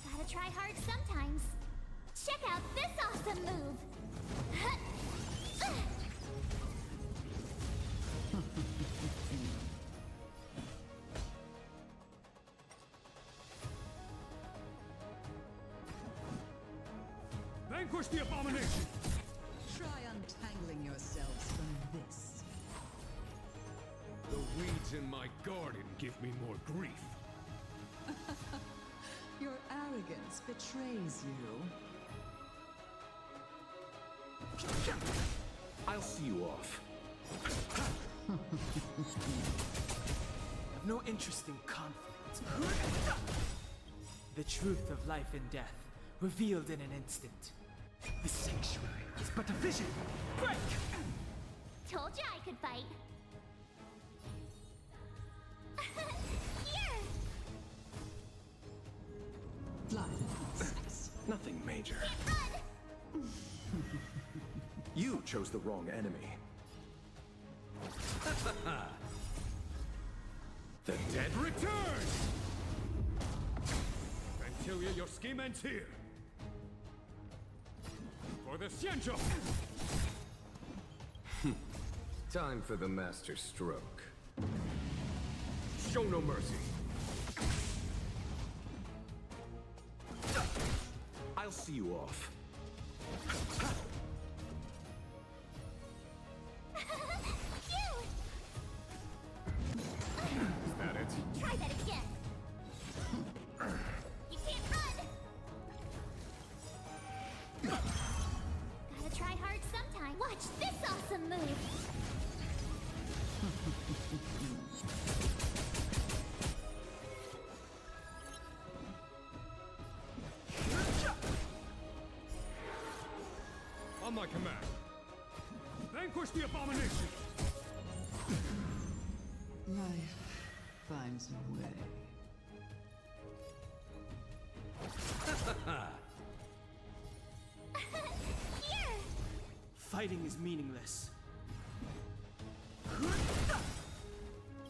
S1: Gotta try hard sometimes. Check out this awesome move!
S13: Vanquish the abomination!
S5: Try untangling yourselves from this.
S13: The weeds in my garden give me more grief.
S5: Your arrogance betrays you.
S8: I'll see you off.
S2: I've no interest in conflict. The truth of life and death, revealed in an instant. The sanctuary is but a vision. Break!
S1: Told you I could fight. Here!
S8: Nothing major.
S1: Run!
S8: You chose the wrong enemy.
S13: The dead return! Antilia, your scheme ends here. For the Xianzhou!
S11: Time for the master stroke.
S13: Show no mercy.
S8: I'll see you off.
S13: Is that it?
S1: Try that again. You can't run. Gotta try hard sometime. Watch this awesome move.
S13: On my command. Vanquish the abomination!
S5: Life finds a way.
S1: Here!
S2: Fighting is meaningless.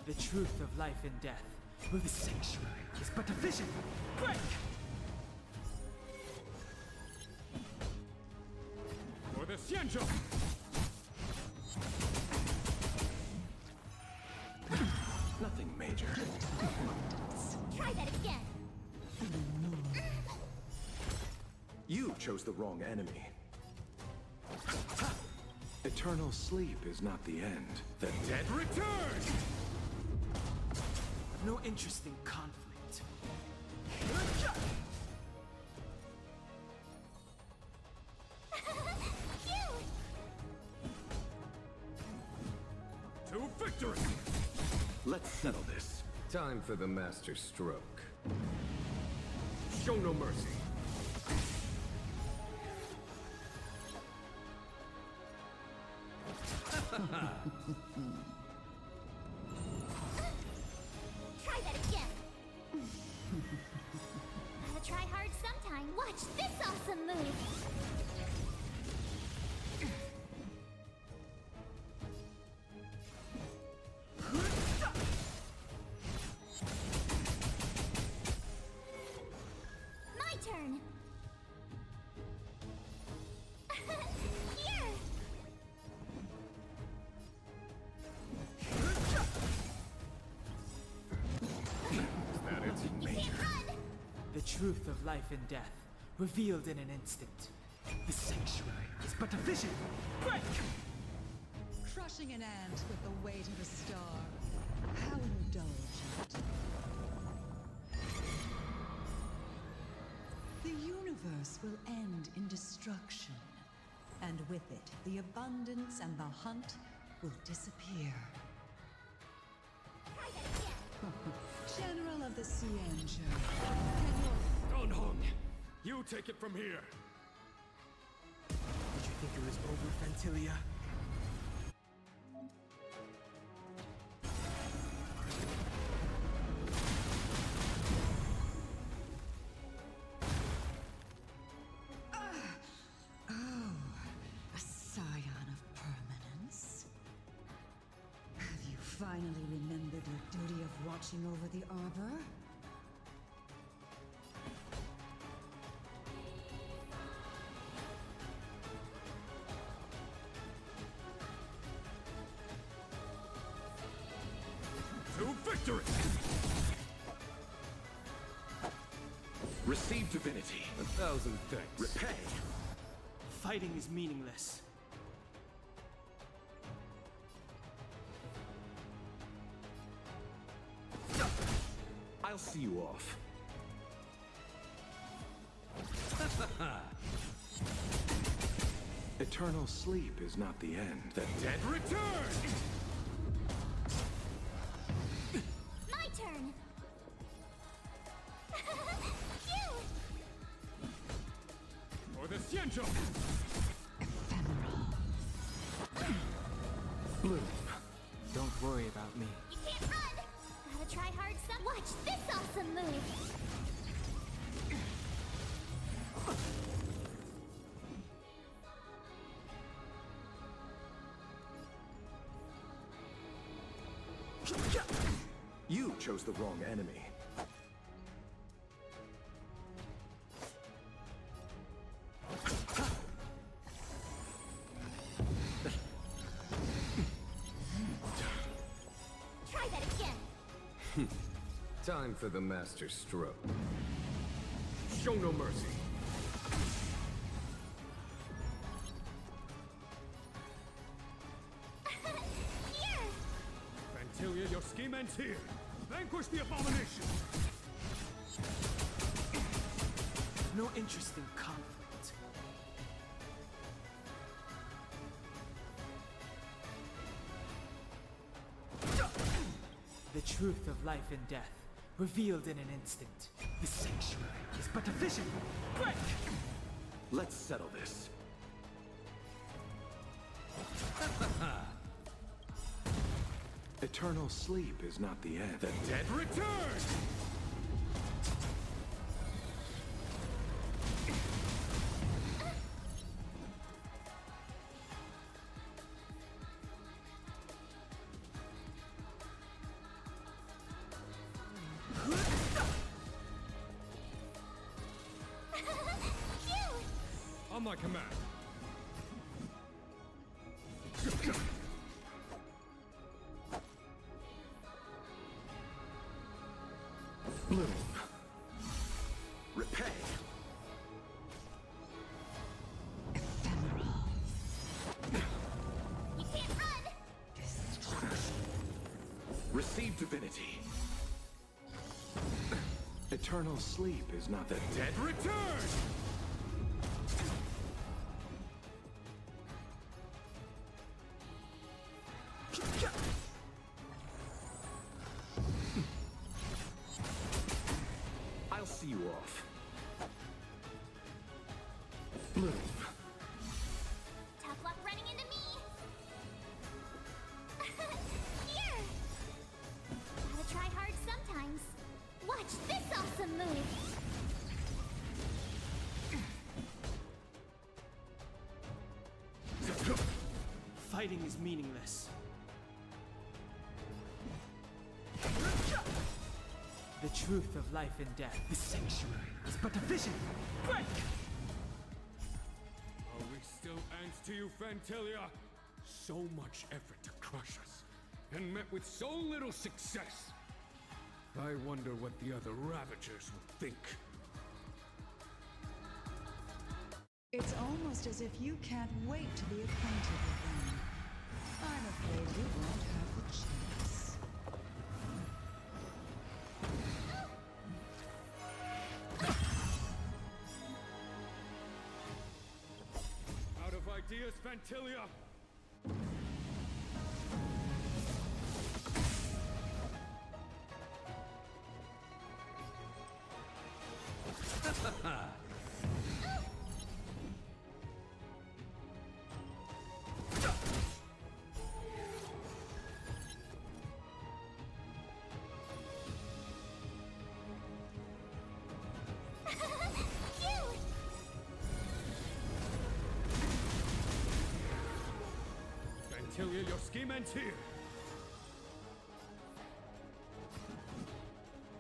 S2: The truth of life and death, with the sanctuary, is but a vision. Break!
S13: For the Xianzhou!
S8: Nothing major.
S1: Try that again.
S8: You chose the wrong enemy. Eternal sleep is not the end.
S13: The dead return!
S2: I've no interest in conflict.
S13: To victory!
S16: Let's settle this.
S11: Time for the master stroke.
S13: Show no mercy.
S1: Try that again. Gotta try hard sometime. Watch this awesome move. My turn. Here.
S11: That it's
S1: Can't run.
S2: The truth of life and death, revealed in an instant. The sanctuary is but a vision. Break!
S5: Crushing an ant with the weight of a star. How indulgent. The universe will end in destruction. And with it, the abundance and the hunt will disappear. General of the Xianzhou, can your...
S13: Don Heng, you take it from here.
S2: Did you think it was over, Fantilia?
S5: A scion of permanence. Have you finally remembered your duty of watching over the arbor?
S13: To victory!
S16: Receive divinity.
S11: 1,000 thanks.
S16: Repay.
S2: Fighting is meaningless.
S16: I'll see you off.
S8: Eternal sleep is not the end.
S13: The dead return!
S1: My turn. Phew.
S13: For the Xianzhou!
S21: Bloom, don't worry about me.
S1: You can't run. Gotta try hard some. Watch this awesome move.
S16: You chose the wrong enemy.
S1: Try that again.
S11: Time for the master stroke.
S13: Show no mercy.
S1: Here.
S13: Fantilia, your scheme ends here. Vanquish the abomination.
S2: No interest in conflict. The truth of life and death, revealed in an instant. The sanctuary is but a vision. Break!
S16: Let's settle this.
S8: Eternal sleep is not the end.
S13: The dead return! On my command.
S16: Bloom. Repay.
S20: divinity. Eternal sleep is not the
S13: Dead return!
S20: I'll see you off. Move.
S1: Tough luck running into me. Here. Gotta try hard sometimes. Watch this awesome move.
S2: Fighting is meaningless. The truth of life and death, the sanctuary, is but a vision. Break!
S13: Are we still ants to you, Fantilia? So much effort to crush us, and met with so little success. I wonder what the other Ravagers will think.
S5: It's almost as if you can't wait to be acquainted with them. I'm afraid you won't have the chance.
S13: Out of ideas, Fantilia? Fantilia, your scheme ends here.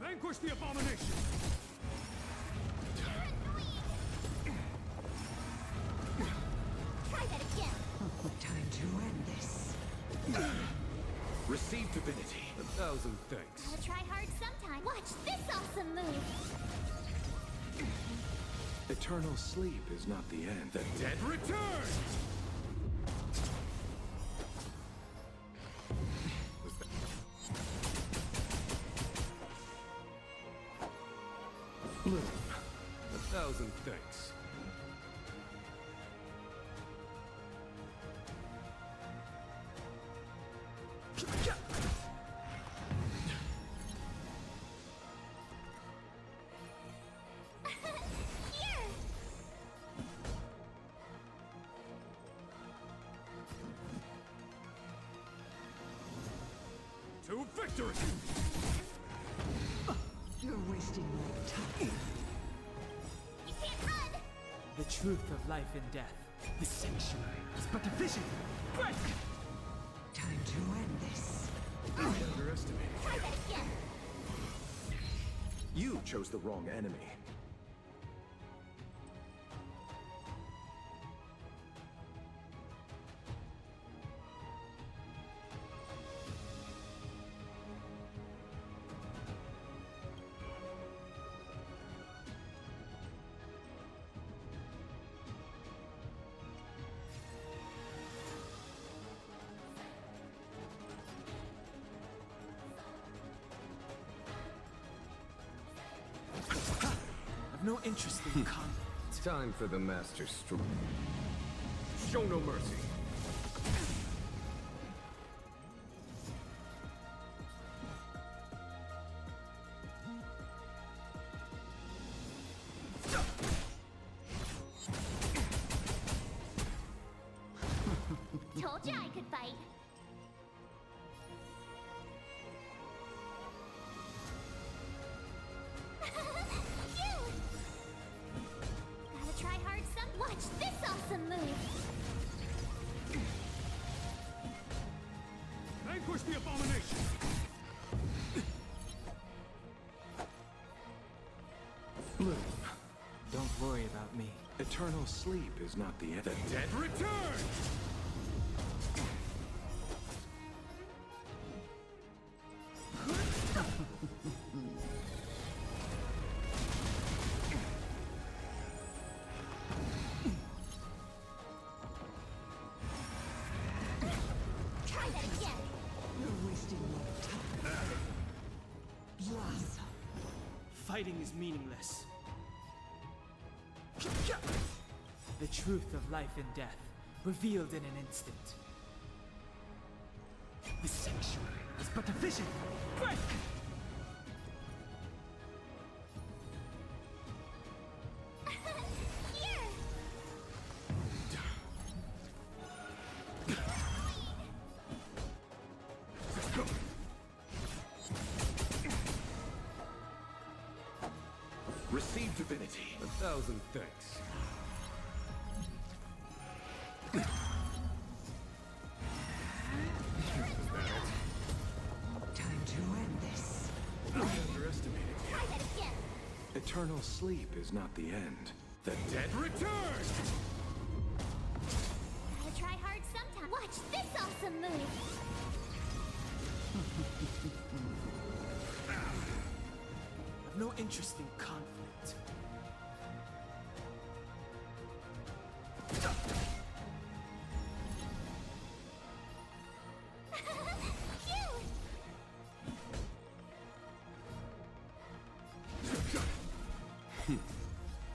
S13: Vanquish the abomination!
S1: Try that again.
S5: Time to end this.
S20: Receive divinity.
S13: 1,000 thanks.
S1: Gotta try hard sometime. Watch this awesome move.
S20: Eternal sleep is not the end.
S13: The dead return!
S20: Move.
S13: 1,000 thanks.
S1: Here.
S13: To victory!
S5: You're wasting my time.
S1: You can't run.
S2: The truth of life and death, the sanctuary, is but a vision. Break!
S5: Time to end this.
S20: Underestimated.
S1: Try that again.
S20: You chose the wrong enemy.
S2: I've no interest in conflict.
S11: Time for the master stroke.
S13: Show no mercy.
S1: Told ya I could fight. Gotta try hard some. Watch this awesome move.
S13: Vanquish the abomination!
S20: Move.
S21: Don't worry about me.
S20: Eternal sleep is not the end.
S13: The dead return!
S1: Try that again.
S5: You're wasting my time.
S2: fighting is meaningless. The truth of life and death, revealed in an instant. The sanctuary is but a vision. Break!
S20: Receive divinity.
S11: 1,000 thanks.
S5: Time to end this.
S20: I underestimated you.
S1: Try that again.
S8: Eternal sleep is not the end.
S20: The dead return!
S1: Gotta try hard sometime. Watch this awesome move.
S2: I've no interest in conflict.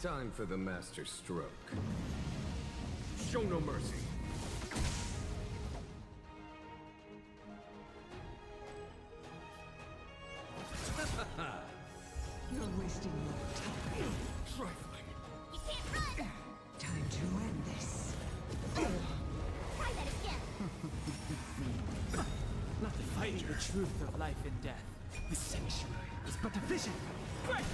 S11: Time for the master stroke. Show no mercy.
S5: You're wasting your time.
S20: Trifling.
S1: You can't run.
S5: Time to end this.
S1: Try that again.
S2: Fighting the truth of life and death. The sanctuary is but a vision. Break!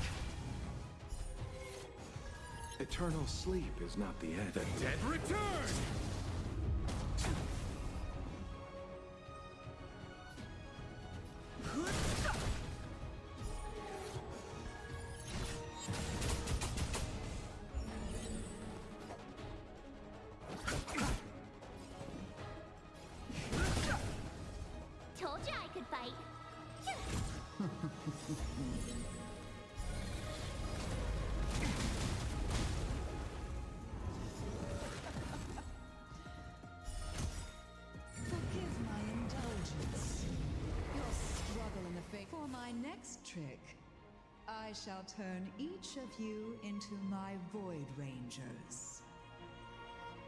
S8: Eternal sleep is not the end.
S20: The dead return!
S1: Told ya I could fight.
S5: Forgive my indulgence. Your struggle in the face. For my next trick, I shall turn each of you into my Void Rangers.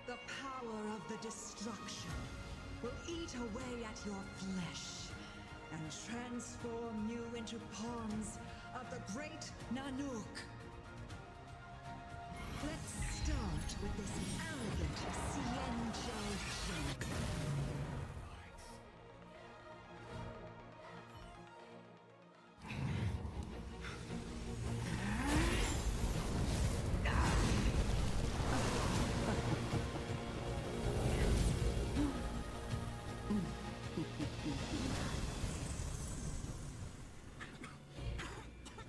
S5: The power of the destruction will eat away at your flesh and transform you into pawns of the great Nanook. Let's start with this arrogant Xianzhou gem.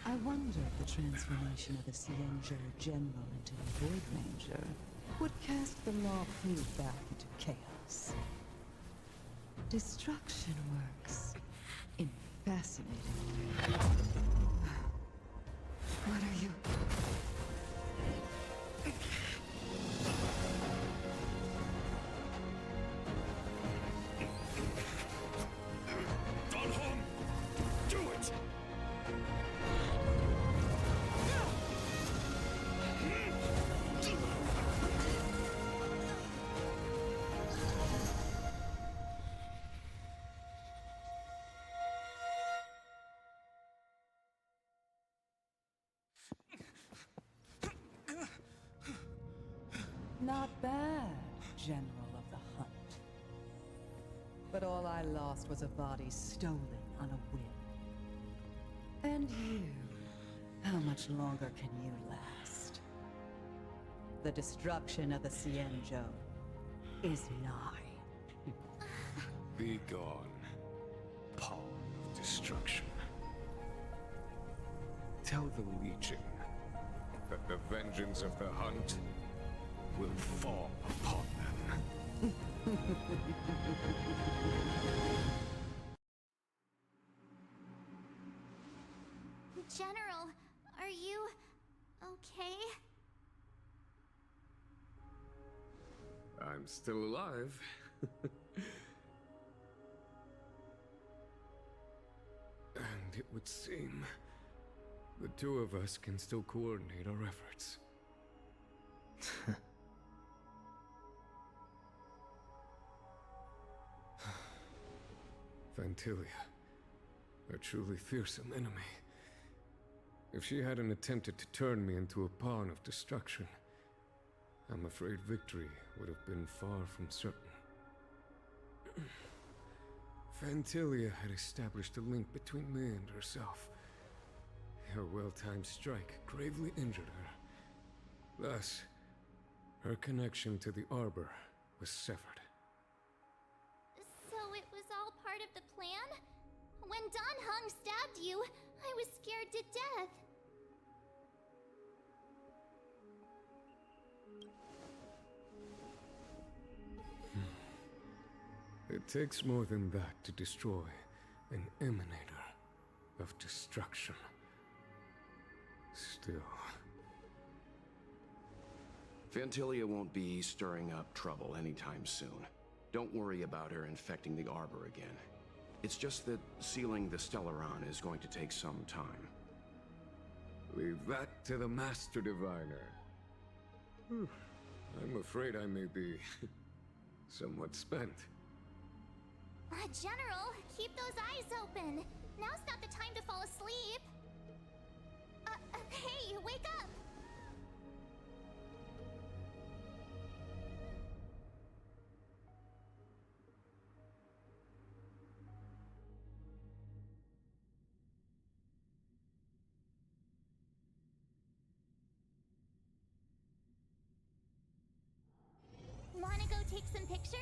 S5: I wonder if the transformation of the Xianzhou General into a Void Ranger would cast the Law Fleet back into chaos. Destruction works in fascinating ways. What are you?
S20: Do it!
S5: Not bad, General of the Hunt. But all I lost was a body stolen on a whim. And you, how much longer can you last? The destruction of the Xianzhou is nigh.
S11: Be gone, pawn of destruction. Tell the Legion that the vengeance of the Hunt will fall upon them.
S1: General, are you okay?
S11: I'm still alive. And it would seem The two of us can still coordinate our efforts. Phantilia, a truly fearsome enemy. If she hadn't attempted to turn me into a pawn of destruction, I'm afraid victory would have been far from certain. Phantilia had established a link between me and herself. Her well-timed strike gravely injured her. Thus, her connection to the Arbor was severed.
S1: So it was all part of the plan? When Don Heng stabbed you, I was scared to death.
S11: It takes more than that to destroy an emanator of destruction. Still...
S3: Phantilia won't be stirring up trouble anytime soon. Don't worry about her infecting the Arbor again. It's just that sealing the Stellaron is going to take some time.
S11: Leave that to the Master Diviner. I'm afraid I may be somewhat spent.
S1: General, keep those eyes open. Now's not the time to fall asleep. Hey, wake up! Wanna go take some pictures?